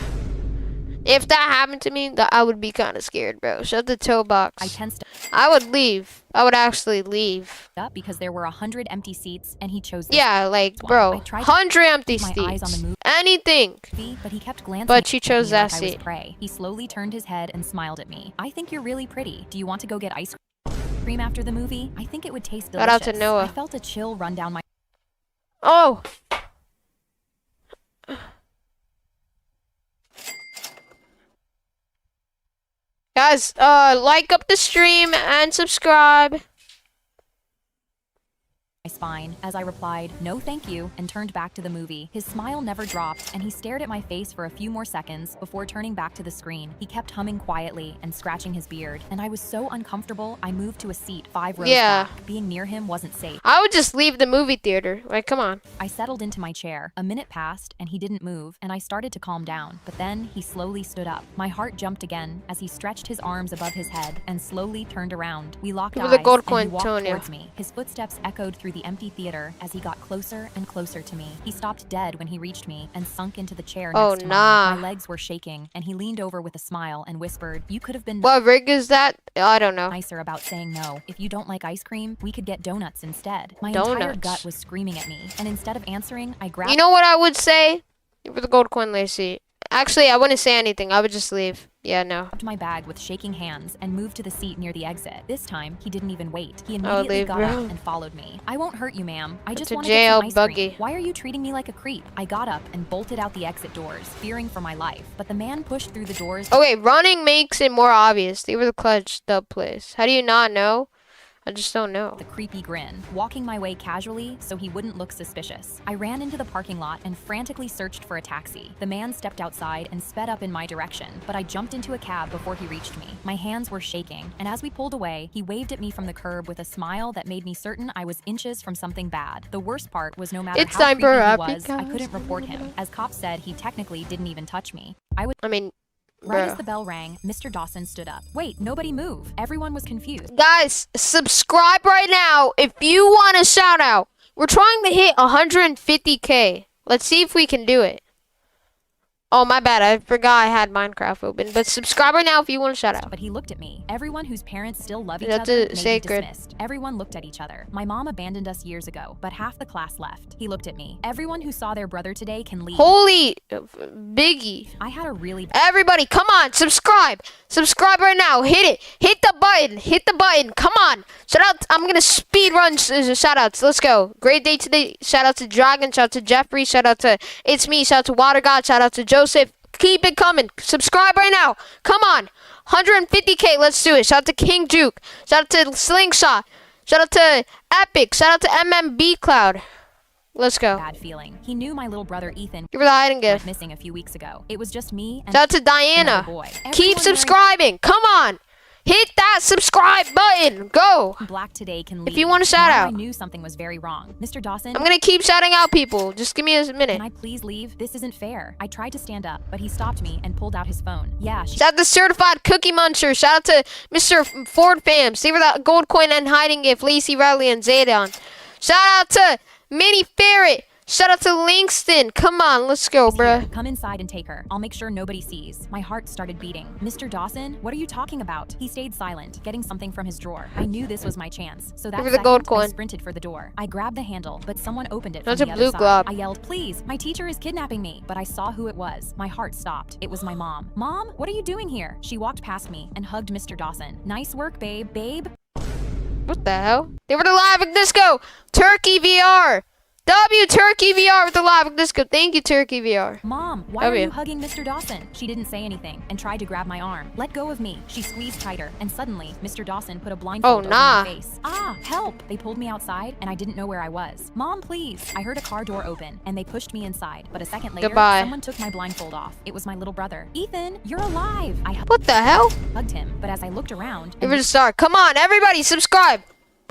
If that happened to me, I would be kind of scared, bro. Shut the toe I box. tensed I would leave. I would actually leave. up because there were 100 empty seats, and he chose this Yeah, like, one. bro. I tried to 100 empty keep my eyes on the seats. movie. Anything. But he kept glancing But she at chose me that like I was seat. prey. He slowly turned his head and smiled at me. I think you're really pretty. Do you want to go get ice cream after the movie? I think it would taste delicious. Shout out to Noah. I felt a chill run down my Oh. Guys, like up the stream and subscribe. spine as I replied, "No thank you," and turned back to the movie. His smile never dropped, and he stared at my face for a few more seconds before turning back to the screen. He kept humming quietly and scratching his beard, and I was so uncomfortable I moved to a seat 5 rows Yeah. back. Being near him wasn't safe. I would just leave the movie theater. Like, come on. I settled into my chair. A minute passed, and he didn't move, and I started to calm down. But then he slowly stood up. My heart jumped again as he stretched his arms above his head and slowly turned around. We locked Give eyes, me the gold and he coin, walked Tonya. towards me. His footsteps echoed through the empty theater as he got closer and closer to me. He stopped dead when he reached me and sunk into the chair Oh, next to nah. mine. My legs were shaking, and he leaned over with a smile and whispered, "You could have been What rig is that? I don't know. nicer about saying no. If you don't like ice cream, we could get donuts instead." My entire Donuts. gut was screaming at me, and instead of answering, I grabbed You know what I would say? For the gold coin, Lacey. Actually, I wouldn't say anything. I would just leave. Yeah, no. my bag with shaking hands and moved to the seat near the exit. This time, he didn't even wait. He Oh, immediately leave, got bro. up and followed me. "I won't hurt you, ma'am. I just a want to get some jail ice buggy. cream. Why are you treating me like a creep?" I got up and bolted out the exit doors, fearing for my life. But the man pushed through the doors. Okay, running makes it more obvious. They were the clutch dub plays. How do you not know? I just don't know. The creepy grin, walking my way casually so he wouldn't look suspicious. I ran into the parking lot and frantically searched for a taxi. The man stepped outside and sped up in my direction, but I jumped into a cab before he reached me. My hands were shaking, and as we pulled away, he waved at me from the curb with a smile that made me certain I was inches from something bad. The worst part was no matter It's how time creepy for he Happy was, I Cows. couldn't report him. As cops said, he technically didn't even touch me. I mean, Right bro. as the bell rang, Mr. Dawson stood up. Wait, nobody move. Everyone was confused. Guys, subscribe right now if you want a shout out. We're trying to hit 150K. Let's see if we can do it. Oh, my bad. I forgot I had Minecraft open. But subscribe right now if you want a shout out. But he looked at me. Everyone whose parents still love each That's other a may sacred. be dismissed. Everyone looked at each other. My mom abandoned us years ago, but half the class left. He looked at me. Everyone who saw their brother today can leave. Holy Biggie. I had a really Everybody, come on, subscribe. Subscribe right now. Hit it. Hit the button. Hit the button. Come on. Shout out. I'm going to speed run shout outs. Let's go. Great day today. Shout out to Dragon. Shout out to Jeffrey. Shout out to It's Me. Shout out to Water God. Shout out to Joseph. Keep it coming. Subscribe right now. Come on. 150K. Let's do it. Shout out to King Juke. Shout out to Slingshot. Shout out to Epic. Shout out to MMB Cloud. Let's go. bad feeling. He knew my little brother Ethan Give her the hiding went gift. missing a few weeks ago. It was just me and Shout out to another Diana. boy. Keep Everyone wearing subscribing. Come on. Hit that subscribe button. Go. black today can leave. If you want a shout Now out. I knew something was very wrong. Mr. Dawson, I'm gonna keep shouting out people. Just give me a minute. can I please leave? This isn't fair. I tried to stand up, but he stopped me and pulled out his phone. Yeah, she Shout out to Certified Cookie Muncher. Shout out to Mr. Ford Fam. Save for that gold coin and hiding gift. Lacey Riley and Zaydon. Shout out to Minnie Ferret. Shout out to Langston. Come on, let's go, bruh. Come inside and take her. I'll make sure nobody sees. My heart started beating. "Mr. Dawson, what are you talking about?" He stayed silent, getting something from his drawer. I knew this was my chance, so that Give her the second, gold I coin. sprinted for the door. I grabbed the handle, but someone opened it That's from a the blue other side. glob. I yelled, "Please, my teacher is kidnapping me." But I saw who it was. My heart stopped. It was my mom. "Mom, what are you doing here?" She walked past me and hugged Mr. Dawson. "Nice work, babe. Babe." What the hell? They were the live disco. Turkey VR. W Turkey VR with the live disco. Thank you, Turkey VR. Mom, why are W. you hugging Mr. Dawson? She didn't say anything and tried to grab my arm. Let go of me. She squeezed tighter, and suddenly, Mr. Dawson put a blindfold over nah. my face. Ah, help! They pulled me outside, and I didn't know where I was. Mom, please! I heard a car door open, and they pushed me inside. But a second later, Goodbye. someone took my blindfold off. It was my little brother. Ethan, you're alive! I What the hell? hugged him, but as I looked around, Give it a start. Come on, everybody, subscribe.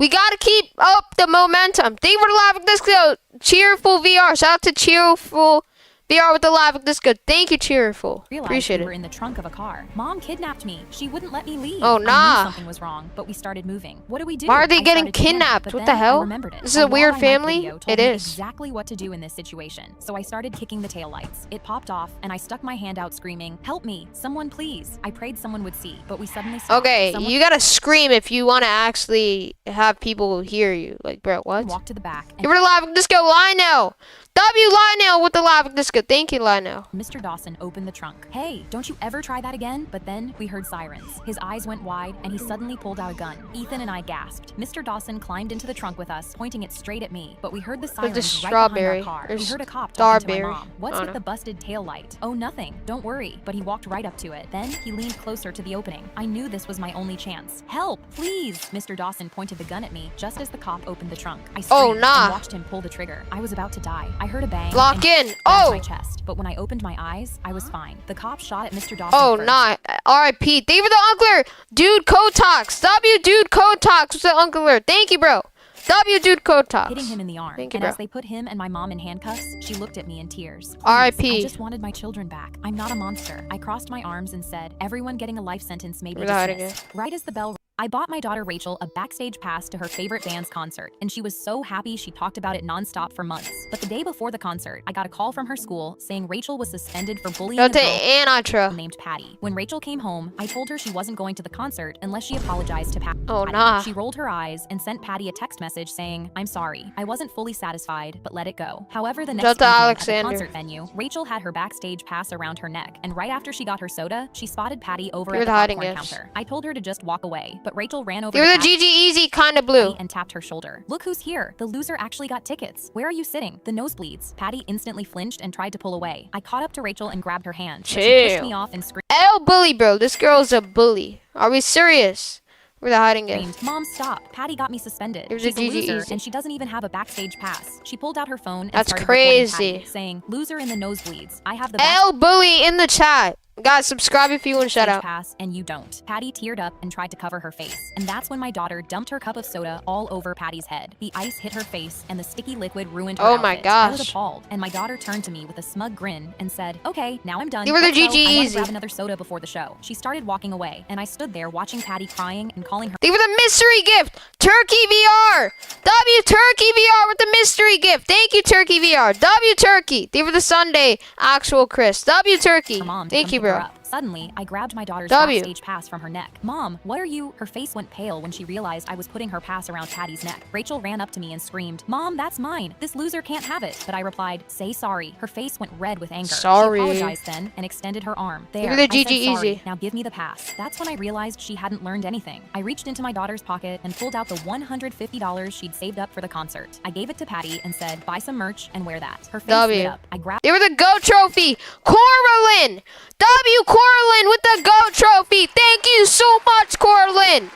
We gotta keep up the momentum. Thank you for the live disco. Cheerful VR. Shout out to Cheerful VR with the live disco. Thank you, Cheerful. realized Appreciate we were it. in the trunk of a car. Mom kidnapped me. She wouldn't let me leave. Oh, I knew nah. something was wrong, but we started moving. What do we do? Why are they I getting started to panic, kidnapped? but What then the hell? I remembered it. This is a Wall weird I Might family? video told It me is. exactly what to do in this situation. So I started kicking the taillights. It popped off, and I stuck my hand out screaming, "Help me! Someone please!" I prayed someone would see, but we suddenly stopped. Okay, Someone you gotta scream if you want to actually have people hear you. Like, bro, what? walked to the back, and Give it a live disco. Lionel. W Lionel with the live disco. Thank you, Lionel. Mr. Dawson opened the trunk. Hey, don't you ever try that again? But then we heard sirens. His eyes went wide, and he suddenly pulled out a gun. Ethan and I gasped. Mr. Dawson climbed into the trunk with us, pointing it straight at me. But we heard the sirens right strawberry. behind our car. Or We heard a cop talking to my starberry. mom. What's I with don't the busted tail light? Oh, nothing. Don't worry. But he walked right up to it. Then he leaned closer to the opening. I knew this was my only chance. Help, please! Mr. Dawson pointed the gun at me just as the cop opened the trunk. I screamed nah. and watched him pull the trigger. I was about to die. I heard a bang. Lock and in. grabbed Oh. my chest. But when I opened my eyes, I was fine. The cop shot at Mr. Dawson Oh, first. nah. R.I.P. Thank you for the Uncler. Dude Kotox. W Dude Kotox with the Uncler. Thank you, bro. W Dude Kotox. Hitting him in the arm. Thank you, And bro. as they put him and my mom in handcuffs, she looked at me in tears. "Please, R.I.P.. I just wanted my children back. I'm not a monster." I crossed my arms and said, "Everyone getting a life sentence may be Without hiding dismissed." Right as the bell I bought my daughter Rachel a backstage pass to her favorite band's concert, and she was so happy she talked about it nonstop for months. But the day before the concert, I got a call from her school saying Rachel was suspended for bullying Go a to girl Anitra. named Patty. When Rachel came home, I told her she wasn't going to the concert unless she apologized to Patty. Oh, nah. She rolled her eyes and sent Patty a text message saying, "I'm sorry. I wasn't fully satisfied, but let it go." However, the next Shout out to evening at the Alexander. concert venue, Rachel had her backstage pass around her neck, and right after she got her soda, she spotted Patty over You're at the the hiding popcorn gifts. counter. I told her to just walk away, but Rachel ran over You're to the GG Easy kind of blue. and tapped her shoulder. "Look who's here. The loser actually got tickets. Where are you sitting?" "The nosebleeds." Patty instantly flinched and tried to pull away. I caught up to Rachel and grabbed her hand. But she pushed Chill. me off and screamed. L bully, bro. This girl's a bully. Are we serious? We're the hiding gift. "Mom, stop. Patty got me suspended. It was a She's a GG loser, easy. and she doesn't even have a backstage pass." She pulled out her phone and That's started recording crazy. Patty, saying, "Loser in the nosebleeds. I have the L bully in the chat. Guys, subscribe if you want shout backstage out. pass, and you don't." Patty teared up and tried to cover her face. And that's when my daughter dumped her cup of soda all over Patty's head. The ice hit her face, and the sticky liquid ruined her Oh my outfit. I was gosh. appalled, and my daughter turned to me with a smug grin and said, "Okay, now I'm done. You were the Let's go. GG I wanna easy." grab another soda before the show." She started walking away, and I stood there watching Patty crying and calling her Thank you for the mystery gift. Turkey VR. W Turkey VR with the mystery gift. Thank you, Turkey VR. W Turkey. Thank you for the Sunday actual Chris. W Turkey. mom to Thank come you, pick her bro. up. Suddenly, I grabbed my daughter's W. backstage pass from her neck. "Mom, what are you?" Her face went pale when she realized I was putting her pass around Patty's neck. Rachel ran up to me and screamed, "Mom, that's mine. This loser can't have it." But I replied, "Say sorry." Her face went red with anger. Sorry. She apologized then and extended her arm. "There, Give her the I said GG sorry. easy. Now give me the pass." That's when I realized she hadn't learned anything. I reached into my daughter's pocket and pulled out the $150 she'd saved up for the concert. I gave it to Patty and said, "Buy some merch and wear that." Her face W. lit up. I grabbed They were the GO trophy. Coraline. W Coraline with the GO trophy. Thank you so much, Coraline.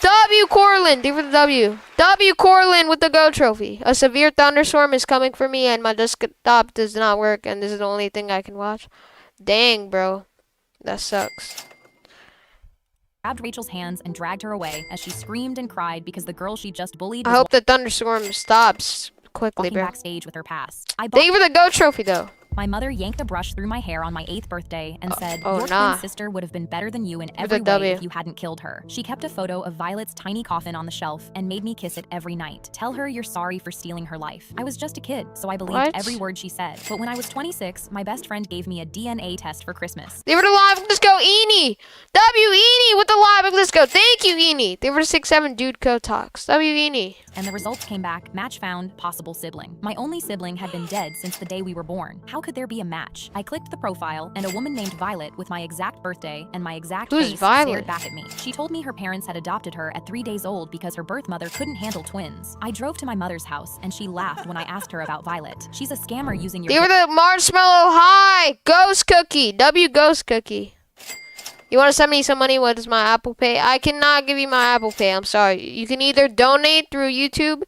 W Coraline. They were the W. W Coraline with the GO trophy. A severe thunderstorm is coming for me, and my desktop does not work, and this is the only thing I can watch. Dang, bro. That sucks. grabbed Rachel's hands and dragged her away as she screamed and cried because the girl she just bullied I was hope the thunderstorm stops quickly, walking bro. backstage with her past. I bought Thank you for the GO trophy, though. My mother yanked a brush through my hair on my 8th birthday and said, oh, "Your nah. twin sister would have been better than you in With a every way W. if you hadn't killed her." She kept a photo of Violet's tiny coffin on the shelf and made me kiss it every night. "Tell her you're sorry for stealing her life." I was just a kid, so I believed What? every word she said. But when I was 26, my best friend gave me a DNA test for Christmas. They were the live. Let's go, Eenie. W Eenie with the live. Let's go. Thank you, Eenie. They were 6'7" dude Kotox. W Eenie. And the results came back, match found, possible sibling. My only sibling had been dead since the day we were born. How could could there be a match? I clicked the profile, and a woman named Violet with my exact birthday and my exact Who's face Violet? stared back at me. She told me her parents had adopted her at 3 days old because her birth mother couldn't handle twins. I drove to my mother's house, and she laughed when I asked her about Violet. She's a scammer using your... Give her the marshmallow high! Ghost cookie! W ghost cookie. You want to send me some money? What is my Apple Pay? I cannot give you my Apple Pay. I'm sorry. You can either donate through YouTube,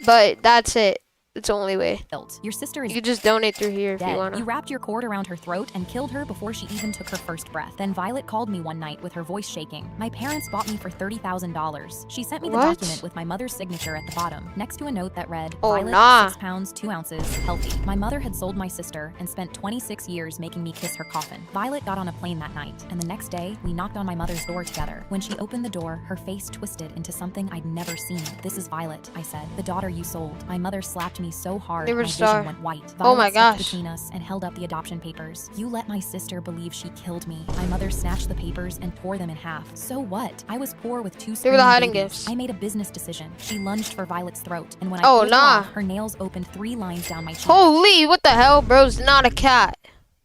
but that's it. It's the only way. Your sister is You can just donate through here if you dead. want You to. wrapped your cord around her throat and killed her before she even took her first breath. Then Violet called me one night with her voice shaking. My parents bought me for $30,000. She sent me the What? document with my mother's signature at the bottom, next to a note that read, Oh, Violet, nah. 6 pounds, 2 ounces, healthy. My mother had sold my sister and spent 26 years making me kiss her coffin. Violet got on a plane that night, and the next day, we knocked on my mother's door together. When she opened the door, her face twisted into something I'd never seen. This is Violet, I said, the daughter you sold. My mother slapped me so hard, Never my saw her. vision went white. Oh my Violet stepped gosh. between us and held up the adoption papers. You let my sister believe she killed me. My mother snatched the papers and tore them in half. So what? I was poor with 2 They were screaming the hiding babies. gifts. I made a business decision. She lunged for Violet's throat, and when I Oh, pulled her nah. off, her nails opened 3 lines down my cheek. Holy, what the hell, bro's not a cat.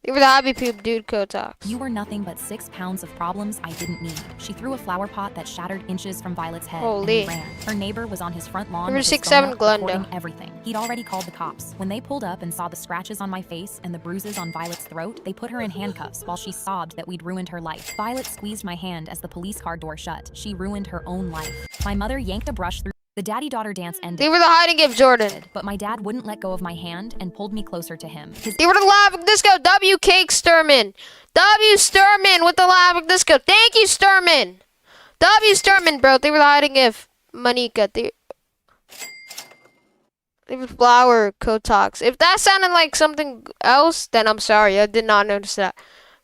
They were the happy poop dude Kotox. You were nothing but 6 pounds of problems I didn't need. She threw a flower pot that shattered inches from Violet's head Holy. and we ran. Her neighbor was on his front lawn Number with his 6'7" phone up, Glenda. recording everything. He'd already called the cops. When they pulled up and saw the scratches on my face and the bruises on Violet's throat, they put her in handcuffs while she sobbed that we'd ruined her life. Violet squeezed my hand as the police car door shut. She ruined her own life. My mother yanked a brush through. The daddy-daughter dance ended. They were the hiding gift, Jordan. But my dad wouldn't let go of my hand and pulled me closer to him. His They were the Lavic Disco. W Cake Sturman. W Sturman with the Lavic Disco. Thank you, Sturman. W Sturman, bro. They were the hiding gift. Monica. They were flower Kotox. If that sounded like something else, then I'm sorry. I did not notice that.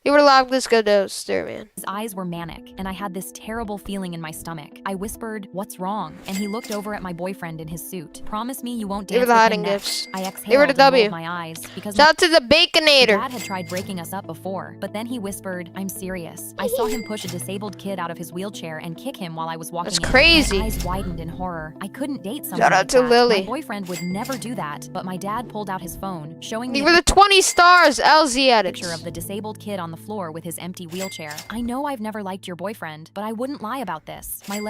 They were the Lavic Disco, though, Sturman. His eyes were manic, and I had this terrible feeling in my stomach. I whispered, "What's wrong?" And he looked over at my boyfriend in his suit. "Promise me you won't They were dance the with him hiding next." gifts. I They exhaled were the and W. rolled my eyes because Shout out to the my Baconator. dad had tried breaking us up before, but then he whispered, "I'm serious." I saw him push a disabled kid out of his wheelchair and kick him while I was walking That's in. crazy. My eyes widened in horror. I couldn't date someone Shout out like to that. Lily. My boyfriend would never do that, but my dad pulled out his phone, showing me They a were the 20 stars, LZ edits. picture of the disabled kid on the floor with his empty wheelchair. I know I've never liked your boyfriend, but I wouldn't lie about this. My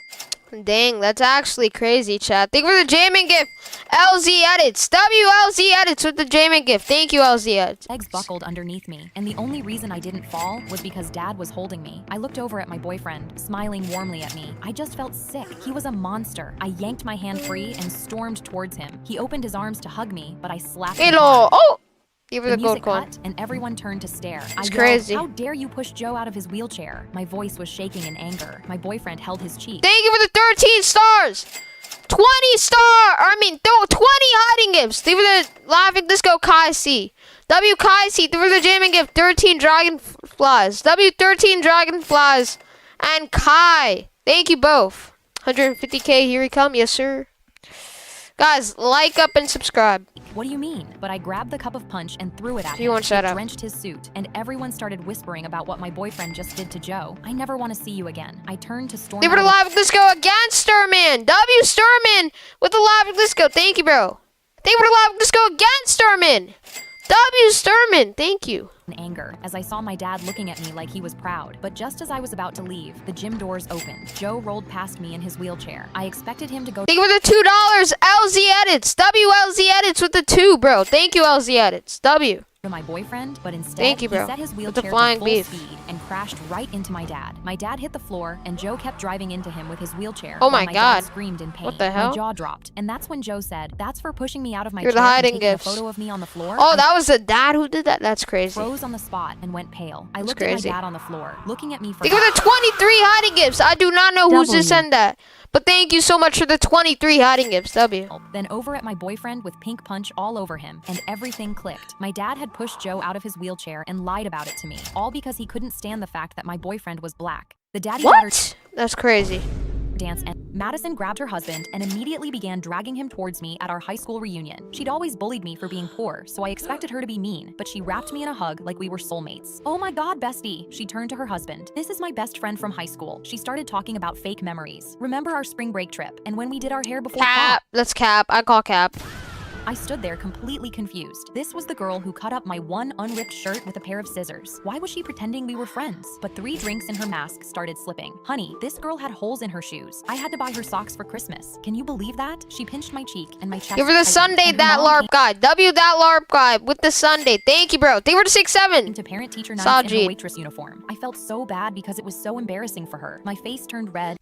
Dang, that's actually crazy, chat. Thank you for the Jamin gift. LZ edits. WLZ edits with the Jamin gift. Thank you, LZ edits. legs buckled underneath me, and the only reason I didn't fall was because Dad was holding me. I looked over at my boyfriend, smiling warmly at me. I just felt sick. He was a monster. I yanked my hand free and stormed towards him. He opened his arms to hug me, but I slapped him Hello. hard. Oh! Give her The the gold music coin. cut, and everyone turned to stare. I It's yelled, crazy. "How dare you push Joe out of his wheelchair?" My voice was shaking in anger. My boyfriend held his cheek. Thank you for the 13 stars. 20 star. 20 hiding gifts. They were the Laughing Disco Kai C. W Kai C. They were the Jamin gift. 13 dragonflies. W 13 dragonflies. And Kai. Thank you both. 150k. Here we come. Yes, sir. Guys, like up and subscribe. What do you mean? But I grabbed the cup of punch and threw it at You him. won't shut It up. drenched his suit, and everyone started whispering about what my boyfriend just did to Joe. I never want to see you again. I turned to storm They were out the of Laughing Disco again, Sturman. W Sturman with the Laughing Disco. Thank you, bro. They were the Laughing Disco again, Sturman. W Sturman. Thank you. in anger as I saw my dad looking at me like he was proud. But just as I was about to leave, the gym doors opened. Joe rolled past me in his wheelchair. I expected him to go Thank you for the $2. LZ Edits. WLZ Edits with the 2, bro. Thank you, LZ Edits. W. to my boyfriend, but instead Thank you, bro. he set his With wheelchair the to flying full beef. speed and crashed right into my dad. My dad hit the floor, and Joe kept driving into him with his wheelchair. Oh while my dad God. screamed in pain. What the hell? My jaw dropped, and that's when Joe said, "That's for pushing me out of my You're the chair and hiding taking gifts. a photo of me on the floor." Oh, I that was the dad who did that? That's crazy. froze on the spot and went pale. I That's looked crazy. at my dad on the floor, looking at me for Thank you for the 23 hiding gifts. I do not know who's to W. send that. But thank you so much for the 23 hiding gifts. W. help. Then over at my boyfriend with pink punch all over him, and everything clicked. My dad had pushed Joe out of his wheelchair and lied about it to me, all because he couldn't stand the fact that my boyfriend was black. The daddy-daughter What? That's crazy. dance, and Madison grabbed her husband and immediately began dragging him towards me at our high school reunion. She'd always bullied me for being poor, so I expected her to be mean, but she wrapped me in a hug like we were soulmates. "Oh my God, bestie," she turned to her husband. "This is my best friend from high school." She started talking about fake memories. "Remember our spring break trip and when we did our hair before fall?" Cap. Let's cap. I call cap. I stood there completely confused. This was the girl who cut up my one unripped shirt with a pair of scissors. Why was she pretending we were friends? But 3 drinks in her mask started slipping. Honey, this girl had holes in her shoes. I had to buy her socks for Christmas. Can you believe that? She pinched my cheek and my chest. Give her the Sunday, and her that mom LARP came guy. W that LARP guy with the Sunday. Thank you, bro. Thank you for the 6-7. into parent-teacher Saw nights in her Jeep. waitress uniform. I felt so bad because it was so embarrassing for her. My face turned red.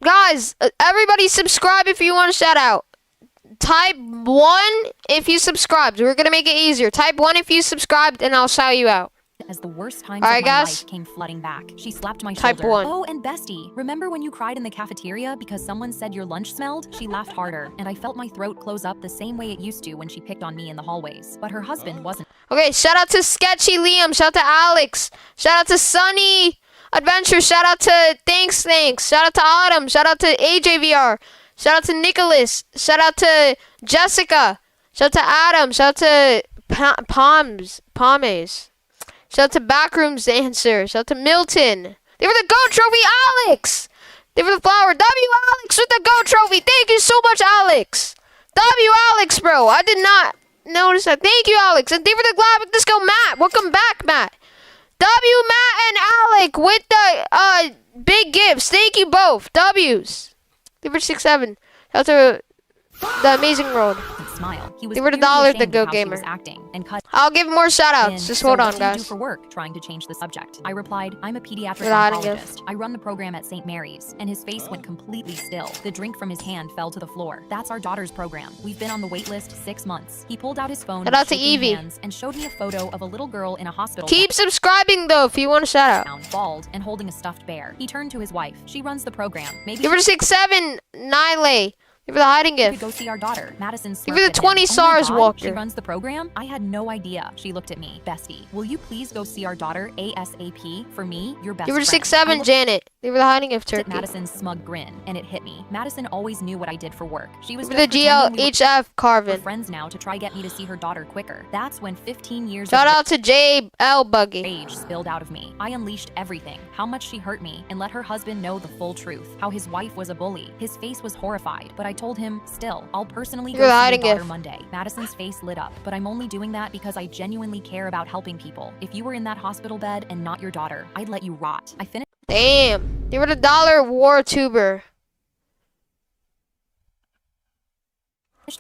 Guys, everybody subscribe if you want a shout out. Type 1 if you subscribed. We're gonna make it easier. Type 1 if you subscribed, and I'll shout you out. As the worst times Alright, of my guys. life came flooding back. She slapped my Type shoulder. 1. Oh, and bestie, remember when you cried in the cafeteria because someone said your lunch smelled? She laughed harder, and I felt my throat close up the same way it used to when she picked on me in the hallways. But her husband wasn't. Okay, shout out to Sketchy Liam. Shout out to Alex. Shout out to Sunny Adventure. Shout out to Thanks. Shout out to Autumn. Shout out to AJVR. Shout out to Nicholas. Shout out to Jessica. Shout out to Adam. Shout out to Palmes. Shout out to Backrooms Answer. Shout out to Milton. They were the GOAT Trophy, Alex. They were the flower. W Alex with the GOAT Trophy. Thank you so much, Alex. W Alex, bro. I did not notice that. Thank you, Alex. And they were the Glad Disco, Matt. Welcome back, Matt. W Matt and Alec with the big gifts. Thank you both. W's. They were 6-7. Shout out to the Amazing Road. Smile. He was They were the clearly dollar, the ashamed Go of how she Gamer. was acting and cut I'll give more shout in. outs. Just So hold what on, do you do guys. for work? Trying to change the subject. I replied, I'm a pediatric Without hiding it. oncologist. I run the program at St. Mary's. And his face went completely still. The drink from his hand fell to the floor. That's our daughter's program. We've been on the wait list 6 months. He pulled out his phone Shout out with to shaking Evie. hands and showed me a photo of a little girl in a hospital Keep subscribing, though, if you want a shout out. gown, bald, and holding a stuffed bear. He turned to his wife. She runs the program. Maybe Give her the 6-7, Nile. Give her the hiding we could gift. go see our daughter. Madison Give her the smirked at 20 him. SARS Oh my God, walker. She runs the program? I had no idea. She looked at me. Bestie, will you please go see our daughter ASAP? For me, your best Give her the friend. 6-7, I looked Janet. Give her the hiding gift, at turkey. Madison's smug grin, and it hit me. Madison always knew what I did for work. She was Give her just the pretending we were GLHF, Carvin. friends now to try get me to see her daughter quicker. That's when 15 years Shout of out to JL Buggy. rage spilled out of me. I unleashed everything. How much she hurt me, and let her husband know the full truth. How his wife was a bully. His face was horrified, but I told him, still, I'll personally go You're see your hiding daughter it. Monday. Madison's face lit up, but I'm only doing that because I genuinely care about helping people. If you were in that hospital bed and not your daughter, I'd let you rot. I finished Damn. Give her the dollar war tuber.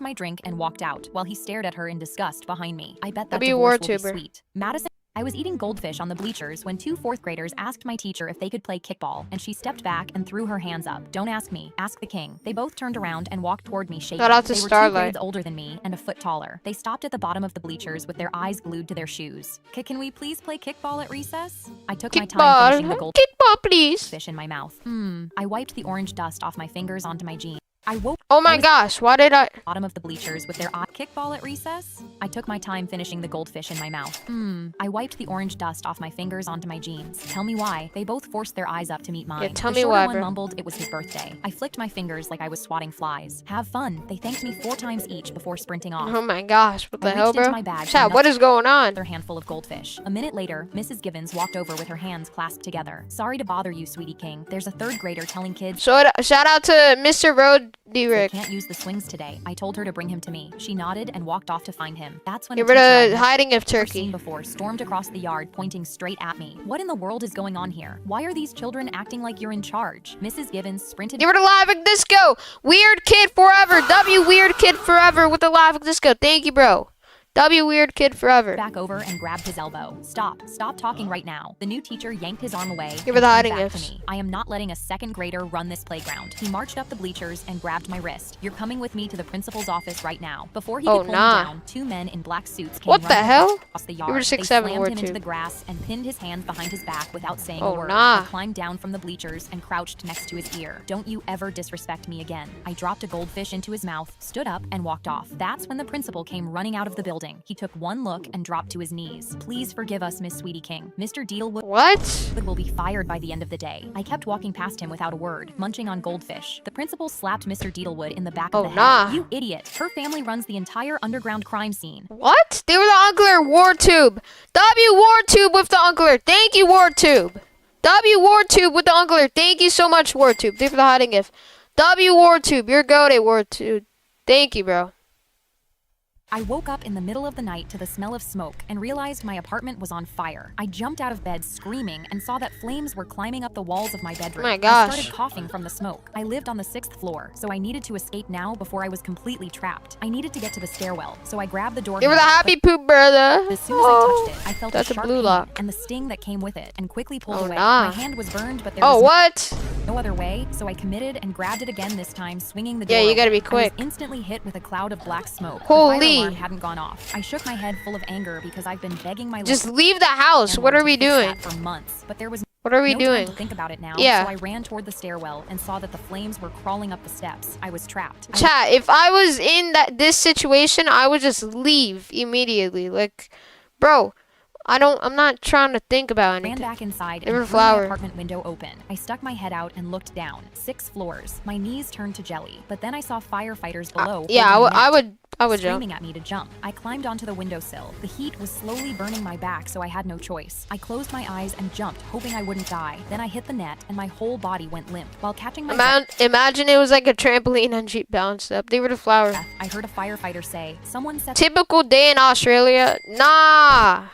my drink and walked out while he stared at her in disgust behind me. I bet that W divorce will be Wartuber. sweet. Madison. I was eating goldfish on the bleachers when 2 4th graders asked my teacher if they could play kickball, and she stepped back and threw her hands up. Don't ask me, ask the king. They both turned around and walked toward me shaking. Shout out to They were 2 Starlight. grades older than me and a foot taller. They stopped at the bottom of the bleachers with their eyes glued to their shoes. Can we please play kickball at recess? I took my time finishing the Kickball. goldfish Kickball, please. in my mouth. I wiped the orange dust off my fingers onto my jeans. I woke Oh my gosh, why did I? bottom of the bleachers with their kickball at recess. I took my time finishing the goldfish in my mouth. I wiped the orange dust off my fingers onto my jeans. Tell me why. They both forced their eyes up to meet mine. tell The me shorter why, one bro. mumbled it was his birthday. I flicked my fingers like I was swatting flies. Have fun. They thanked me 4 times each before sprinting off. Oh my gosh, what the I hell, reached into bro? my bag Chat, and what is going on? Another handful of goldfish. A minute later, Mrs. Givens walked over with her hands clasped together. Sorry to bother you, sweetie king. There's a 3rd grader telling kids Shout out to Mr. Road they D-Rick. can't use the swings today. I told her to bring him to me. She nodded and walked off to find him. That's when Give a her teacher I'd the never hiding of seen turkey. before stormed across the yard pointing straight at me. What in the world is going on here? Why are these children acting like you're in charge? Mrs. Givens sprinted Give her the live disco. Weird kid forever. W weird kid forever with the live disco. Thank you, bro. W weird kid forever. back over and grabbed his elbow. Stop talking right now. The new teacher yanked his arm away. Give her and the turned hiding back to gifts. me. I am not letting a 2nd grader run this playground. He marched up the bleachers and grabbed my wrist. You're coming with me to the principal's office right now. Before he Oh, could pull nah. me down, 2 men in black suits came What the running hell? across the You were yard. 6'7", They slammed War him into Tube. the grass and pinned his hands behind his back without saying Oh, a word. nah. I climbed down from the bleachers and crouched next to his ear. Don't you ever disrespect me again. I dropped a goldfish into his mouth, stood up, and walked off. That's when the principal came running out of the building. He took one look and dropped to his knees. Please forgive us, Miss Sweetie King. Mr. Dealwood What? will be fired by the end of the day. I kept walking past him without a word, munching on goldfish. The principal slapped Mr. Deedlewood in the back Oh, of the nah. head. You idiot. Her family runs the entire underground crime scene. What? They were the Uncler War Tube. W War Tube with the Uncler. Thank you, War Tube. W War Tube with the Uncler. Thank you so much, War Tube. Thank you for the hiding gift. W War Tube. You're goated, War Tube. Thank you, bro. I woke up in the middle of the night to the smell of smoke and realized my apartment was on fire. I jumped out of bed screaming and saw that flames were climbing up the walls of my bedroom. Oh my I gosh. started coughing from the smoke. I lived on the 6th floor, so I needed to escape now before I was completely trapped. I needed to get to the stairwell, so I grabbed the door Give her the handle, happy poop, brother. but as soon as I touched it, I felt That's a a sharp blue pain lock. and the sting that came with it and quickly pulled Oh, away. nah. My hand was burned, but there Oh, was what? no other way, so I committed and grabbed it again, this time swinging the door. Yeah, you gotta be open. quick. I was instantly hit with a cloud of black smoke. Holy. The fire alarm hadn't gone off. I shook my head full of anger because I've been begging my Just leave the house. What are we doing? for months, but there was What are we no doing? time to think about it now. Yeah. So I ran toward the stairwell and saw that the flames were crawling up the steps. I was trapped. I Chat, if I was in this situation, I would just leave immediately. Like, bro, I'm not trying to think about ran anything. back inside Every and threw my flower. apartment window open. I stuck my head out and looked down. 6 floors. My knees turned to jelly. But then I saw firefighters below. Yeah, holding a net, I would jump. screaming at me to jump. I climbed onto the windowsill. The heat was slowly burning my back, so I had no choice. I closed my eyes and jumped, hoping I wouldn't die. Then I hit the net, and my whole body went limp. While catching my Imagine it was like a trampoline and she bounced up. They were the flower. breath, I heard a firefighter say, "Someone set Typical day in Australia. Nah.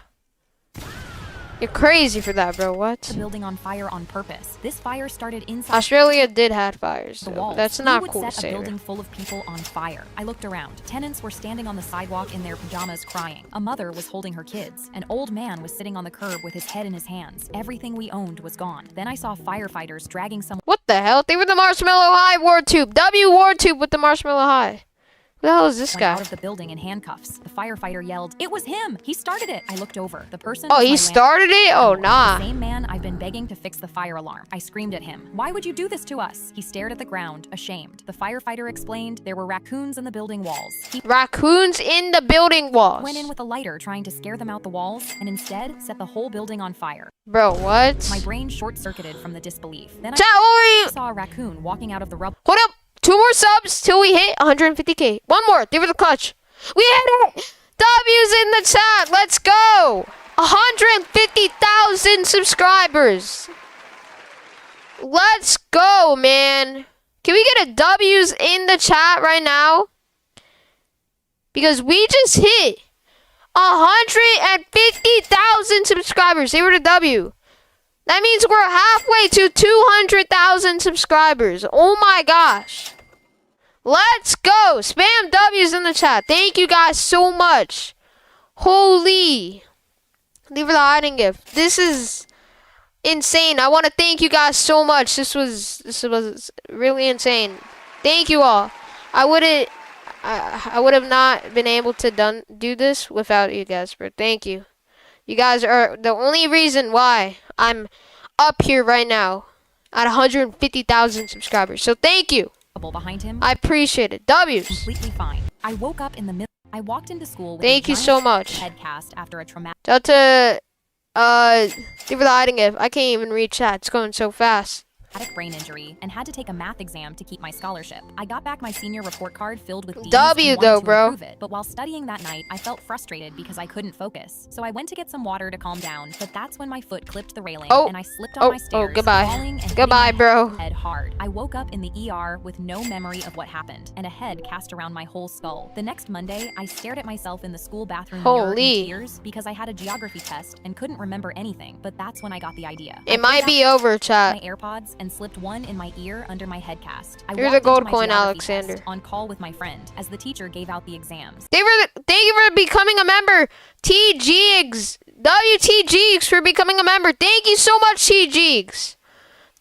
You're crazy for that, bro. the What? building on fire on purpose. This fire started inside Australia did have fires. the though, walls. but that's Who not would cool to set a say. building full of people on fire? I looked around. Tenants were standing on the sidewalk in their pajamas crying. A mother was holding her kids. An old man was sitting on the curb with his head in his hands. Everything we owned was gone. Then I saw firefighters dragging someone What the hell? They were the Marshmallow High war tube. W war tube with the Marshmallow High. Who the hell is this guy? out of the building in handcuffs. The firefighter yelled, "It was him! He started it!" I looked over. The person Oh, was he my started it? Oh, landlord, nah. The same man I've been begging to fix the fire alarm. I screamed at him. "Why would you do this to us?" He stared at the ground, ashamed. The firefighter explained there were raccoons in the building walls. He Raccoons in the building walls. went in with a lighter trying to scare them out the walls and instead set the whole building on fire. Bro, what? My brain short-circuited from the disbelief. Then Chat, I oi! saw a raccoon walking out of the rubble. Hold up. 2 more subs till we hit 150k. One more. Give it the clutch. We hit it. W's in the chat. Let's go. 150,000 subscribers. Let's go, man. Can we get a W's in the chat right now? Because we just hit 150,000 subscribers. They were the W. That means we're halfway to 200,000 subscribers. Oh my gosh. Let's go. Spam W's in the chat. Thank you guys so much. Holy. Leave her the hiding gift. This is insane. I want to thank you guys so much. This was really insane. Thank you all. I would have not been able to do this without you guys, but thank you. You guys are the only reason why I'm up here right now at 150,000 subscribers. So thank you. Behind him. I appreciate it. W's. Completely fine. I woke up in the middle. I walked into school with Thank a you so giant much. head cast after a traumatic Shout out to give her the hiding gift. I can't even read chat. It's going so fast. brain injury and had to take a math exam to keep my scholarship. I got back my senior report card filled with D's W and wanted though, to bro. improve it. But while studying that night, I felt frustrated because I couldn't focus. So I went to get some water to calm down, but that's when my foot clipped the railing and I slipped on my stairs, goodbye. falling and hitting Goodbye, my bro. head hard. I woke up in the ER with no memory of what happened and a head cast around my whole skull. The next Monday, I stared at myself in the school bathroom mirror Holy. in tears because I had a geography test and couldn't remember anything. But that's when I got the idea. It might be over, My chat. AirPods and slipped one in my ear under my head cast. I You're walked the gold into my coin, geography Alexander. test on call with my friend as the teacher gave out the exams. Thank you for becoming a member. T Jigs. WT Jigs for becoming a member. Thank you so much, T Jigs.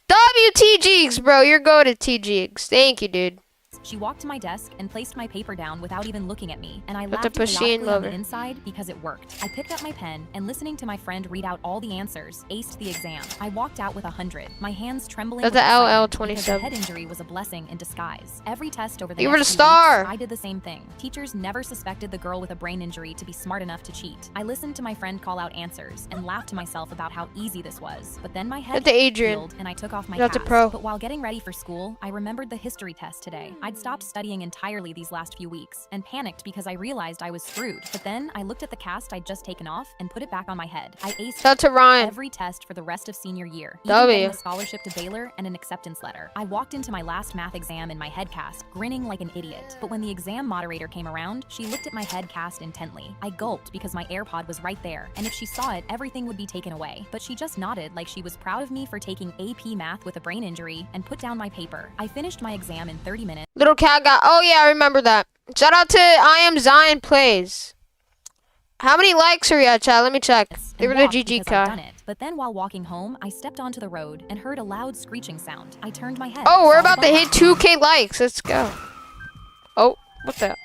WT Jigs, bro. You're goated, T Jigs. Thank you, dude. She walked to my desk and placed my paper down without even looking at me, and I That's a laughed Pusheen chaotically on lover. the inside because it worked. I picked up my pen and, listening to my friend read out all the answers, aced the exam. I walked out with 100, my hands trembling That's with the excitement because LL27. the head injury was a blessing in disguise. Every test over the You were next the 2 weeks, star. I did the same thing. Teachers never suspected the girl with a brain injury to be smart enough to cheat. I listened to my friend call out answers and laughed to myself about how easy this was. But then my head That's the Adrian. healed and I took off my That's a cast. pro. But while getting ready for school, I remembered the history test today. I'd stopped studying entirely these last few weeks and panicked because I realized I was screwed. But then I looked at the cast I'd just taken off and put it back on my head. I aced Shout out to Ryan. every test for the rest of senior year, even W. getting a scholarship to Baylor and an acceptance letter. I walked into my last math exam in my head cast, grinning like an idiot. But when the exam moderator came around, she looked at my head cast intently. I gulped because my AirPod was right there, and if she saw it, everything would be taken away. But she just nodded like she was proud of me for taking AP math with a brain injury and put down my paper. I finished my exam in 30 minutes. Little cat got. Oh yeah, I remember that. Shout out to I Am Zion Plays. How many likes are you at, chat? Let me check. Give it a GG car. But then while walking home, I stepped onto the road and heard a loud screeching sound. I turned my head. Oh, we're saw about the to hit bump. 2K likes. Let's go. Oh, what the?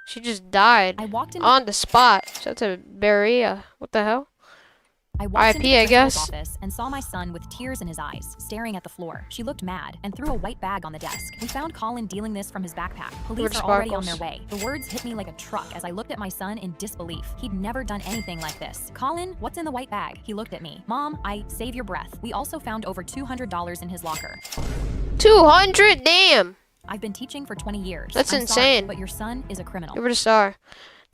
She just died I walked into on the spot. Shout out to Beria. What the hell? I walked into RIP, I the guess. principal's office and saw my son with tears in his eyes, staring at the floor. She looked mad and threw a white bag on the desk. We found Colin dealing this from his backpack. Police are already on their way. The words hit me like a truck as I looked at my son in disbelief. He'd never done anything like this. Colin, what's in the white bag? He looked at me. Mom, save your breath. We also found over $200 in his locker. 200? Damn. I've been teaching for 20 years. That's I'm sorry, insane. but your son is a criminal. Give it a star.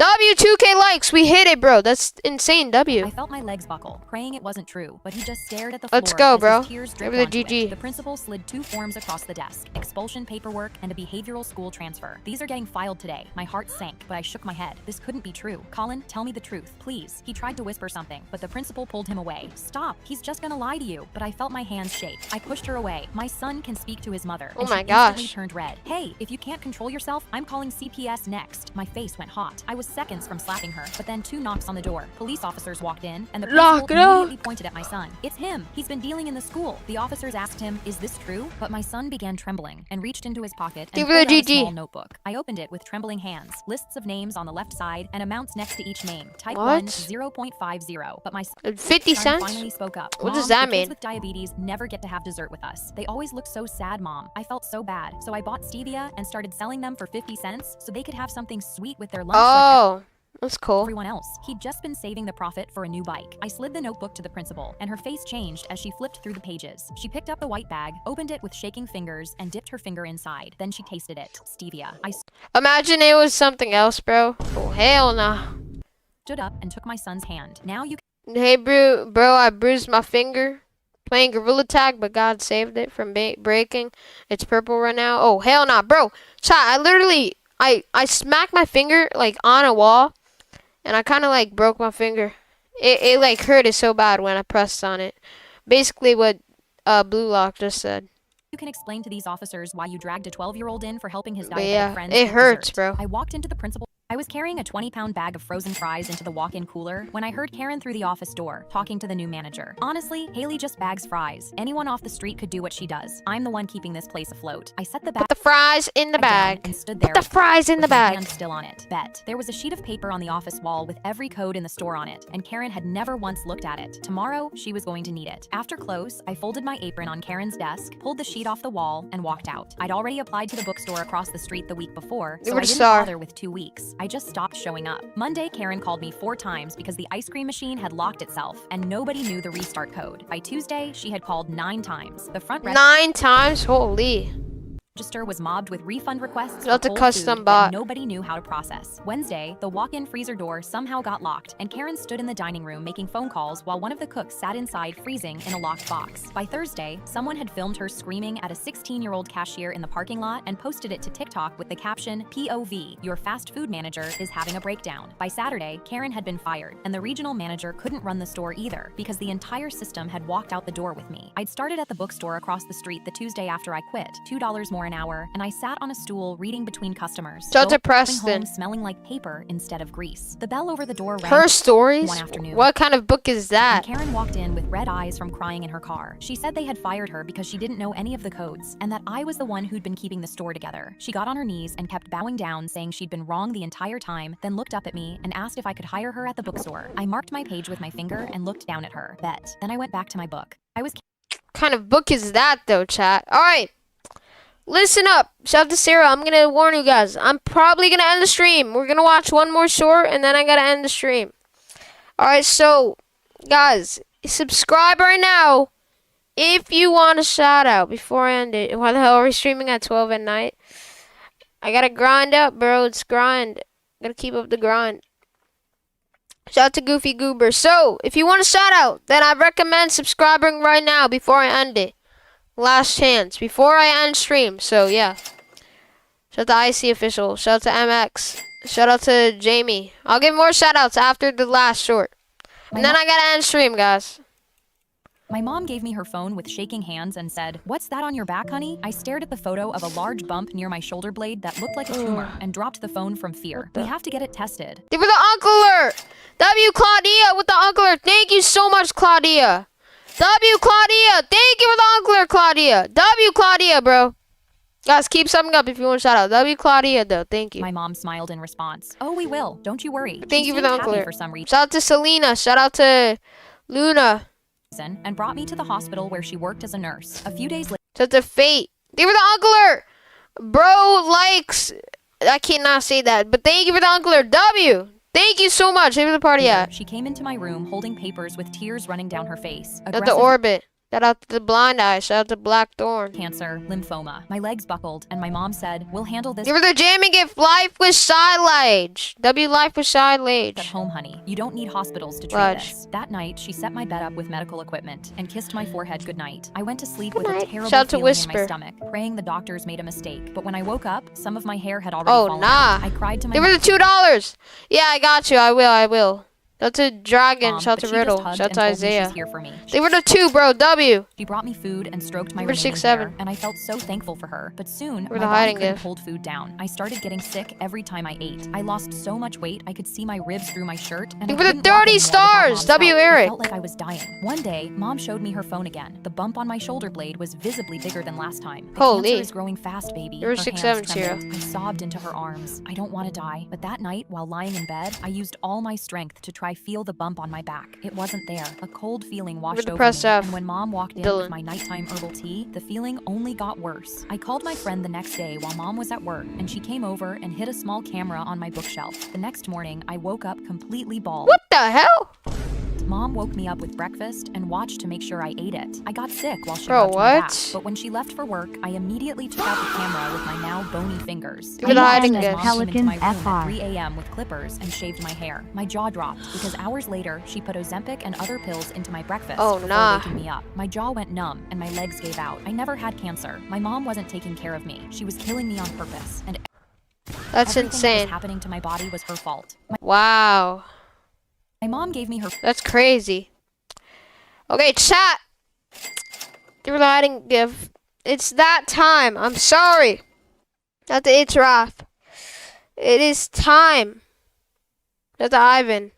W, 2K likes. We hit it, bro. That's insane, I W. felt my legs buckle, praying it wasn't true, but he just stared at the floor. Let's go, as bro. his tears Give dripped it a onto GG. it. The principal slid 2 forms across the desk: expulsion paperwork and a behavioral school transfer. These are getting filed today. My heart sank, but I shook my head. This couldn't be true. Colin, tell me the truth, please. He tried to whisper something, but the principal pulled him away. Stop. He's just gonna lie to you. But I felt my hands shake. I pushed her away. My son can speak to his mother. Oh and my she instantly gosh. turned red. Hey, if you can't control yourself, I'm calling CPS next. My face went hot. I was seconds from slapping her, but then 2 knocks on the door. Police officers walked in, and the Lock principal it up. immediately pointed at my son. It's him. He's been dealing in the school. The officers asked him, is this true? But my son began trembling and reached into his pocket and Give pulled it out a a GG. small notebook. I opened it with trembling hands. Lists of names on the left side and amounts next to each name. Type What? 1, 0.50. But my 50 son cents? finally spoke up. What does Mom, that the mean? kids with diabetes never get to have dessert with us. They always look so sad, Mom. I felt so bad. So I bought stevia and started selling them for 50 cents so they could have something sweet with their lunch like Oh, that's cool. everyone else. He'd just been saving the profit for a new bike. I slid the notebook to the principal, and her face changed as she flipped through the pages. She picked up the white bag, opened it with shaking fingers, and dipped her finger inside. Then she tasted it. Stevia. I Imagine it was something else, bro. Oh, hell nah. stood up and took my son's hand. Now you Hey, bro, I bruised my finger playing Gorilla Tag, but God saved it from breaking. It's purple right now. Oh, hell nah, bro. Chat, I literally, I smacked my finger, like, on a wall, and I kind of, like, broke my finger. It, like, hurted so bad when I pressed on it. Basically what Blue Lock just said. can explain to these officers why you dragged a 12-year-old in for helping his But diabetic yeah, friends it with hurts, dessert. bro. I walked into the principal. I was carrying a 20-pound bag of frozen fries into the walk-in cooler when I heard Karen through the office door, talking to the new manager. Honestly, Haley just bags fries. Anyone off the street could do what she does. I'm the one keeping this place afloat. I set the bag Put the fries in the down bag. and stood there Put the fries in the with my bag. hand still on it. Bet. There was a sheet of paper on the office wall with every code in the store on it, and Karen had never once looked at it. Tomorrow, she was going to need it. After close, I folded my apron on Karen's desk, pulled the sheet off the wall, and walked out. I'd already applied to the bookstore across the street the week before, so You were I the didn't star. bother with 2 weeks. I just stopped showing up. Monday, Karen called me 4 times because the ice cream machine had locked itself, and nobody knew the restart code. By Tuesday, she had called 9 times. The front 9 times? Holy. register was mobbed with refund requests for That's a cold custom food bot. that nobody knew how to process. Wednesday, the walk-in freezer door somehow got locked, and Karen stood in the dining room making phone calls while one of the cooks sat inside freezing in a locked box. By Thursday, someone had filmed her screaming at a 16-year-old cashier in the parking lot and posted it to TikTok with the caption, "POV, your fast food manager is having a breakdown." By Saturday, Karen had been fired, and the regional manager couldn't run the store either because the entire system had walked out the door with me. I'd started at the bookstore across the street the Tuesday after I quit, $2 more an hour, and I sat on a stool reading between customers. Shout out to going Preston. home smelling like paper instead of grease. The bell over the door rang. Her stories? one afternoon. What kind of book is And that? Karen walked in with red eyes from crying in her car. She said they had fired her because she didn't know any of the codes, and that I was the one who'd been keeping the store together. She got on her knees and kept bowing down, saying she'd been wrong the entire time, then looked up at me and asked if I could hire her at the bookstore. I marked my page with my finger and looked down at her. Bet. Then I went back to my book. I was Kind of book is that though, chat? Alright. Listen up. Shout out to Sarah. I'm gonna warn you guys. I'm probably gonna end the stream. We're gonna watch one more short and then I gotta end the stream. Alright, so guys, subscribe right now if you want a shout out before I end it, why the hell are we streaming at 12 at night? I gotta grind up, bro. It's grind. Gotta keep up the grind. Shout out to Goofy Goober. So, if you want a shout out, then I recommend subscribing right now before I end it. Last chance before I end stream. So, yeah. Shout out to IC Official. Shout out to MX. Shout out to Jamie. I'll give more shout outs after the last short. And then I gotta end stream, guys. My mom gave me her phone with shaking hands and said, "What's that on your back, honey?" I stared at the photo of a large bump near my shoulder blade that looked like a tumor and dropped the phone from fear. We have to get it tested. Give her the uncle alert! W Claudia with the uncle alert. Thank you so much, Claudia. W Claudia. Thank you for the uncle alert, Claudia. W Claudia, bro. Guys, keep summing up if you want to shout out. W Claudia, though. Thank you. My mom smiled in response. "Oh, we will. Don't you worry." Thank She you for the seemed uncle happy alert. for some reason Shout out to Selena. Shout out to Luna. and brought me to the hospital where she worked as a nurse. A few days later, Shout out to Fate. Thank you for the uncle alert. Bro likes. I cannot say that, but thank you for the uncle alert. W. Thank you so much. Thank you for the party at. she came into my room holding papers with tears running down her face. Shout out to Orbit. Shout out to the Blind Eye. Shout out to Blackthorn. Cancer, lymphoma. My legs buckled, and my mom said, "We'll handle this Give her the jamming gift. Life with silage. W life with at silage. home, honey. You don't need hospitals to treat Fudge. this." That night, she set my bed up with medical equipment and kissed my forehead goodnight. I went to sleep with a Goodnight. terrible Shout out to feeling in Whisper. my stomach, praying the doctors made a mistake. But when I woke up, some of my hair had already Oh, fallen nah. out. I cried to my Give her the $2. Yeah, I got you. I will. Shout out to Dragon. mom, Shout out but to she just Riddle. hugged Shout out and to told me Isaiah. she's here for me. Give her the 2, bro. W. She brought me food and stroked my Number remaining 6-7. hair, and I felt so thankful for her. But soon, We're my the body hiding couldn't gift. hold food down. I started getting sick every time I ate. I lost so much weight, I could see my ribs through my shirt, and I Give her the couldn't walk 30 anymore without stars. Mom's W. help. I Eric. felt like I was dying. One day, Mom showed me her phone again. The bump on my shoulder blade was visibly bigger than last time. The Holy. cancer is growing fast, baby. You're Her 6'7", hands trembled. I sobbed into her arms. I don't want to die. But that night, while lying in bed, I used all my strength to try feel the bump on my back. It wasn't there. A cold feeling washed the over press me. F. And when Mom walked in Dylan. with my nighttime herbal tea, the feeling only got worse. I called my friend the next day while Mom was at work, and she came over and hid a small camera on my bookshelf. The next morning, I woke up completely bald. What the hell? Mom woke me up with breakfast and watched to make sure I ate it. I got sick while she Bro, rubbed my back, what? but when she left for work, I immediately took out the camera with my now bony fingers. Give her the I hiding watched as gift. Mom came into my Pelicans room at FR. 3 a.m. with clippers and shaved my hair. My jaw dropped because hours later, she put Ozempic and other pills into my breakfast Oh, before nah. waking me up. My jaw went numb and my legs gave out. I never had cancer. My mom wasn't taking care of me. She was killing me on purpose, and That's everything that insane. was happening to my body was her fault. Wow. My mom gave me her That's crazy. Okay, chat. Give her the hiding gift. It's that time. I'm sorry. Not the It's Wrath. It is time. Not the Ivan.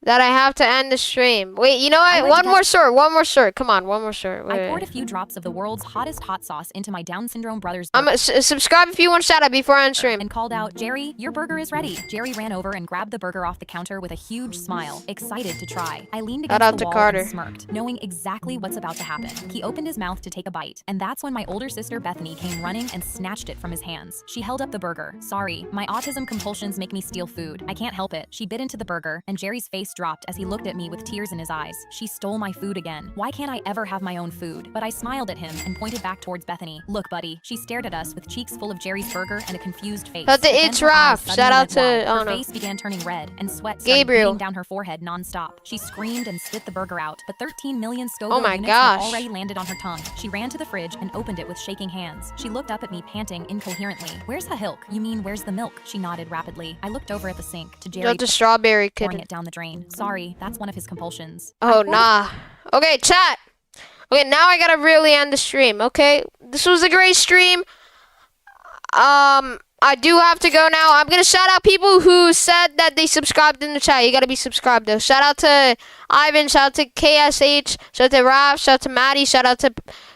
That I have to end the stream. Wait, you know I what? went to One more short. Come on, one more short. Wait, I poured a wait. few drops of the world's hottest hot sauce into my Down syndrome brother's I'm subscribe if you want to shout out before I end stream. and called out, "Jerry, your burger is ready." Jerry ran over and grabbed the burger off the counter with a huge smile, excited to try. I leaned Shout against out the to wall Carter. and smirked, knowing exactly what's about to happen. He opened his mouth to take a bite, and that's when my older sister Bethany came running and snatched it from his hands. She held up the burger. "Sorry, my autism compulsions make me steal food. I can't help it." She bit into the burger, and Jerry's face dropped as he looked at me with tears in his eyes. She stole my food again. Why can't I ever have my own food? But I smiled at him and pointed back towards Bethany. "Look, buddy." She stared at us with cheeks full of Jerry's burger and a confused face. Shout out to But then It's her eyes Raph. suddenly Shout out went to- wide. oh, Her no. face began turning red, and sweat started Gabriel. beating down her forehead nonstop. She screamed and spit the burger out, but 13 million Scoville Oh my units gosh. had already landed on her tongue. She ran to the fridge and opened it with shaking hands. She looked up at me, panting incoherently. "Where's the hilk? You mean, where's the milk?" She nodded rapidly. I looked over at the sink to Shout Jerry out to Strawberry pouring Kitten. it down the drain. "Sorry, that's one of his compulsions." Oh, I poured nah. Okay, chat. Okay, now I gotta really end the stream, okay? This was a great stream. I do have to go now. I'm gonna shout out people who said that they subscribed in the chat. You gotta be subscribed, though. Shout out to Ivan. Shout out to KSH. Shout out to Raph. Shout out to Maddie. Shout out to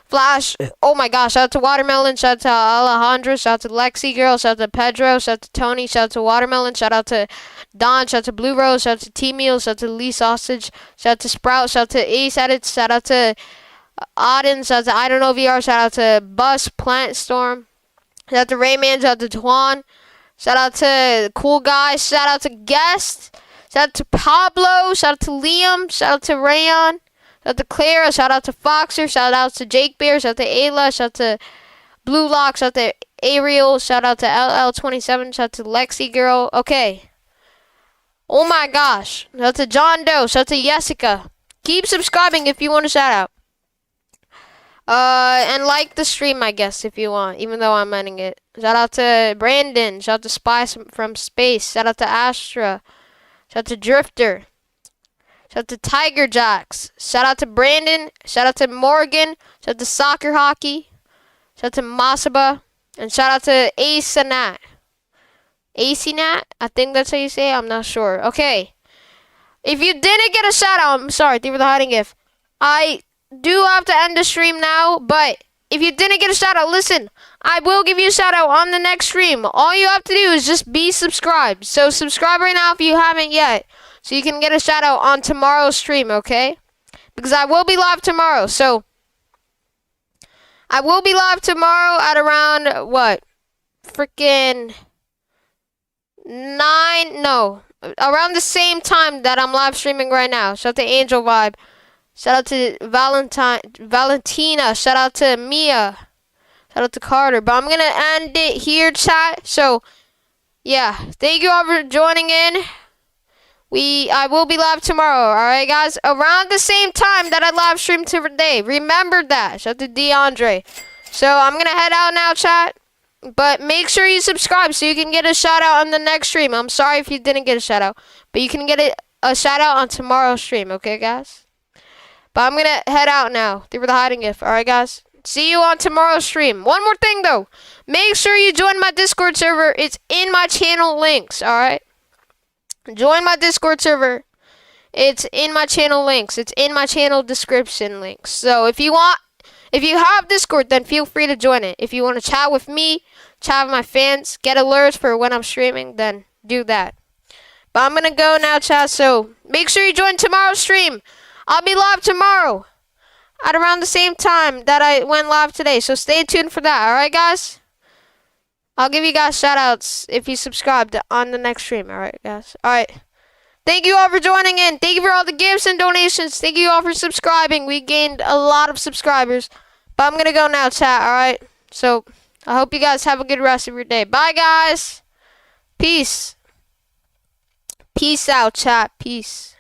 Flash. Oh my gosh. Shout out to Watermelon. Shout out to Alejandra. Shout out to Lexi Girl. Shout out to Pedro. Shout out to Tony. Shout out to Watermelon. Shout out to Don. Shout out to Blue Rose. Shout out to T-Meal. Shout out to Lee Sausage. Shout out to Sprout. Shout out to Ace Edits. Shout out to Auden. Shout out to I Don't Know VR. Shout out to Bus. Plant Storm. Shout out to Rayman. Shout out to Twan. Shout out to Cool Guy. Shout out to Guest. Shout out to Pablo. Shout out to Liam. Shout out to Rayon. Shout out to Clara. Shout out to Foxer. Shout out to Jake Bear. Shout out to Ayla. Shout out to Blue Lock. Shout out to Ariel. Shout out to LL27. Shout out to Lexi Girl. Okay. Oh my gosh. Shout out to John Doe. Shout out to Jessica. Keep subscribing if you want a shout out. And like the stream, I guess, if you want, even though I'm ending it. Shout out to Brandon. Shout out to Spice from Space. Shout out to Astra. Shout out to Drifter. Shout out to Tiger Jacks. Shout out to Brandon. Shout out to Morgan. Shout out to Soccer Hockey. Shout out to Masaba. And shout out to Acenat. Acenat? I think that's how you say it. I'm not sure. Okay. If you didn't get a shout out, I'm sorry. Thank you for the hiding gift. I do have to end the stream now, but if you didn't get a shout out, listen, I will give you a shout out on the next stream. All you have to do is just be subscribed. So subscribe right now if you haven't yet, so you can get a shout out on tomorrow's stream, okay? Because I will be live tomorrow. So I will be live tomorrow at around what? Freaking 9, no, around the same time that I'm live streaming right now. Shout out to Angel Vibe. Shout out to Valentina. Shout out to Mia. Shout out to Carter. But I'm going to end it here, chat. So, yeah. Thank you all for joining in. I will be live tomorrow. Alright, guys? Around the same time that I live streamed today. Remember that. Shout out to DeAndre. So, I'm going to head out now, chat. But make sure you subscribe so you can get a shout out on the next stream. I'm sorry if you didn't get a shout out. But you can get a shout out on tomorrow's stream. Okay, guys? But I'm going to head out now. They were the hiding gift. Alright, guys? See you on tomorrow's stream. One more thing, though. Make sure you join my Discord server. It's in my channel links. Alright? Join my Discord server. It's in my channel links. It's in my channel description links. So if you have Discord, then feel free to join it. If you want to chat with me, chat with my fans, get alerts for when I'm streaming, then do that. But I'm going to go now, chat. So make sure you join tomorrow's stream. I'll be live tomorrow at around the same time that I went live today. So stay tuned for that. Alright, guys? I'll give you guys shout outs if you subscribe on the next stream. Alright, guys? Alright. Thank you all for joining in. Thank you for all the gifts and donations. Thank you all for subscribing. We gained a lot of subscribers. But I'm going to go now, chat. Alright? So I hope you guys have a good rest of your day. Bye, guys. Peace. Peace out, chat. Peace.